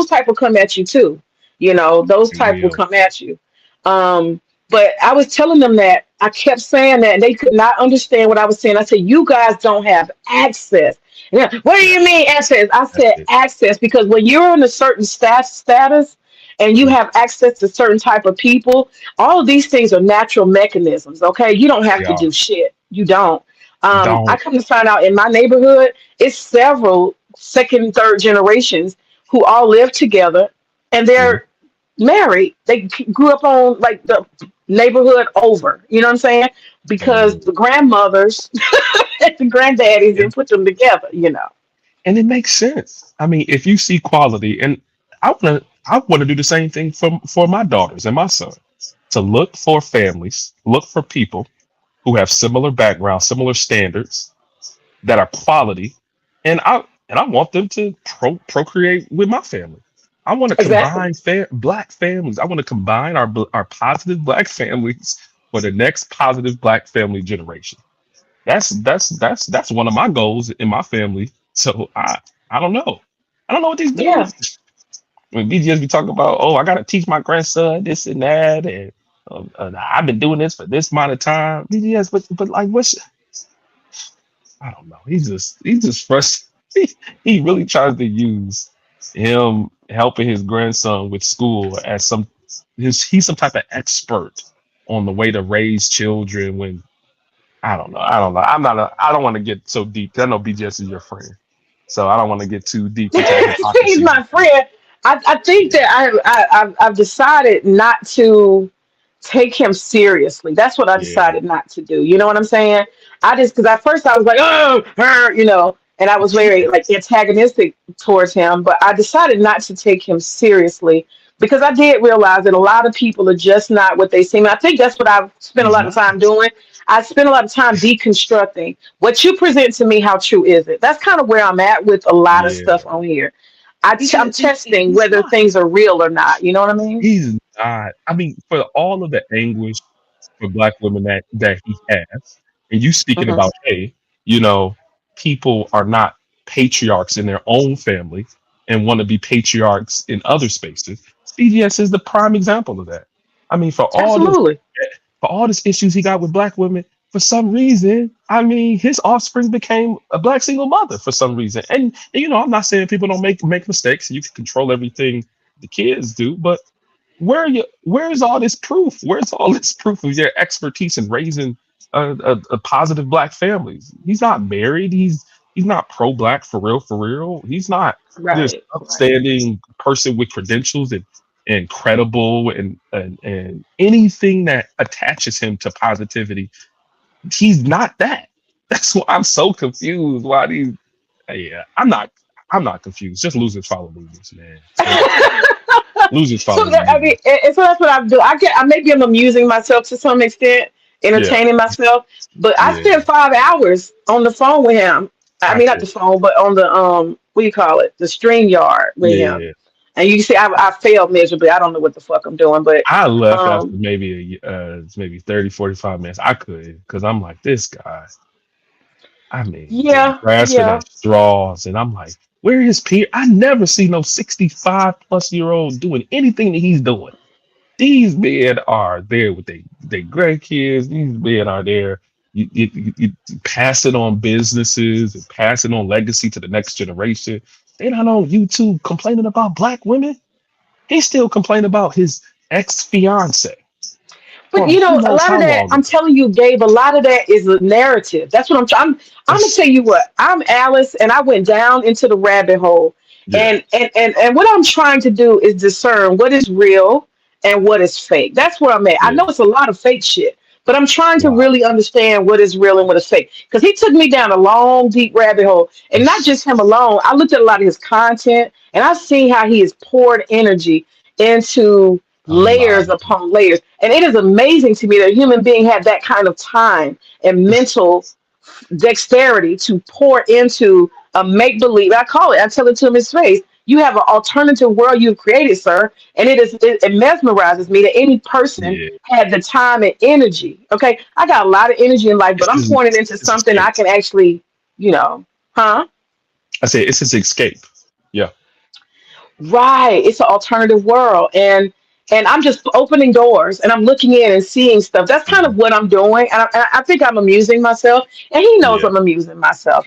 type will come at you too. Those It type will will. come at you. Um, but I was telling them that I kept saying that and they could not understand what I was saying. I said, you guys don't have access. Yeah. What do Yeah, you mean access? I that's said it. access because when you're in a certain status and you Mhm. have access to certain type of people, all of these things are natural mechanisms. Okay. You don't have They to are. do shit. You don't. I Don't. come to find out in my neighborhood, it's several second, third generations who all live together and Mhm. they're married. They grew up on like the neighborhood over. You know what I'm saying? Because Mhm. the grandmothers and the granddaddies Yeah, didn't put them together. and it makes sense. I mean, if you see quality, and I wanna do the same thing for my daughters and my son to look for families, look for people who have similar backgrounds, similar standards that are quality, and I want them to procreate with my family. I want to Exactly. combine black families. I want to combine our positive black families for the next positive black family generation. That's one of my goals in my family. So I don't know. I don't know what these Yeah. dudes. when BGS be talking about, oh, I gotta teach my grandson this and that, and I've been doing this for this amount of time. BGS, but like, what's I don't know. He's just frustrated. He really tries to use him helping his grandson with school as he's some type of expert on the way to raise children. When I don't know. I don't want to get so deep. I know BGS is your friend, so I don't want to get too deep into that He's hypocrisy. my friend. I think that I've decided not to take him seriously. That's what I Yeah, decided not to do. You know what I'm saying? I just because at first I was like, oh, her, and I was very like antagonistic towards him. But I decided not to take him seriously because I did realize that a lot of people are just not what they seem. I think that's what I've spent a he's lot of not. time doing. I spend a lot of time deconstructing what you present to me. How true is it? That's kind of where I'm at with a lot of Yeah, stuff on here. I'm testing he's whether not. things are real or not. You know what I mean? He's not. I mean, for all of the anguish for Black women that he has, and you speaking Hmm. about, hey, you know, people are not patriarchs in their own family and want to be patriarchs in other spaces. CGS is the prime example of that. I mean, Absolutely. for all these issues he got with Black women, for some reason, I mean, his offspring became a Black single mother for some reason. And you know, I'm not saying people don't make mistakes. You can control everything the kids do, but where's all this proof? Where's all this proof of your expertise in raising a positive Black families? He's not married. He's not pro-Black for real, for real. He's not this Right. Right. upstanding person with credentials and credible and anything that attaches him to positivity. He's not that. That's why I'm so confused. Why these? Yeah, I'm not confused. Just losers follow losers, man. Losers So follow that, I mean, losers. so that's what I do. Maybe I'm amusing myself to some extent, Yeah, entertaining myself. But I yeah, spent 5 hours on the phone with him. I I mean, not could. the phone, but on the what do you call it? The stream yard with him. Yeah, And you can see I failed miserably. I don't know what the fuck I'm doing, but I left after um, maybe 30, 45 minutes. I could because I'm like this guy. I mean, yeah, grasping yeah. at straws, and I'm like, where is Peter? I never see no 65+ year old doing anything that he's doing. These men are there with their grandkids. These men are there. You pass it on businesses and pass it on legacy to the next generation. They not on YouTube complaining about Black women. He's still complaining about his ex fiance But from who a knows lot of how that, long I'm ago. telling you, Gabe, a lot of that is a narrative. That's what I'm gonna That's tell you what. I'm Alice and I went down into the rabbit hole. yeah, And what I'm trying to do is discern what is real and what is fake. That's where I'm at. I yeah. know it's a lot of fake shit, but I'm trying to Wow. really understand what is real and what is fake. Because he took me down a long, deep rabbit hole. And not just him alone. I looked at a lot of his content and I've seen how he has poured energy into A lot layers of it. upon layers. And it is amazing to me that a human being had that kind of time and mental dexterity to pour into a make believe. I call it, I tell it to him in his face. You have an alternative world you've created, sir. And it mesmerizes me that any person Yeah. had the time and energy. Okay. I got a lot of energy in life, but It's I'm his, pouring it into it's his something I escape. can actually, huh? I say it's his escape. Yeah. Right. It's an alternative world. And I'm just opening doors and I'm looking in and seeing stuff. That's kind Mhm. of what I'm doing. And I think I'm amusing myself. And he knows Yeah. I'm amusing myself.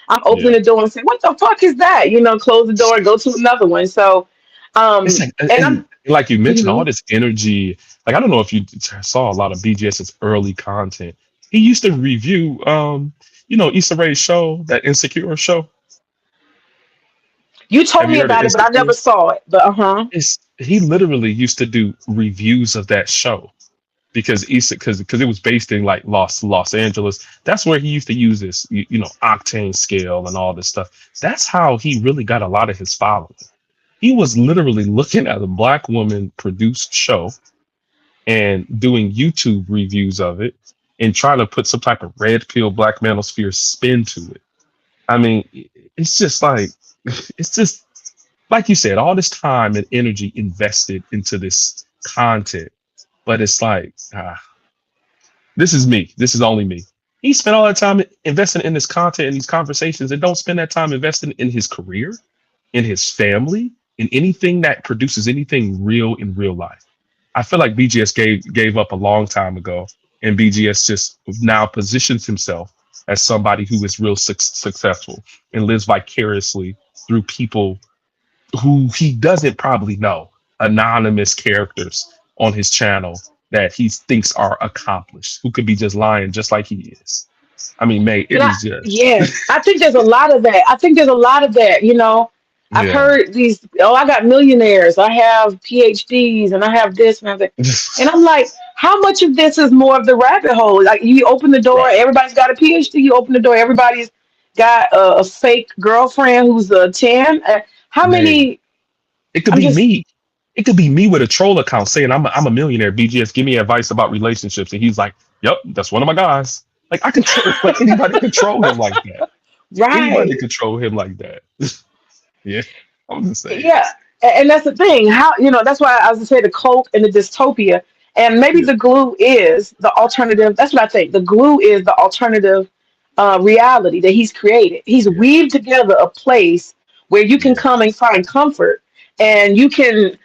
I'm opening Yeah. the door and saying, what the fuck is that? Close the door and go to another one. So, It's like, and and like you mentioned, all mhm. this energy. Like I don't know if you saw a lot of BGS's early content. He used to review, Issa Rae's show, that Insecure show. You told Have you me heard of about it, but I never Insecure? saw it. But He literally used to do reviews of that show because Issa, because it was based in like Los Angeles. That's where he used to use this, octane scale and all this stuff. That's how he really got a lot of his following. He was literally looking at a Black woman produced show and doing YouTube reviews of it and trying to put some type of red pill Black manosphere spin to it. I mean, it's just like, it's just like you said, all this time and energy invested into this content, but it's like, this is me. This is only me. He spent all that time investing in this content and these conversations and don't spend that time investing in his career, in his family, in anything that produces anything real in real life. I feel like BGS gave up a long time ago, and BGS just now positions himself as somebody who is real successful and lives vicariously through people who he doesn't probably know, anonymous characters on his channel that he thinks are accomplished, who could be just lying just like he is. I mean, May, it is just Yeah, I think there's a lot of that. I think there's a lot of that. I've yeah. heard these. Oh, I got millionaires. I have PhDs, and I have this and I have that. And I'm like, how much of this is more of the rabbit hole? Like, you open the door, Right. everybody's got a PhD. You open the door, everybody's got a fake girlfriend who's a 10. How May, many? it could I'm be just me. It could be me with a troll account saying I'm a millionaire. BGS, give me advice about relationships, and he's like, "Yep, that's one of my guys." Like I control, like anybody control him like that. Anybody right. control him like that. Yeah, I'm just saying. Yeah, and that's the thing. How that's why I was gonna say the cult and the dystopia, and maybe Yeah, the glue is the alternative. That's what I think. The glue is the alternative reality that he's created. He's yeah, weaved together a place where you can yeah, come and find comfort, and you can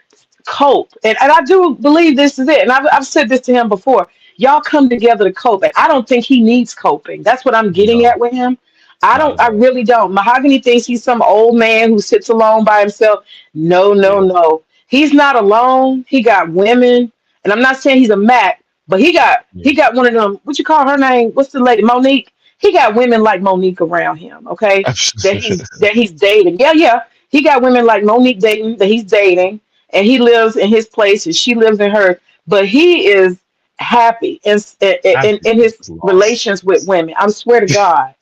cope. And I do believe this is it. And I've said this to him before. Y'all come together to cope. And I don't think he needs coping. That's what I'm getting no, at with him. not at I all. really don't. Mahogany thinks he's some old man who sits alone by himself. No, no, Yeah, no. He's not alone. He got women. And I'm not saying he's a Mac, but he got yeah. he got one of them, what you call her name? What's the lady? Monique. He got women like Monique around him, okay? That he's dating. Yeah, yeah. He got women like Monique dating that he's dating, and he lives in his place and she lives in hers. But he is happy I think in he's his just lost. relations with women. I swear to God.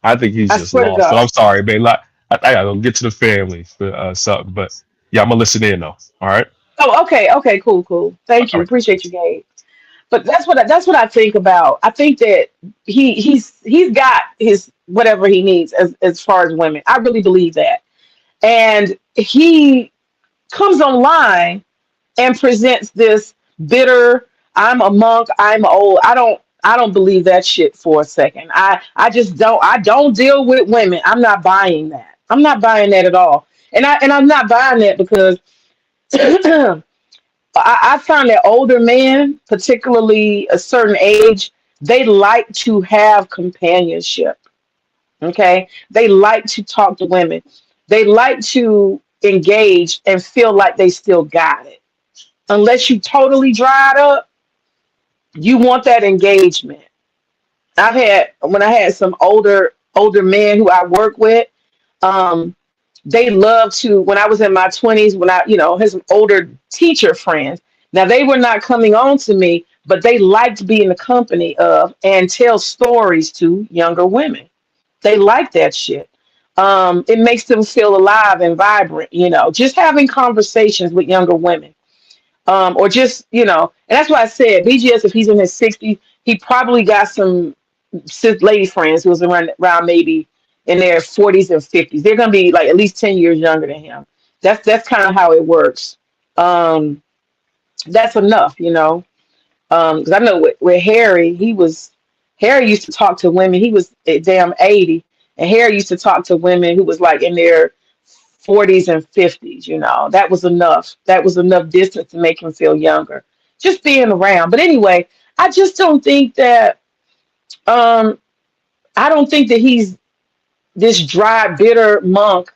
I think he's I just swear to lost. But God. I'm sorry, man. Like, I gotta get to the family for something. But yeah, I'm gonna listen in though. All right. Oh, okay, okay, cool, cool. Thank All you. right. Appreciate you, Gabe. But that's what I think about. I think that he's got his whatever he needs as far as women. I really believe that. And he comes online and presents this bitter, I'm a monk, I'm old. I don't believe that shit for a second. I just don't deal with women. I'm not buying that. I'm not buying that at all. And I'm not buying that because I find that older men, particularly a certain age, they like to have companionship. Okay. They like to talk to women. They like to engage and feel like they still got it. Unless you totally dried up, you want that engagement. When I had some older men who I work with, um, they love to, when I was in my 20s, when his older teacher friends. Now they were not coming on to me, but they liked being the company of and tell stories to younger women. They like that shit. It makes them feel alive and vibrant, just having conversations with younger women. Or just, and that's why I said BGS, if he's in his 60s, he probably got some lady friends who was around maybe in their 40s and 50s. They're gonna be like at least 10 years younger than him. That's kind of how it works. Um, that's enough. Because I know with Harry, Harry used to talk to women. He was damn 80, and Harry used to talk to women who was like in their 40s and 50s. That was enough. That was enough distance to make him feel younger. Just being around. But anyway, I just don't think that. Um, I don't think that he's this dry, bitter monk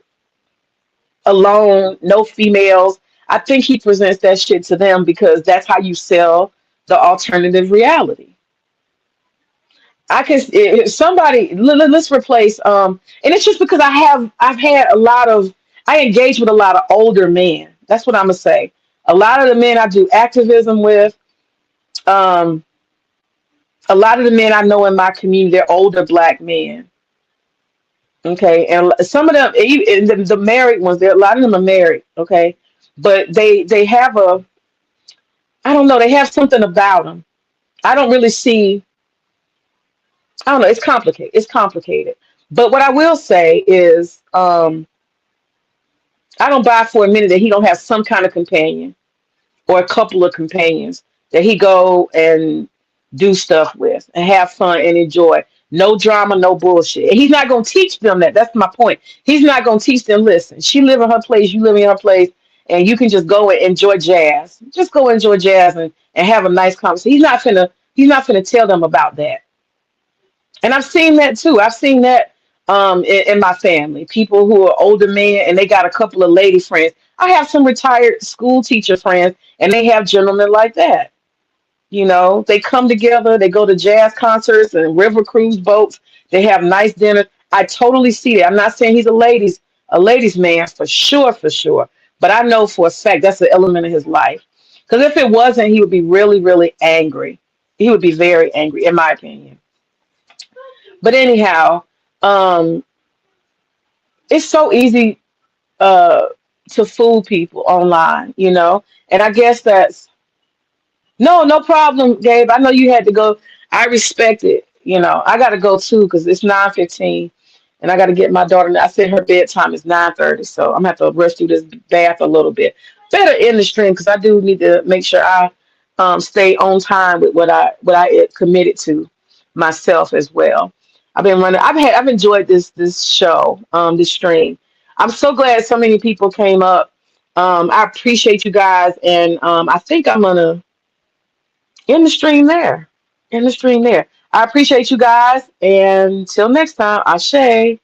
alone, no females. I think he presents that shit to them because that's how you sell the alternative reality. I can if somebody let's replace and it's just because I've had a lot of I engage with a lot of older men. That's what I'm gonna say. A lot of the men I do activism with, um, a lot of the men I know in my community, they're older black men. Okay, and some of them, even the married ones, a lot of them are married. Okay, but they have I don't know, they have something about them. I don't really see. I don't know. It's complicated. It's complicated. But what I will say is, I don't buy for a minute that he don't have some kind of companion or a couple of companions that he go and do stuff with and have fun and enjoy. No drama, no bullshit. And he's not gonna teach them that. That's my point. He's not gonna teach them, listen, she live in her place, you live in her place, and you can just go and enjoy jazz. Just go enjoy jazz and have a nice conversation. He's not finna tell them about that. And I've seen that too. I've seen that in my family. People who are older men and they got a couple of lady friends. I have some retired school teacher friends and they have gentlemen like that. You know, they come together, they go to jazz concerts and river cruise boats, they have nice dinners. I totally see that. I'm not saying he's a ladies man for sure, for sure. But I know for a fact that's an element of his life. Because if it wasn't, he would be really, really angry. He would be very angry, in my opinion. But anyhow, um, it's so easy uh, to fool people online, you know. And I guess that's no problem, Gabe. I know you had to go. I respect it. You know, I got to go too because it's 9:15, and I got to get my daughter. I said her bedtime is 9:30, so I'm gonna have to rush through this bath a little bit. Better in the stream because I do need to make sure I stay on time with what I committed to myself as well. I've been running. I've enjoyed this show, this stream. I'm so glad so many people came up. I appreciate you guys, and I think I'm gonna in the stream there. In the stream there. I appreciate you guys. And until next time, Ashe.